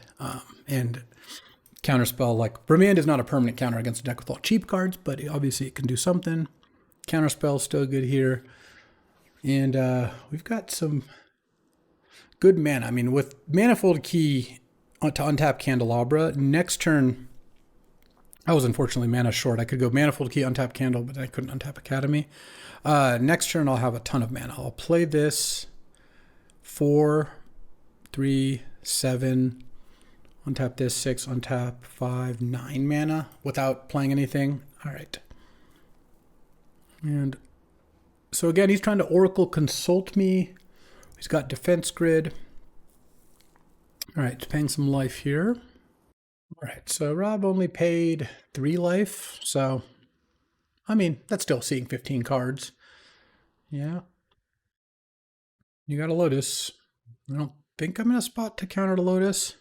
and Counterspell. Like, Remand is not a permanent counter against a deck with all cheap cards, but obviously it can do something. Counterspell's still good here. And we've got some good mana. I mean, with Manifold Key to untap Candelabra, next turn, I was unfortunately mana short. I could go Manifold Key, untap Candle, but I couldn't untap Academy. Next turn, I'll have a ton of mana. I'll play this 4, 3, 7, untap this 6, untap 5, 9 mana without playing anything. All right. And so again, he's trying to Oracle Consult me. He's got Defense Grid. All right, paying some life here. All right, so Rob only paid 3 life. So, I mean, that's still seeing 15 cards. Yeah. You got a Lotus. I don't think I'm in a spot to counter the Lotus.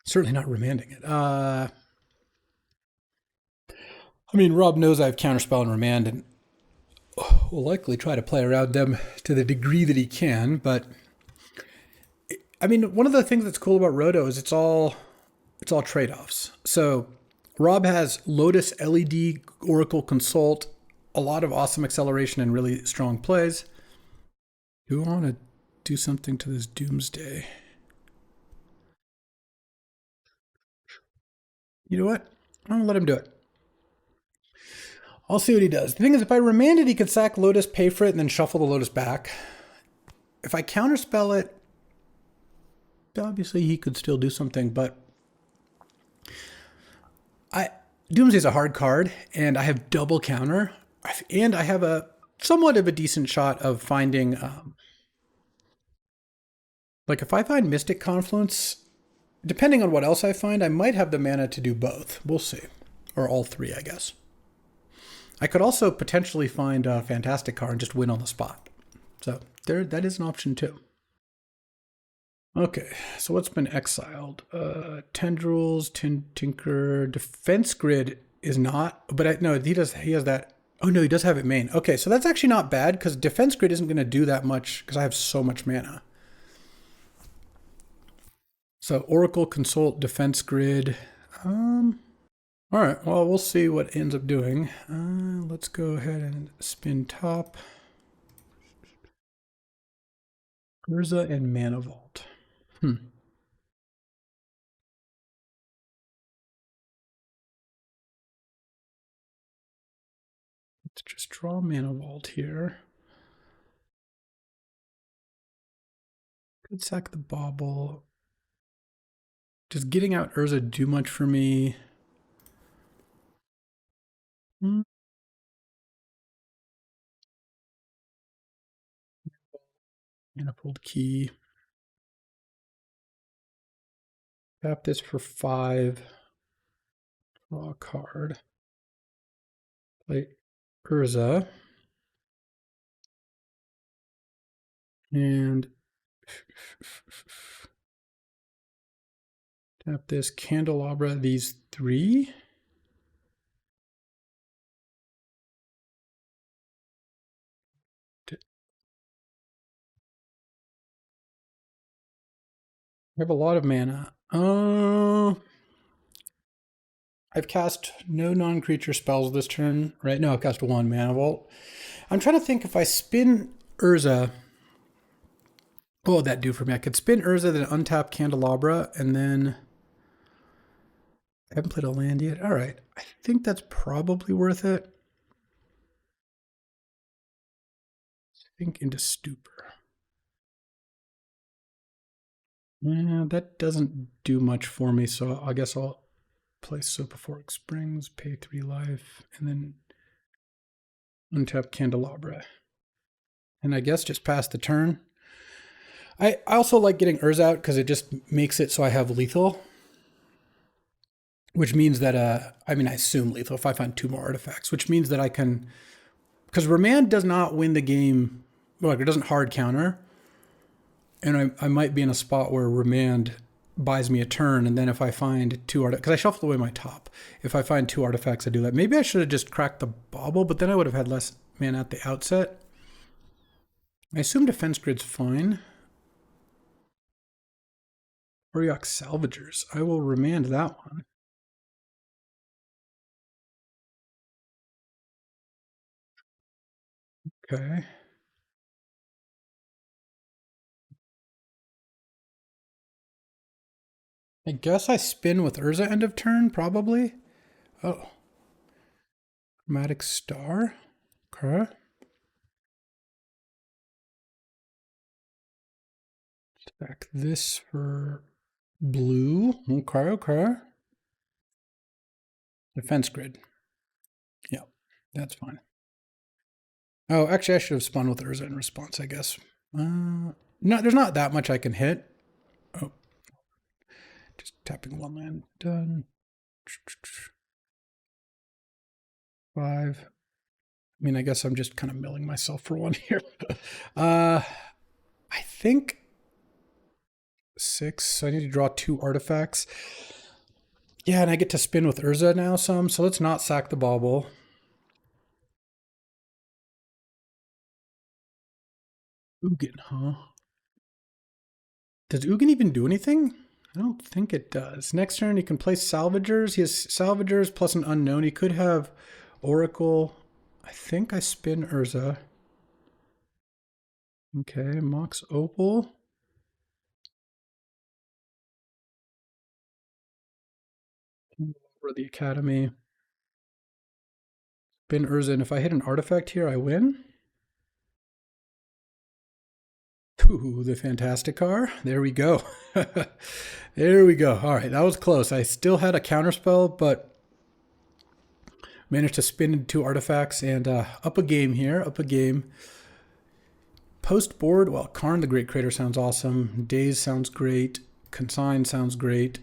Certainly not remanding it. I mean, Rob knows I have Counterspell and Remand, and will likely try to play around them to the degree that he can. But I mean, one of the things that's cool about Roto is it's all trade-offs. So Rob has Lotus, LED, Oracle Consult, a lot of awesome acceleration and really strong plays. Do I want to do something to this Doomsday? You know what? I'm going to let him do it. I'll see what he does. The thing is, if I remand it, he could sack Lotus, pay for it, and then shuffle the Lotus back. If I counterspell it, obviously he could still do something, but Doomsday's a hard card, and I have double counter, and I have a somewhat of a decent shot of finding, like if I find Mystic Confluence, depending on what else I find, I might have the mana to do both. We'll see. Or all 3, I guess. I could also potentially find a Fantastic card and just win on the spot. So that is an option too. Okay, so what's been exiled? Tendrils, Tinker, Defense Grid is not, but no, he has that. Oh no, he does have it main. Okay, so that's actually not bad because Defense Grid isn't going to do that much because I have so much mana. So Oracle, Consult, Defense Grid. All right, well, we'll see what it ends up doing. Let's go ahead and spin top. Urza and Mana Vault. Let's just draw Mana Vault here. Could sack the Bauble. Does getting out Urza do much for me? Manifold Key. Tap this for 5. Draw a card. Play Urza. And tap this Candelabra, these 3. I have a lot of mana. I've cast no non-creature spells this turn, right? No, I've cast 1 Mana Vault. I'm trying to think if I spin Urza, what would that do for me? I could spin Urza, then untap Candelabra, and then I haven't played a land yet. All right, I think that's probably worth it. Sink into Stupor. Yeah, that doesn't do much for me, so I guess I'll play Sophoric Springs, pay 3 life, and then untap Candelabra. And I guess just pass the turn. I also like getting Urza out because it just makes it so I have lethal. Which means that, I assume lethal if I find 2 more artifacts, which means that I can, because Remand does not win the game, like it doesn't hard counter. And I might be in a spot where Remand buys me a turn, and then if I find 2 artifacts, because I shuffled away my top. If I find 2 artifacts, I do that. Maybe I should have just cracked the bauble, but then I would have had less mana at the outset. I assume Defense Grid's fine. Oriok Salvagers. I will Remand that one. Okay. I guess I spin with Urza end of turn, probably. Oh. Chromatic Star. Okay. Stack this for blue. Okay, okay. Defense Grid. Yep, that's fine. Oh, actually, I should have spun with Urza in response, I guess. No, there's not that much I can hit. Oh. Just tapping 1 land. Done. 5. I guess I'm just kind of milling myself for 1 here. I think 6. So I need to draw 2 artifacts. Yeah, and I get to spin with Urza now some. So let's not sack the bauble. Ugin, huh? Does Ugin even do anything? I don't think it does. Next turn, he can play Salvagers. He has Salvagers plus an unknown. He could have Oracle. I think I spin Urza. Okay, Mox Opal. For the Academy. Spin Urza, and if I hit an artifact here, I win. Ooh, the Fantastic Car. There we go. There we go. All right, that was close. I still had a counterspell, but managed to spin into 2 artifacts and up a game here. Up a game. Post board. Well, Karn the Great Creator sounds awesome. Daze sounds great. Consign sounds great.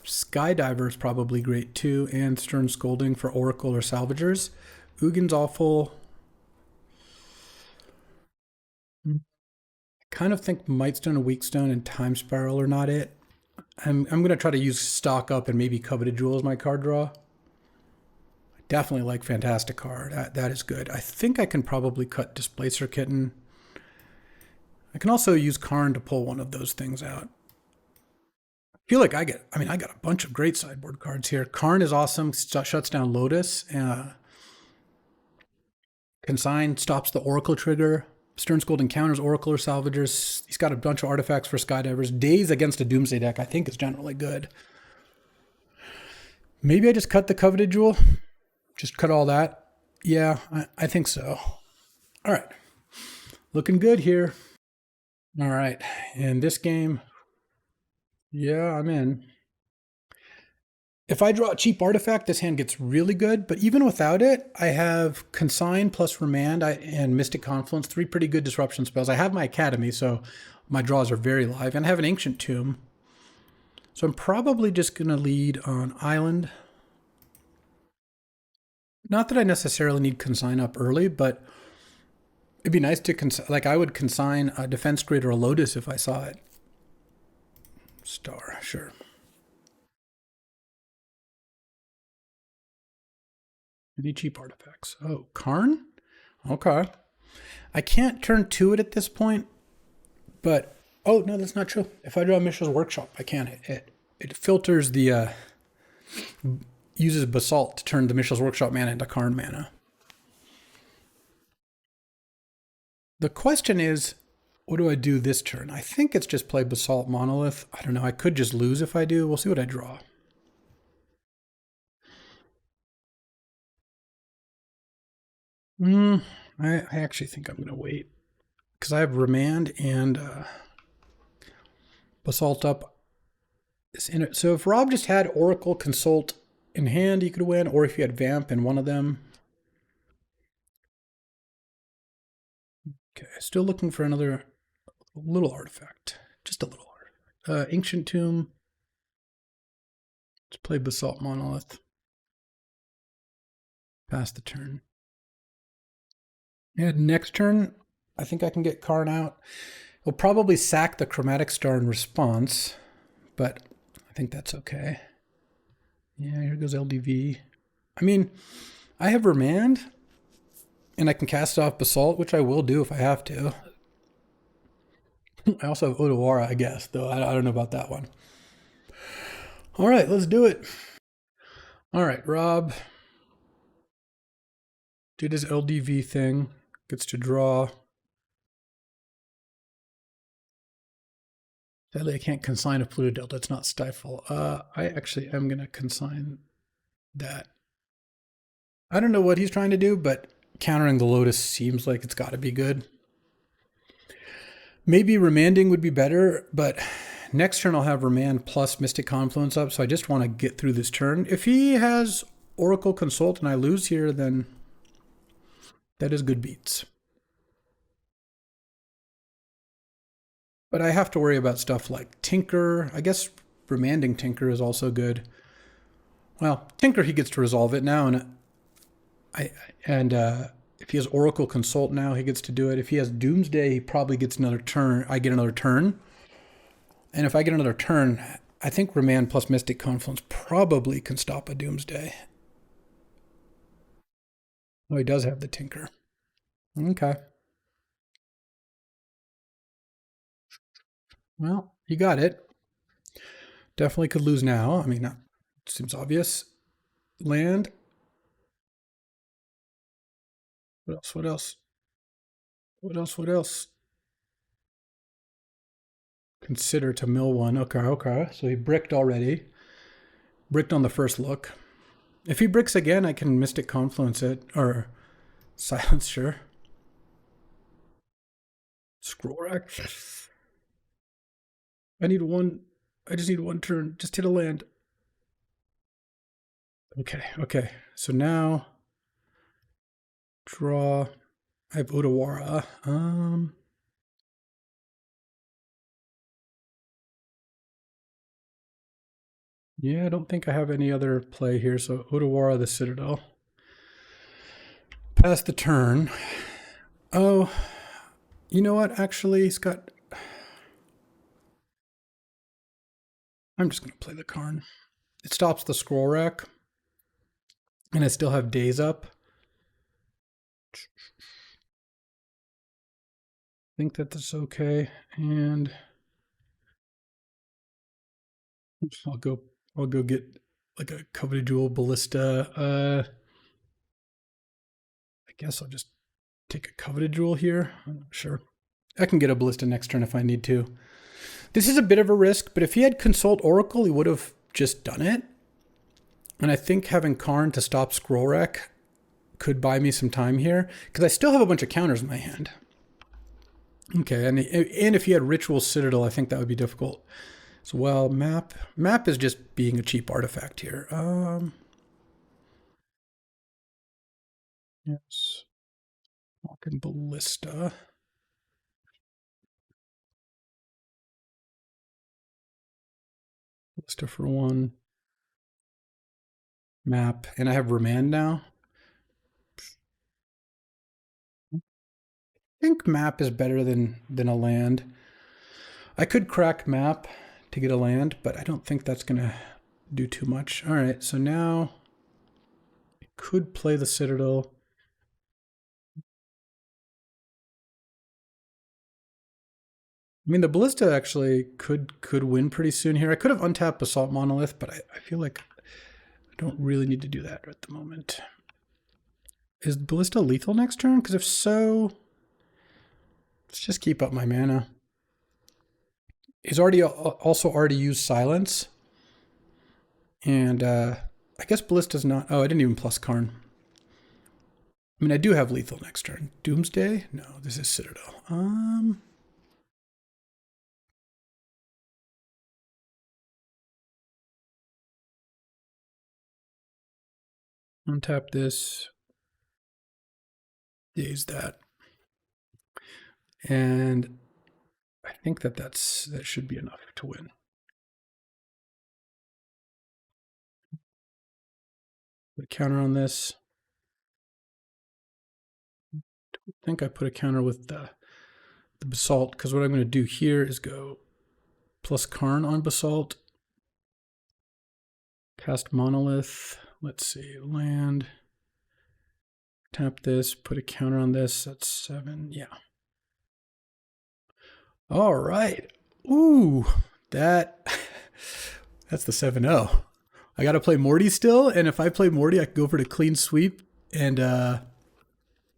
Skydiver is probably great too, and Stern Scolding for Oracle or Salvagers. Ugin's awful. Kind of think Mightstone and Weakstone and Time Spiral are not it. I'm going to try to use Stock Up and maybe Coveted Jewel as my card draw. I definitely like Fantastic Card. That is good. I think I can probably cut Displacer Kitten. I can also use Karn to pull one of those things out. I feel like I got a bunch of great sideboard cards here. Karn is awesome. Shuts down Lotus. Consign stops the Oracle trigger. Stern Scolding counters Oracle or Salvagers. He's got a bunch of artifacts for Skydivers. Daze against a Doomsday deck I think is generally good. Maybe I just cut the Coveted Jewel. Just cut all that. Yeah, I think so. All right. Looking good here. All right. In this game, yeah, I'm in. If I draw a cheap artifact, this hand gets really good. But even without it, I have Consign plus Remand and Mystic Confluence, 3 pretty good disruption spells. I have my Academy, so my draws are very live. And I have an Ancient Tomb. So I'm probably just going to lead on island. Not that I necessarily need consign up early, but it'd be nice to like I would consign a defense grid or a Lotus if I saw it. Star, sure. Any cheap artifacts? Oh, Karn? Okay. I can't turn to it at this point, but oh no, that's not true. If I draw Mishra's Workshop, I can. It filters the uses Basalt to turn the Mishra's Workshop mana into Karn mana. The question is, what do I do this turn? I think it's just play Basalt Monolith. I don't know. I could just lose if I do. We'll see what I draw. I actually think I'm going to wait because I have Remand and Basalt up is in it. So if Rob just had Oracle Consult in hand, he could win, or if he had Vamp in one of them. Okay, still looking for another little artifact. Just a little artifact. Ancient Tomb. Let's play Basalt Monolith. Pass the turn. Yeah, next turn, I think I can get Karn out. He'll probably sack the Chromatic Star in response, but I think that's okay. Yeah, here goes LDV. I mean, I have Remand, and I can cast off Basalt, which I will do if I have to. I also have Odawara, I guess, though I don't know about that one. All right, let's do it. All right, Rob did his LDV thing. Gets to draw. Sadly, I can't consign a Pluto Delta. It's not Stifle. I actually am going to consign that. I don't know what he's trying to do, but countering the Lotus seems like it's got to be good. Maybe Remanding would be better, but next turn I'll have Remand plus Mystic Confluence up, so I just want to get through this turn. If he has Oracle Consult and I lose here, then that is good beats. But I have to worry about stuff like Tinker. I guess Remanding Tinker is also good. Well, Tinker, he gets to resolve it now, and if he has Oracle Consult now, he gets to do it. If he has Doomsday, he probably gets another turn. I get another turn. And if I get another turn, I think Remand plus Mystic Confluence probably can stop a Doomsday. Oh, he does have the Tinker. Okay. Well, you got it. Definitely could lose now. I mean, that seems obvious. Land. What else? What else? What else? What else? Consider to mill one. Okay, okay. So he bricked already. Bricked on the first look. If he bricks again, I can Mystic Confluence it. Or Silence, sure. Scroll rack. I need one. I just need one turn. Just hit a land. Okay, okay. So now draw. I have Odawara. Yeah, I don't think I have any other play here. So Odawara the Citadel. Pass the turn. Oh, you know what? Actually, Scott. I'm just going to play the Karn. It stops the scroll rack. And I still have days up. I think that that's okay. And I'll go get like a Coveted Jewel Ballista. I guess I'll just take a Coveted Jewel here. I'm not sure. I can get a Ballista next turn if I need to. This is a bit of a risk, but if he had Consult Oracle, he would have just done it. And I think having Karn to stop Scroll Rack could buy me some time here, because I still have a bunch of counters in my hand. Okay, and if he had Ritual Citadel, I think that would be difficult. So, well, map is just being a cheap artifact here. Yes, walking Ballista. Ballista for 1. Map. And I have remand now. I think map is better than a land. I could crack map to get a land, but I don't think that's going to do too much. All right, so now I could play the Citadel. I mean, the Ballista actually could win pretty soon here. I could have untapped Basalt Monolith, but I feel like I don't really need to do that at the moment. Is Ballista lethal next turn? Because if so, let's just keep up my mana. He's also already used Silence. And I guess Ballista's not... Oh, I didn't even plus Karn. I mean, I do have lethal next turn. Doomsday? No, this is Citadel. Untap this. Use that. And I think that should be enough to win. Put a counter on this. I don't think I put a counter with the Basalt, because what I'm going to do here is go plus Karn on Basalt. Cast Monolith. Let's see, land. Tap this, put a counter on this. That's 7. Yeah. All right. Ooh, that's the 7-0. I got to play Morty still, and if I play Morty, I can go for the clean sweep. And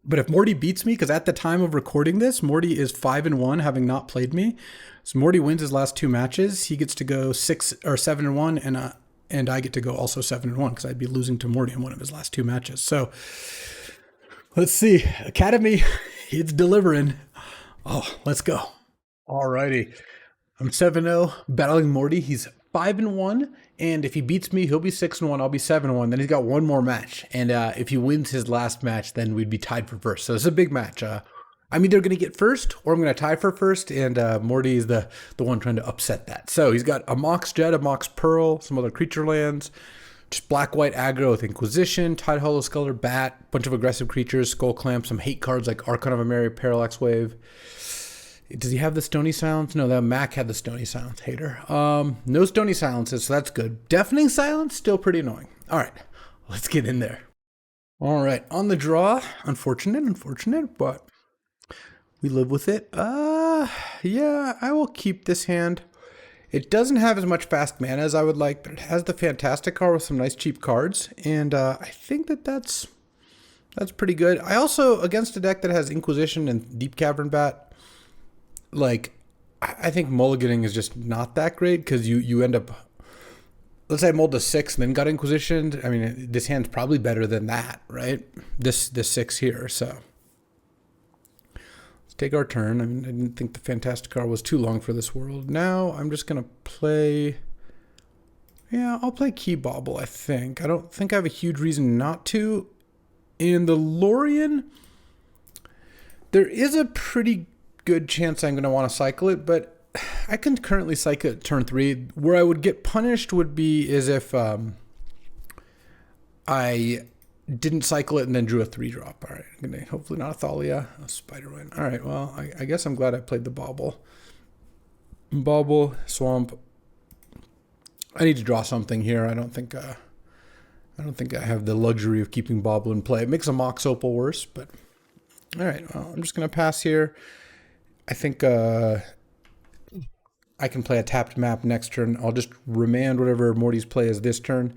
but if Morty beats me, because at the time of recording this, Morty is 5-1, having not played me. So Morty wins his last 2 matches. He gets to go 6 or 7-1, and I get to go also 7-1 because I'd be losing to Morty in one of his last 2 matches. So let's see. Academy, it's delivering. Oh, let's go. Alrighty. I'm 7-0, battling Morty. He's 5-1, and if he beats me, he'll be 6-1. I'll be 7-1. Then he's got one more match, and if he wins his last match, then we'd be tied for first. So it's a big match. I'm either going to get first, or I'm going to tie for first, and Morty is the one trying to upset that. So he's got a Mox Jet, a Mox Pearl, some other creature lands, just black-white aggro with Inquisition, Tide Hollow Sculler, Bat, bunch of aggressive creatures, Skull Clamp, some hate cards like Archon of Ameri, Parallax Wave. Does he have the Stony Silence? No, that Mac had the Stony Silence, hater. No Stony Silences, so that's good. Deafening Silence, still pretty annoying. All right, let's get in there. All right, on the draw, unfortunate, but we live with it. Yeah, I will keep this hand. It doesn't have as much fast mana as I would like, but it has the Fantastic card with some nice cheap cards, and I think that's pretty good. I also, against a deck that has Inquisition and Deep Cavern Bat, like, I think mulliganing is just not that great because you end up, let's say I mulled a 6 and then got Inquisitioned. I mean, this hand's probably better than that, right? This 6 here, so. Let's take our turn. I mean, I didn't think the Fantastic card was too long for this world. Now I'm just going to play, yeah, I'll play Key Bobble, I think. I don't think I have a huge reason not to. In the Lorien, there is a pretty good chance I'm going to want to cycle it, but I can currently cycle it turn 3. Where I would get punished would be is if I didn't cycle it and then drew a 3-drop. All right, hopefully not a Thalia, a Spiderwind. All right, well, I guess I'm glad I played the Bobble. Bobble, Swamp. I need to draw something here. I don't think I have the luxury of keeping Bobble in play. It makes a Mox Opal worse, but all right, well, I'm just going to pass here. I think I can play a tapped map next turn. I'll just remand whatever Morty's play is this turn.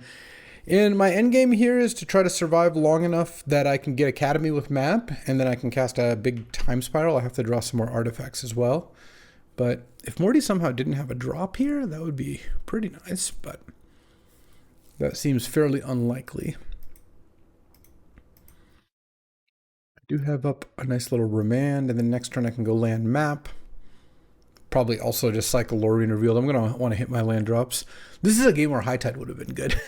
And my end game here is to try to survive long enough that I can get Academy with map, and then I can cast a big Time Spiral. I have to draw some more artifacts as well. But if Morty somehow didn't have a drop here, that would be pretty nice, but that seems fairly unlikely. Do have up a nice little remand, and then next turn I can go land map. Probably also just cycle Lorien Revealed. I'm going to want to hit my land drops. This is a game where High Tide would have been good.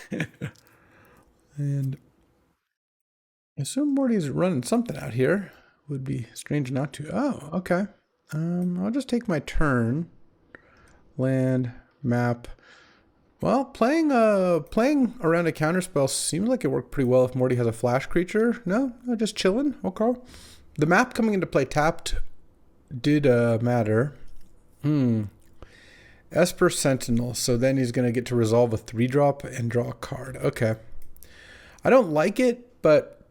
And I assume Morty's running something out here. Would be strange not to. Oh, okay. I'll just take my turn. Land, map. Well, playing around a counterspell seems like it worked pretty well if Morty has a flash creature. No, no, just chilling. Okay. The map coming into play tapped did matter. Esper Sentinel. So then he's gonna get to resolve a 3-drop and draw a card. Okay. I don't like it, but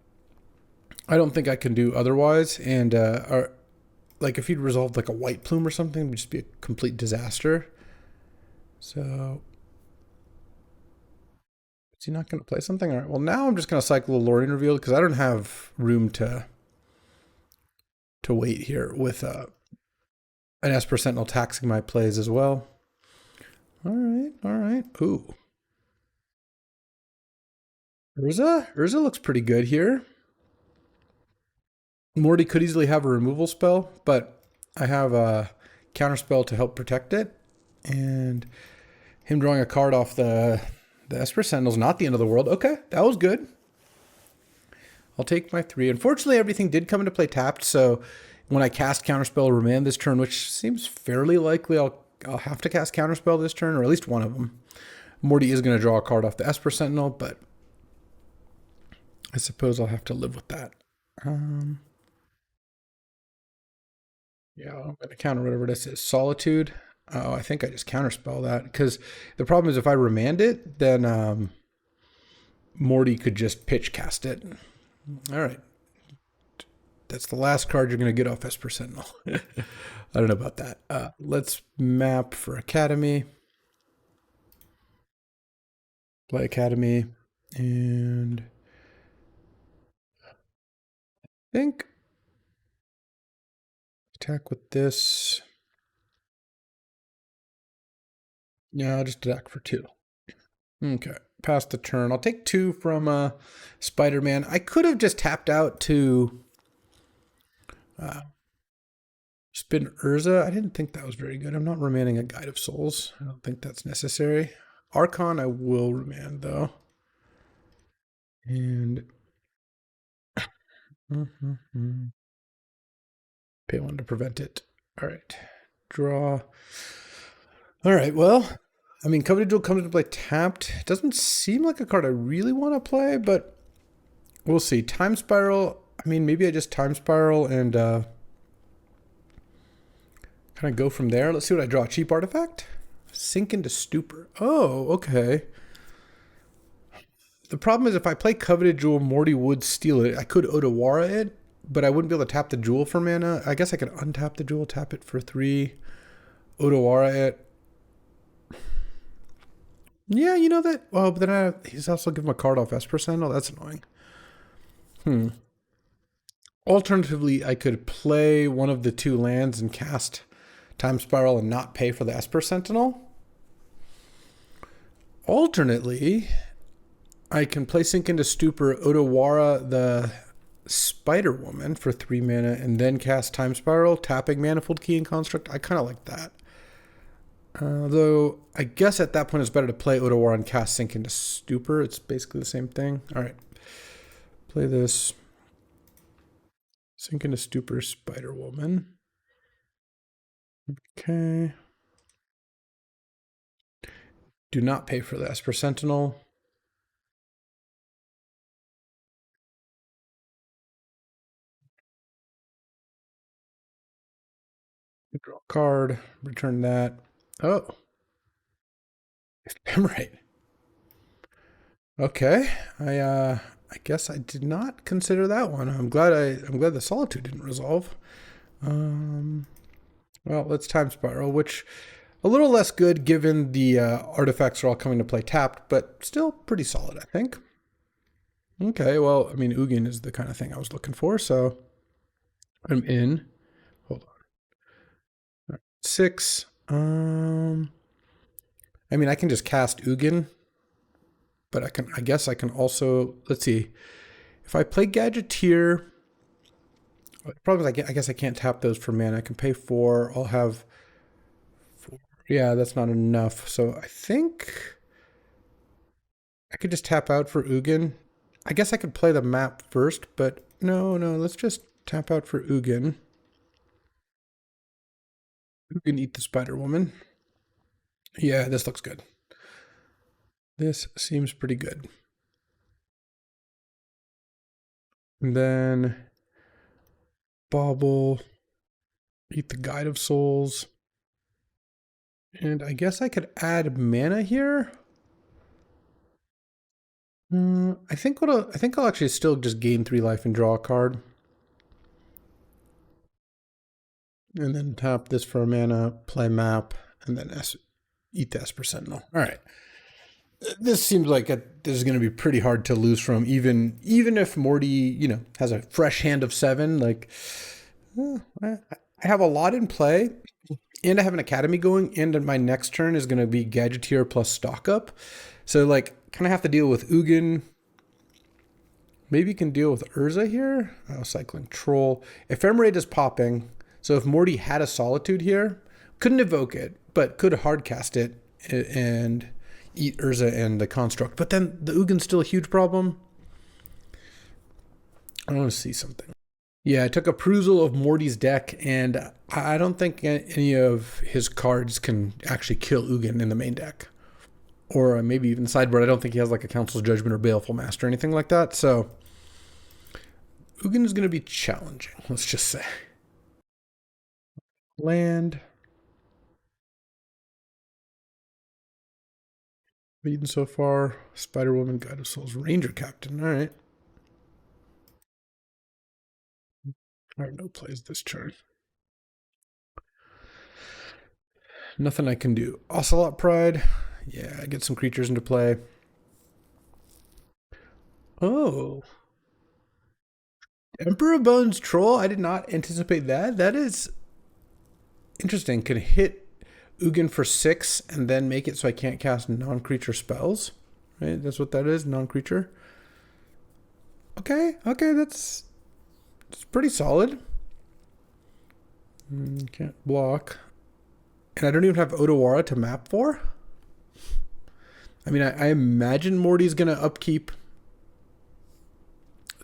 I don't think I can do otherwise. And like if he'd resolved like a white plume or something, it would just be a complete disaster. So is he not going to play something? All right. Well, now I'm just going to cycle a Lorien Reveal because I don't have room to wait here with an Esper Sentinel taxing my plays as well. All right. All right. Ooh. Urza? Urza looks pretty good here. Morty could easily have a removal spell, but I have a counterspell to help protect it. And him drawing a card off the Esper Sentinel's not the end of the world. Okay, that was good. I'll take my 3. Unfortunately, everything did come into play tapped, so when I cast Counterspell or Remand this turn, which seems fairly likely I'll have to cast Counterspell this turn, or at least one of them. Morty is going to draw a card off the Esper Sentinel, but I suppose I'll have to live with that. Yeah, I'm going to counter whatever this is. Solitude. Oh, I think I just counterspell that, because the problem is if I remand it, then Morty could just pitch cast it. All right. That's the last card you're going to get off Esper Sentinel. I don't know about that. Let's map for Academy. Play Academy. And I think attack with this. Yeah, I'll just attack for 2. Okay. Pass the turn. I'll take 2 from Spider-Man. I could have just tapped out to spin Urza. I didn't think that was very good. I'm not remanding a Guide of Souls. I don't think that's necessary. Archon I will remand though. And pay 1 to prevent it. All right. Draw. All right, well, I mean, Coveted Jewel comes into play tapped. It doesn't seem like a card I really want to play, but we'll see. Time Spiral. I mean, maybe I just Time Spiral and kind of go from there. Let's see what I draw. Cheap Artifact? Sink into Stupor. Oh, okay. The problem is if I play Coveted Jewel, Morty would steal it. I could Odawara it, but I wouldn't be able to tap the Jewel for mana. I guess I could untap the Jewel, tap it for 3, Odawara it. Yeah, you know that. Well, but then he's also giving a card off Esper Sentinel. That's annoying. Alternatively, I could play one of the 2 lands and cast Time Spiral and not pay for the Esper Sentinel. Alternately, I can play Sink into Stupor, Odawara the Spider Woman for 3 mana, and then cast Time Spiral, tapping Manifold Key and Construct. I kind of like that. Though, I guess at that point it's better to play Odawara and cast Sink into Stupor. It's basically the same thing. All right. Play this. Sink into Stupor, Spider Woman. Okay. Do not pay for the Esper Sentinel. Draw a card. Return that. Oh. Ephemerate. Okay. I guess I did not consider that one. I'm glad the Solitude didn't resolve. Well, let's Time Spiral, which a little less good given the artifacts are all coming to play tapped, but still pretty solid, I think. Okay, well, I mean, Ugin is the kind of thing I was looking for, so I'm in. Hold on. All right, 6. I mean, I can just cast Ugin, but I guess I can also, let's see. If I play Gadgeteer, the problem is I guess I can't tap those for mana. I can pay 4. I'll have 4. Yeah, that's not enough. So I think I could just tap out for Ugin. I guess I could play the map first, but no, let's just tap out for Ugin. Ugin eat the Spider Woman. Yeah, this looks good. This seems pretty good. And then Bauble, eat the Guide of Souls. And I guess I could add mana here. I think I'll actually still just gain 3 life and draw a card. And then tap this for a mana, play map, and then eat the Esper Sentinel. All right. This seems like this is going to be pretty hard to lose from, even if Morty, has a fresh hand of 7. Like, I have a lot in play, and I have an Academy going, and my next turn is going to be Gadgeteer plus Stock Up. So, like, kind of have to deal with Ugin. Maybe you can deal with Urza here. Oh, Cycling Troll. Ephemerate is popping. So if Morty had a Solitude here, couldn't evoke it, but could hardcast it and eat Urza and the Construct. But then the Ugin's still a huge problem. I want to see something. Yeah, I took a perusal of Morty's deck, and I don't think any of his cards can actually kill Ugin in the main deck. Or maybe even sideboard. I don't think he has like a Council's Judgment or Baleful Master or anything like that. So Ugin is going to be challenging, let's just say. Land. Beaten so far. Spider-Woman, Guide of Souls, Ranger Captain. All right. All right, no plays this turn. Nothing I can do. Ocelot Pride. Yeah, get some creatures into play. Oh. Emperor Bones Troll. I did not anticipate that. That is interesting. Can hit Ugin for 6 and then make it so I can't cast non-creature spells. Right? That's what that is, non-creature. Okay, that's pretty solid. Can't block. And I don't even have Odawara to map for. I mean, I imagine Morty's going to upkeep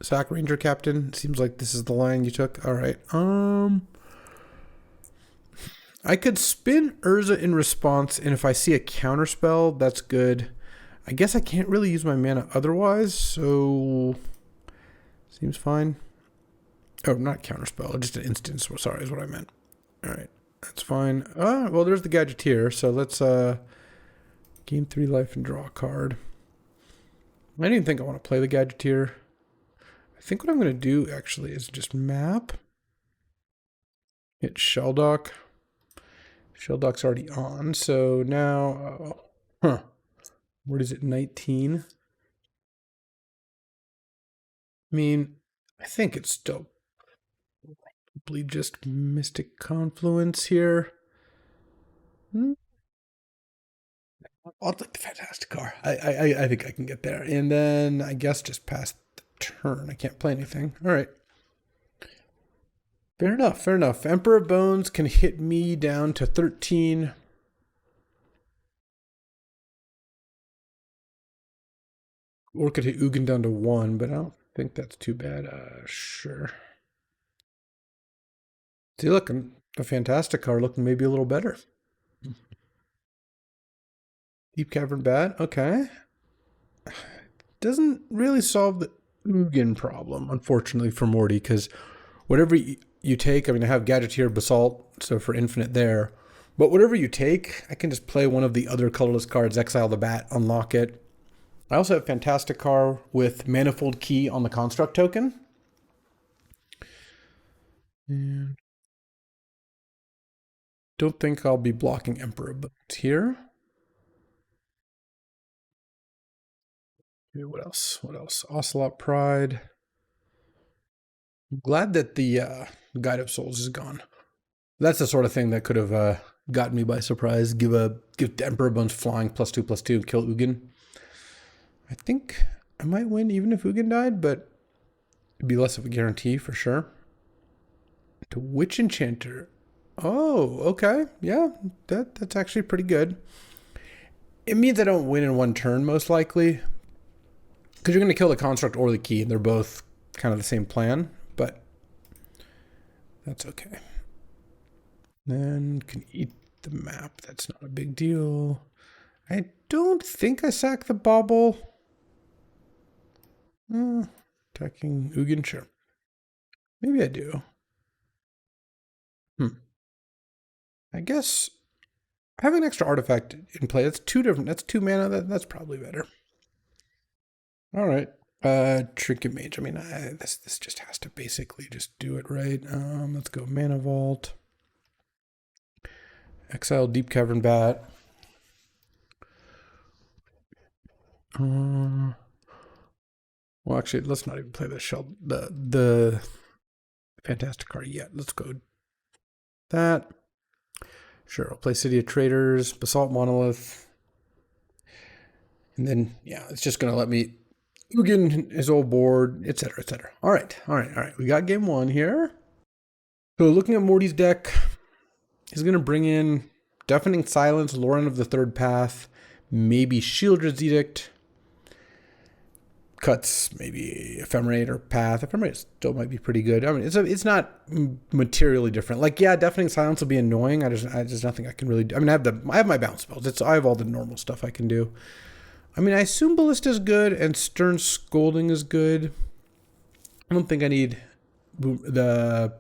Sack Ranger Captain. Seems like this is the line you took. All right. I could spin Urza in response, and if I see a counterspell, that's good. I guess I can't really use my mana otherwise, so seems fine. Oh, not counterspell, just an instance. Sorry, is what I meant. All right, that's fine. Well, there's the Gadgeteer, so let's gain 3 life and draw a card. I didn't think I want to play the Gadgeteer. I think what I'm going to do, actually, is just map. Hit Shelldock. Shelldock's already on, so now... What is it, 19? I mean, I think it's still probably just Mystic Confluence here. I'll take the Fantastic Car. I think I can get there. And then I guess just past the turn. I can't play anything. All right. Fair enough. Emperor Bones can hit me down to 13. Or could hit Ugin down to 1, but I don't think that's too bad. Sure. See, look, a Fantastic Car looking maybe a little better. Deep Cavern Bat, okay. Doesn't really solve the Ugin problem, unfortunately, for Morty, because whatever you take, I mean, I have Gadgeteer, Basalt, so for infinite there. But whatever you take, I can just play one of the other colorless cards, exile the bat, unlock it. I also have Fantastic Car with Manifold Key on the Construct token. And don't think I'll be blocking Emperor Bones here. Okay, what else? Ocelot Pride. I'm glad that the Guide of Souls is gone. That's the sort of thing that could have gotten me by surprise. Give Emperor Bones flying +2/+2 and kill Ugin. I think I might win even if Ugin died, but it'd be less of a guarantee for sure. To Witch Enchanter. Oh, okay. Yeah, that's actually pretty good. It means I don't win in one turn, most likely. Because you're going to kill the Construct or the Key, and they're both kind of the same plan, but that's okay. Then can eat the map. That's not a big deal. I don't think I sack the bauble. Attacking Ugin, sure. Maybe I do. I guess having an extra artifact in play, that's two mana, that's probably better. All right. Trinket Mage. I mean, this just has to basically just do it, right? Let's go Mana Vault. Exile Deep Cavern Bat. Well, actually, let's not even play the Fantastic card yet. Let's go that. Sure, I'll play City of Traders, Basalt Monolith. And then, yeah, it's just going to let me Ugin his old board, etc., etc. All right. We got game one here. So looking at Morty's deck, he's going to bring in Deafening Silence, Lauren of the Third Path, maybe Shieldred's Edict, cuts maybe Ephemerate or Path. Ephemerate still might be pretty good. I mean, it's not materially different. Like, yeah, Deafening Silence will be annoying. There's nothing I can really do. I mean, I have my bounce spells. I have all the normal stuff I can do. I mean, I assume Ballista is good and Stern Scolding is good. I don't think I need the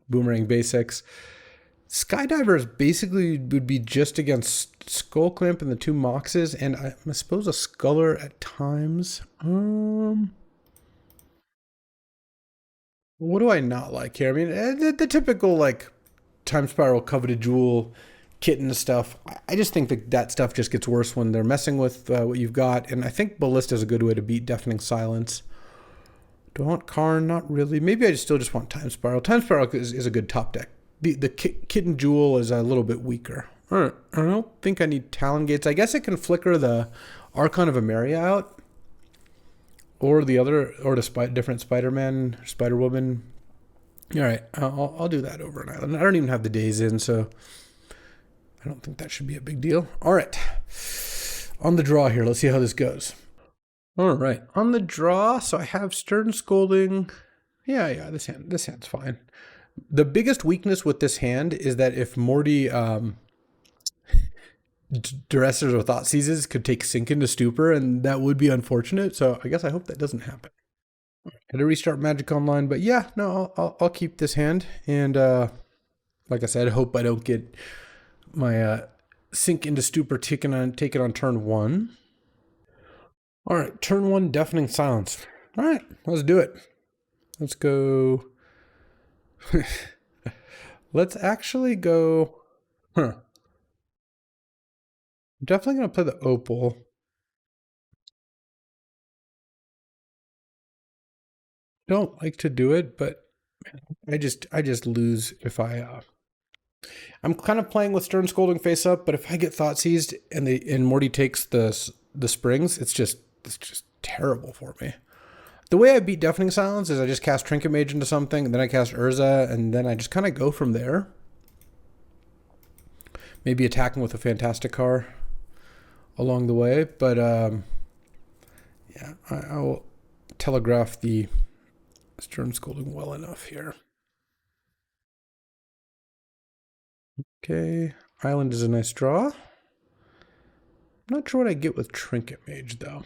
Boomerang basics. Skydivers basically would be just against Skullclamp and the two Moxes, and I suppose a Sculler at times. What do I not like here? I mean, the typical, like, Time Spiral, Coveted Jewel, Kitten stuff. I just think that stuff just gets worse when they're messing with what you've got, and I think Ballista is a good way to beat Deafening Silence. Do I want Karn? Not really. Maybe I still just want Time Spiral. Time Spiral is a good top deck. The Kitten Jewel is a little bit weaker. I don't think I need Talon Gates. I guess it can flicker the Archon of Emeria out. Or the different Spider-Man, Spider-Woman. All right, I'll do that over an island. I don't even have the days in, so I don't think that should be a big deal. All right, on the draw here. Let's see how this goes. All right, on the draw, so I have Stern Scolding. Yeah, this hand's fine. The biggest weakness with this hand is that if Morty Duresses or Thought Seizes could take Sink into Stupor, and that would be unfortunate. So I hope that doesn't happen. Had to restart Magic Online, but yeah, no, I'll keep this hand. And like I said, I hope I don't get my Sink into Stupor taken on turn one. All right, turn one, Deafening Silence. All right, let's do it. Let's go. Let's actually go. I'm definitely going to play the Opal. Don't like to do it, but I just lose if I'm kind of playing with Stern Scolding face up, but if I get Thought Seized and Morty takes the springs, it's just terrible for me. The way I beat Deafening Silence is I just cast Trinket Mage into something, and then I cast Urza, and then I just kind of go from there. Maybe attacking with a Fantastic car along the way, but yeah, I will telegraph the Stern Scolding well enough here. Okay, Island is a nice draw. I'm not sure what I get with Trinket Mage, though.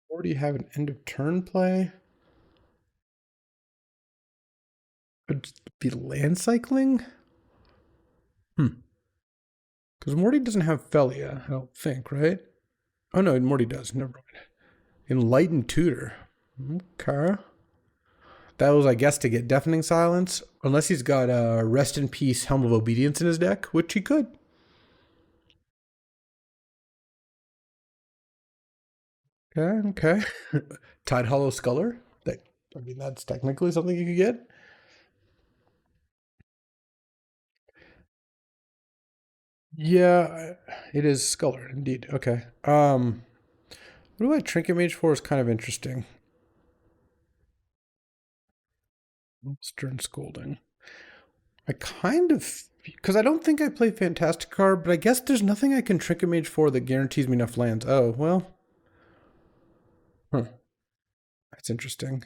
Already have an end of turn play. Could be land cycling? Because Morty doesn't have Felia, I don't think, right? Oh no, Morty does. Never mind. Enlightened Tutor. Okay. That was, I guess, to get Deafening Silence. Unless he's got Rest in Peace, Helm of Obedience in his deck, which he could. Okay. Tide Hollow Sculler. That's technically something you could get. Yeah, it is Sculler, indeed. Okay. What do I Trinket Mage for is kind of interesting. Stern Scolding. I kind of, because I don't think I play Fantastic card, but I guess there's nothing I can Trinket Mage for that guarantees me enough lands. Oh, well. That's interesting.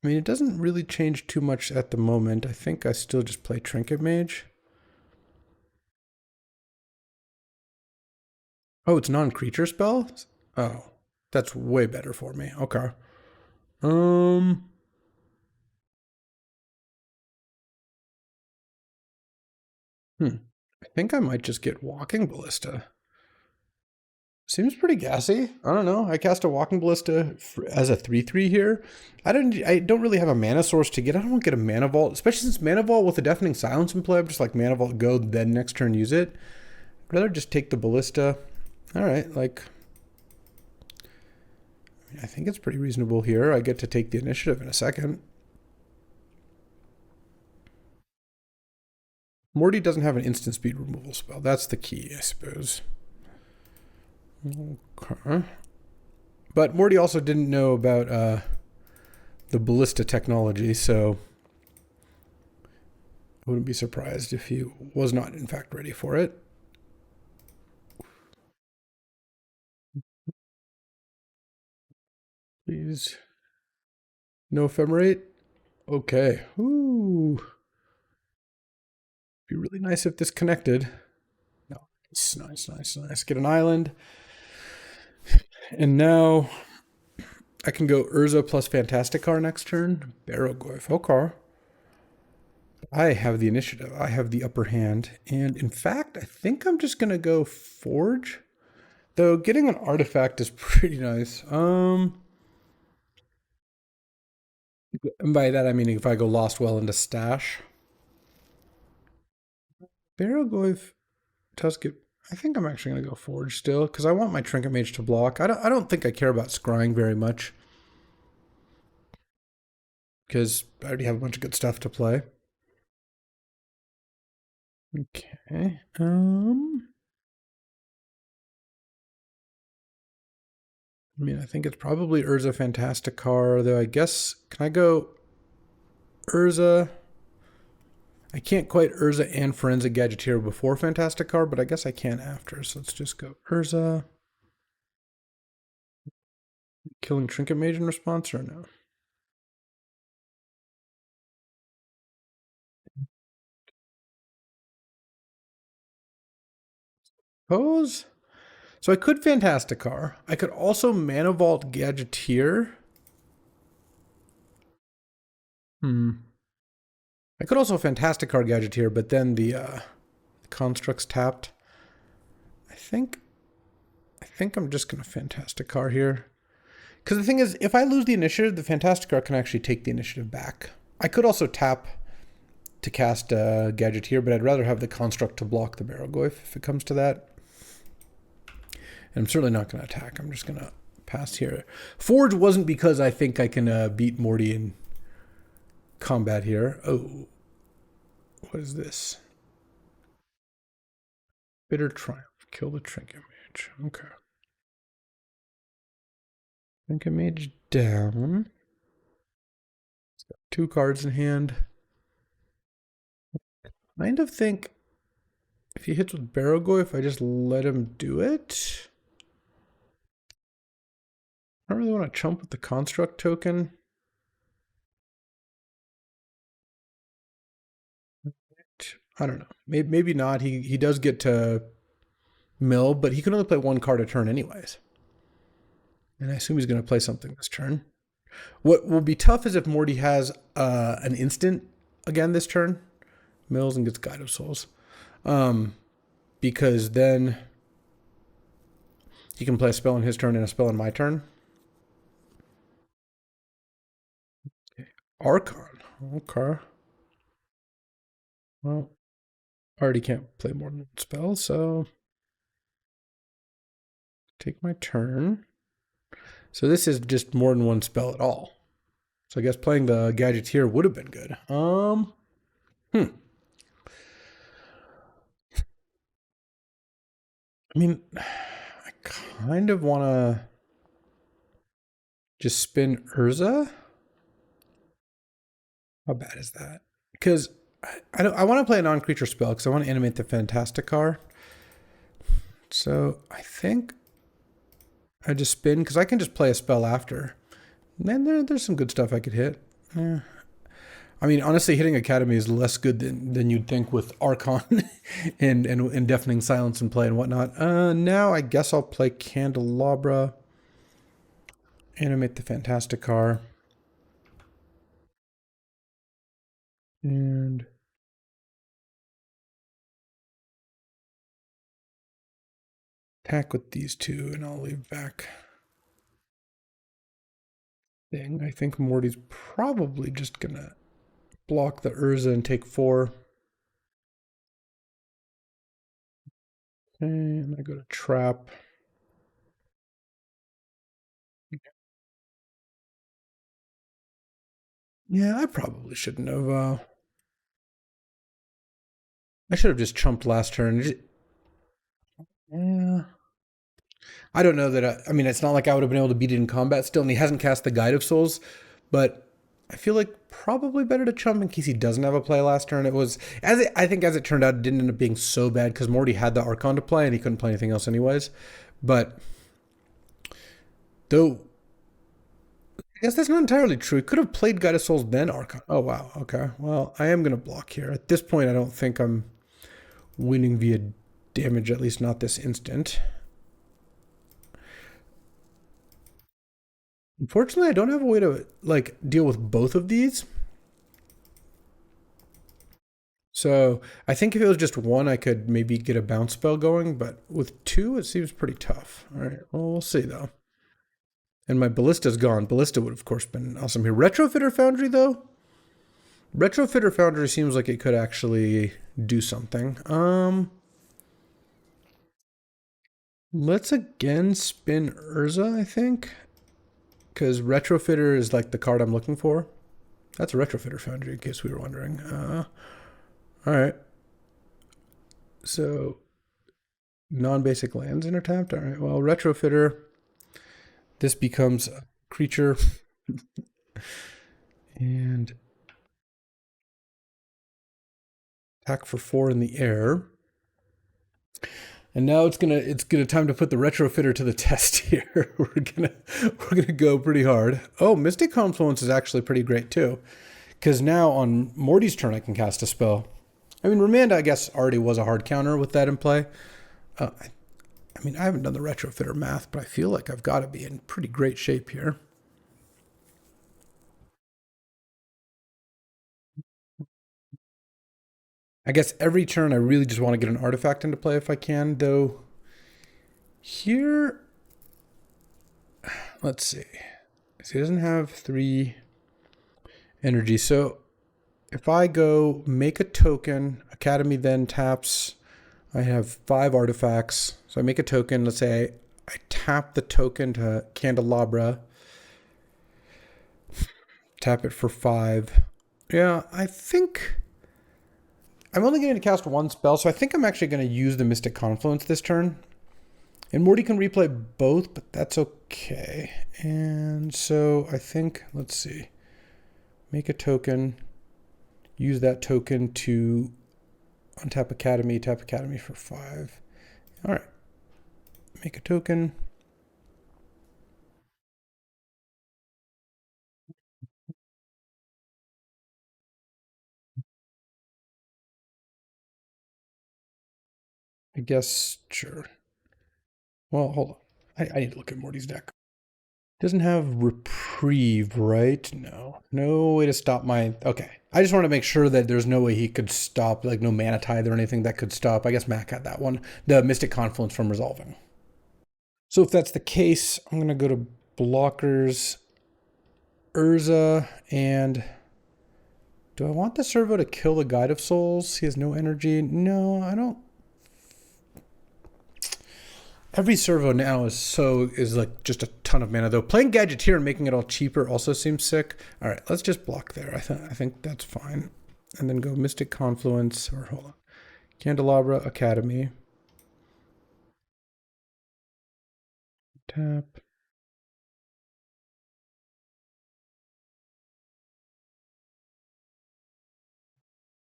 I mean, it doesn't really change too much at the moment. I think I still just play Trinket Mage. Oh, it's non-creature spell? Oh, that's way better for me. Okay. Um, I think I might just get Walking Ballista. Seems pretty gassy. I don't know. I cast a Walking Ballista as a 3/3 here. I don't really have a mana source to get. I don't want to get a Mana Vault, especially since Mana Vault with a Deafening Silence in play. I'm just like Mana Vault, go, then next turn use it. I'd rather just take the Ballista. All right, like I think it's pretty reasonable here. I get to take the initiative in a second. Morty doesn't have an instant speed removal spell. That's the key, I suppose. Okay. But Morty also didn't know about the ballista technology, so I wouldn't be surprised if he was not, in fact, ready for it. Please. No ephemerate? Okay. Ooh. Be really nice if this connected. No. Nice. Get an island. And now I can go Urza plus Fantasticar next turn. Barrowgoyf. Okay. I have the initiative. I have the upper hand. And in fact, I think I'm just going to go Forge. Though getting an artifact is pretty nice. And by that I mean if I go Lost Well into Stash. Barrowgoyf does get... I think I'm actually going to go Forge still, because I want my Trinket Mage to block. I don't think I care about scrying very much, because I already have a bunch of good stuff to play. Okay. I mean, I think it's probably Urza Fantasticar, though I guess... Can I go Urza? I can't quite Urza and Forensic Gadgeteer before Fantasticar, but I guess I can after. So let's just go Urza. Killing Trinket Mage in response or no? Pose? So I could Fantasticar. I could also Mana Vault Gadgeteer. I could also Fantasticar Gadgeteer, but then the construct's tapped. I think I'm just gonna Fantasticar here. Because the thing is, if I lose the initiative, the Fantasticar can actually take the initiative back. I could also tap to cast Gadgeteer, but I'd rather have the construct to block the Barrowgoyf if it comes to that. And I'm certainly not going to attack. I'm just going to pass here. Forge wasn't because I think I can beat Morty in combat here. Oh, what is this? Bitter Triumph. Kill the Trinket Mage. Okay. Trinket Mage down. It's got 2 cards in hand. I kind of think if he hits with Barrowgoyf, I just let him do it. I don't really want to chump with the construct token. I don't know. Maybe not. He does get to mill, but he can only play 1 card a turn anyways. And I assume he's going to play something this turn. What will be tough is if Morty has an instant again this turn. Mills and gets Guide of Souls. Because then he can play a spell in his turn and a spell in my turn. Okay. Archon. Okay. Well, I already can't play more than 1 spell, so take my turn. So this is just more than 1 spell at all. So I guess playing the Gadgeteer would have been good. I mean, I kind of want to just spin Urza. How bad is that? Because I want to play a non-creature spell because I want to animate the Fantasticar. So I think I just spin because I can just play a spell after. Man, there's some good stuff I could hit. I mean, honestly, hitting Academy is less good than you'd think with Archon and Deafening Silence and play and whatnot. Now I guess I'll play Candelabra, animate the Fantastic Car, and attack with these two, and I'll leave back thing. I think Morty's probably just gonna block the Urza and take 4. Okay, and I go to Trap. Yeah, I probably shouldn't have. I should have just chumped last turn. Yeah. I don't know that. I mean, it's not like I would have been able to beat it in combat still, and he hasn't cast the Guide of Souls, but I feel like probably better to chump in case he doesn't have a play last turn. It was I think as it turned out, it didn't end up being so bad because Morty had the Archon to play and he couldn't play anything else anyways. But though, I guess that's not entirely true. He could have played Guide of Souls then Archon. Oh wow. Okay. Well, I am gonna block here. At this point, I don't think I'm winning via damage, at least not this instant. Unfortunately, I don't have a way to like deal with both of these. So I think if it was just one, I could maybe get a bounce spell going, but with two, it seems pretty tough. All right, well, we'll see though. And my Ballista's gone. Ballista would, of course, been awesome here. Retrofitter Foundry, though? Retrofitter Foundry seems like it could actually do something. Let's again spin Urza, I think. Because Retrofitter is like the card I'm looking for. That's a Retrofitter Foundry, in case we were wondering. All right. So, non-basic lands intertapped. All right, well, Retrofitter. This becomes a creature. And attack for 4 in the air. And now it's gonna time to put the Retrofitter to the test here. we're gonna go pretty hard. Oh, Mystic Confluence is actually pretty great too, because now on Morty's turn I can cast a spell. I mean, Remand I guess already was a hard counter with that in play. I mean, I haven't done the Retrofitter math, but I feel like I've got to be in pretty great shape here. I guess every turn I really just want to get an artifact into play if I can, though. Here, let's see. So he doesn't have 3 energy. So if I go make a token, Academy then taps. I have 5 artifacts. So I make a token. Let's say I tap the token to Candelabra. Tap it for 5. Yeah, I think I'm only going to cast 1 spell, so I think I'm actually going to use the Mystic Confluence this turn. And Morty can replay both, but that's okay. And so I think, let's see, make a token, use that token to untap Academy, tap Academy for 5. All right, make a token. I guess, sure. Well, hold on. I need to look at Morty's deck. Doesn't have reprieve, right? No. No way to stop my... Okay. I just want to make sure that there's no way he could stop, like no mana tithe or anything that could stop. I guess Mac had that one. The Mystic Confluence from resolving. So if that's the case, I'm going to go to blockers, Urza, and... Do I want the servo to kill the Guide of Souls? He has no energy. No, I don't. Every servo now is like just a ton of mana though. Playing Gadgeteer and making it all cheaper also seems sick. All right, let's just block there. I think that's fine. And then go Mystic Confluence, or hold on, Candelabra Academy. Tap.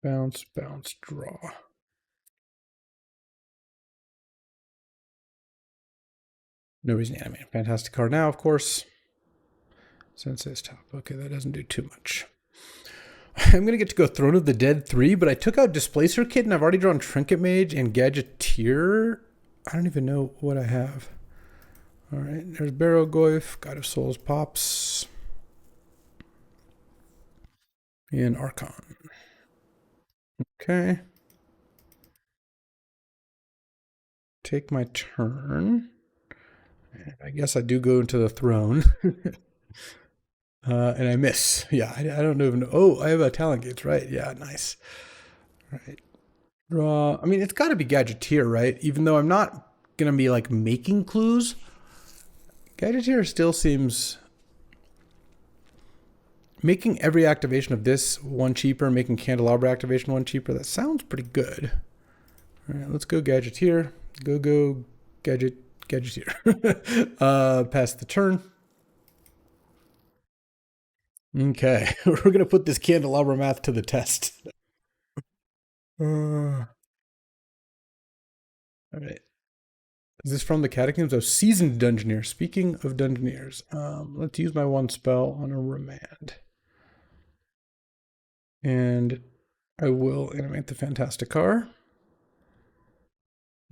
Bounce, bounce, draw. No reason to animate. Fantastic card now, of course. Sensei's top. Okay, that doesn't do too much. I'm going to get to go Throne of the Dead 3, but I took out Displacer Kit, and I've already drawn Trinket Mage and Gadgeteer. I don't even know what I have. All right, there's Barrowgoyf, God of Souls pops, and Archon. Okay. Take my turn. I guess I do go into the throne. And I miss. Yeah, I don't even know. Oh, I have a Talon Gates, right? Yeah, nice. All right. Draw. I mean, it's got to be Gadgeteer, right? Even though I'm not going to be like making clues. Gadgeteer still seems... Making every activation of this one cheaper, making Candelabra activation one cheaper, that sounds pretty good. All right, let's go Gadgeteer. Go Gadgeteer. Pass the turn. Okay, we're going to put this Candelabra math to the test. All right. Is this from the Catacombs? Oh, Seasoned Dungeoneer. Speaking of Dungeoneers, let's use my one spell on a Remand. And I will animate the Fantasticar.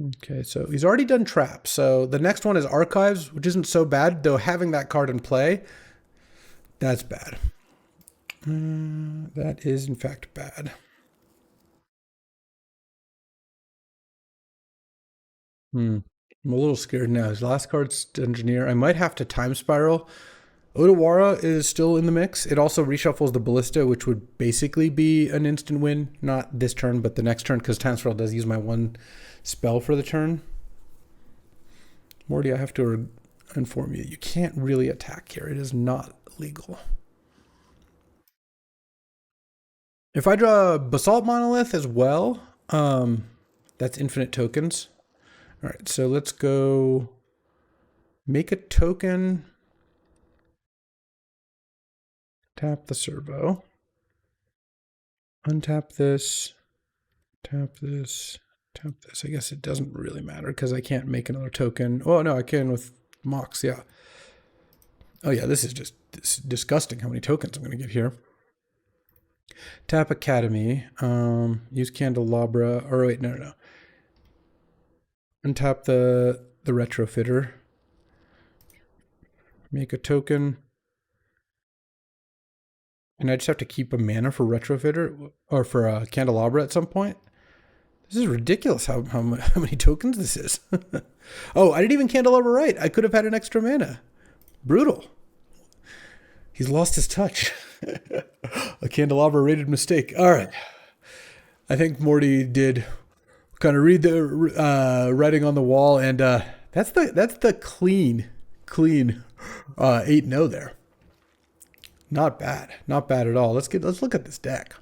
Okay, so he's already done Traps. So the next one is Archives, which isn't so bad, though having that card in play, that's bad. That is, in fact, bad. I'm a little scared now. His last card's Engineer. I might have to Time Spiral. Odawara is still in the mix. It also reshuffles the Ballista, which would basically be an instant win. Not this turn, but the next turn, because Time Spiral does use my one spell for the turn. Morty, I have to inform you. You can't really attack here. It is not legal. If I draw Basalt Monolith as well, that's infinite tokens. All right, so let's go make a token, tap the servo, untap this, tap this, tap this. I guess it doesn't really matter because I can't make another token. Oh, no, I can with Mox, yeah. Oh, yeah, this is disgusting how many tokens I'm going to get here. Tap Academy, use Candelabra, or wait, no. Untap the Retrofitter. Make a token. And I just have to keep a mana for Retrofitter, or for a Candelabra at some point. This is ridiculous how many tokens this is. Oh, I didn't even Candelabra right. I could have had an extra mana. Brutal. He's lost his touch. A Candelabra rated mistake. All right. I think Morty did kind of read the writing on the wall, and that's the clean 8-0 there. Not bad at all. Let's look at this deck.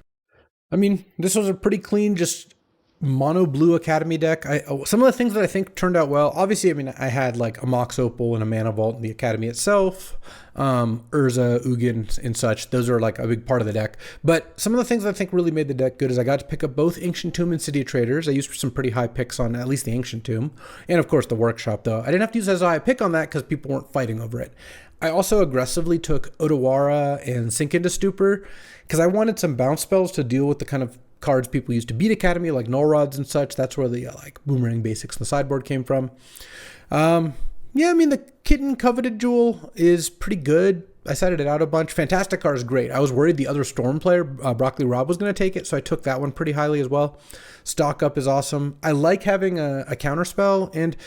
I mean, this was a pretty clean, just mono blue Academy deck. Some of the things that I think turned out well, obviously, I mean, I had like a Mox Opal and a Mana Vault in the Academy itself, Urza, Ugin, and such. Those are like a big part of the deck. But some of the things I think really made the deck good is I got to pick up both Ancient Tomb and City of Traders. I used some pretty high picks on at least the Ancient Tomb. And of course the Workshop, though. I didn't have to use as a high pick on that because people weren't fighting over it. I also aggressively took Odawara and Sink into Stupor because I wanted some bounce spells to deal with the kind of cards people used to beat Academy, like Null Rods and such. That's where the like Boomerang Basics in the sideboard came from. Yeah, I mean, the Kitten Coveted Jewel is pretty good. I cited it out a bunch. Fantasticar is great. I was worried the other Storm player, Broccoli Rob, was going to take it, so I took that one pretty highly as well. Stock Up is awesome. I like having a counterspell, and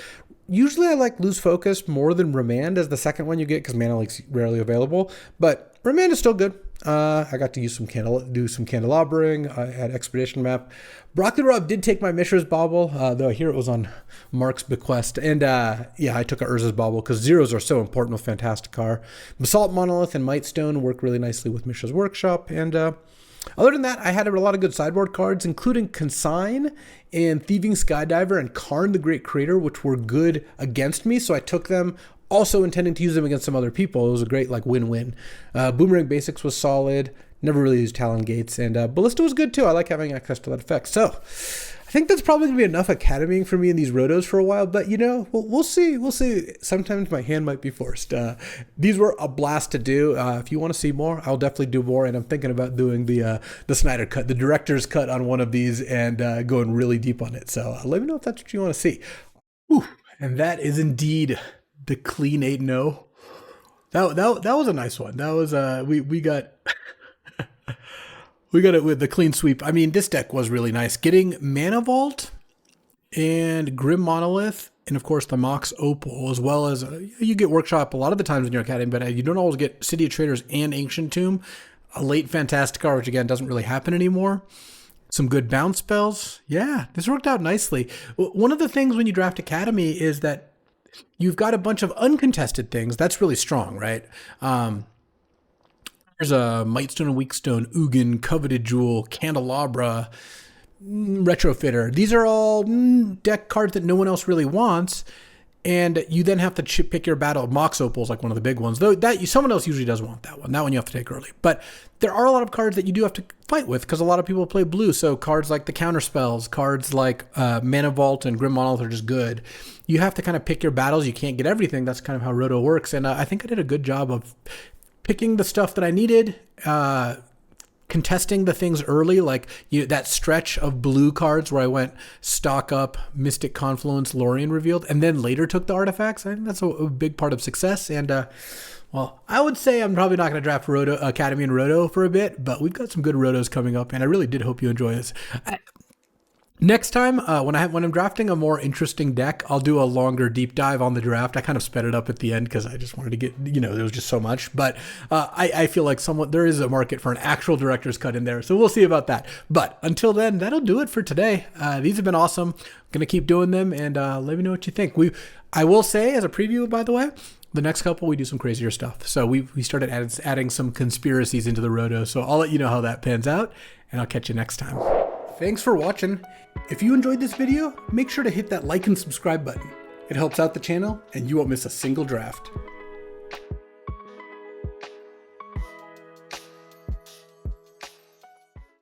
usually I like Lose Focus more than Remand as the second one you get because Mana Lake's rarely available, but Remand is still good. I got to use do some candelabring. I had Expedition Map. Broccoli Rob did take my Mishra's Bauble, though I hear it was on Mark's bequest. And yeah, I took a Urza's Bauble because zeros are so important with Fantasticar. Basalt Monolith and Mightstone work really nicely with Mishra's Workshop. And other than that, I had a lot of good sideboard cards, including Consign and Thieving Skydiver and Karn the Great Creator, which were good against me. So I took them, also intending to use them against some other people. It was a great like win-win. Boomerang Basics was solid. Never really used Talon Gates. And Ballista was good too. I like having access to that effect. So I think that's probably gonna be enough academying for me in these rotos for a while, but you know, we'll see. We'll see. Sometimes my hand might be forced. These were a blast to do. If you want to see more, I'll definitely do more. And I'm thinking about doing the Snyder cut, the director's cut on one of these, and going really deep on it. So let me know if that's what you want to see. Whew. And that is indeed the clean 8-0. That was a nice one. That was we got. We got it with the clean sweep. I mean, this deck was really nice. Getting Mana Vault and Grim Monolith, and of course the Mox Opal, as well as you get Workshop a lot of the times in your academy, but you don't always get City of Traders and Ancient Tomb. A late Fantastic which again doesn't really happen anymore. Some good bounce spells. Yeah, this worked out nicely. One of the things when you draft Academy is that you've got a bunch of uncontested things. That's really strong, right? There's a Mightstone and Weakstone, Ugin, Coveted Jewel, Candelabra, Retrofitter. These are all deck cards that no one else really wants, and you then have to pick your battle. Mox Opal is like one of the big ones, though someone else usually doesn't want that one. That one you have to take early. But there are a lot of cards that you do have to fight with because a lot of people play blue. So cards like the counter spells, cards like Mana Vault and Grim Monolith are just good. You have to kind of pick your battles. You can't get everything. That's kind of how Roto works, and I think I did a good job of picking the stuff that I needed, contesting the things early, like that stretch of blue cards where I went stock up, Mystic Confluence, Lorien Revealed, and then later took the artifacts. I think that's a big part of success. And well, I would say I'm probably not going to draft Roto Academy and Roto for a bit, but we've got some good Rotos coming up, and I really did hope you enjoy this. Next time, when I'm drafting a more interesting deck, I'll do a longer deep dive on the draft. I kind of sped it up at the end because I just wanted to get, there was just so much. But I feel like there is a market for an actual director's cut in there. So we'll see about that. But until then, that'll do it for today. These have been awesome. I'm going to keep doing them, and let me know what you think. I will say, as a preview, by the way, the next couple, we do some crazier stuff. So we started adding some conspiracies into the Roto. So I'll let you know how that pans out, and I'll catch you next time. Thanks for watching. If you enjoyed this video, make sure to hit that like and subscribe button. It helps out the channel, and you won't miss a single draft.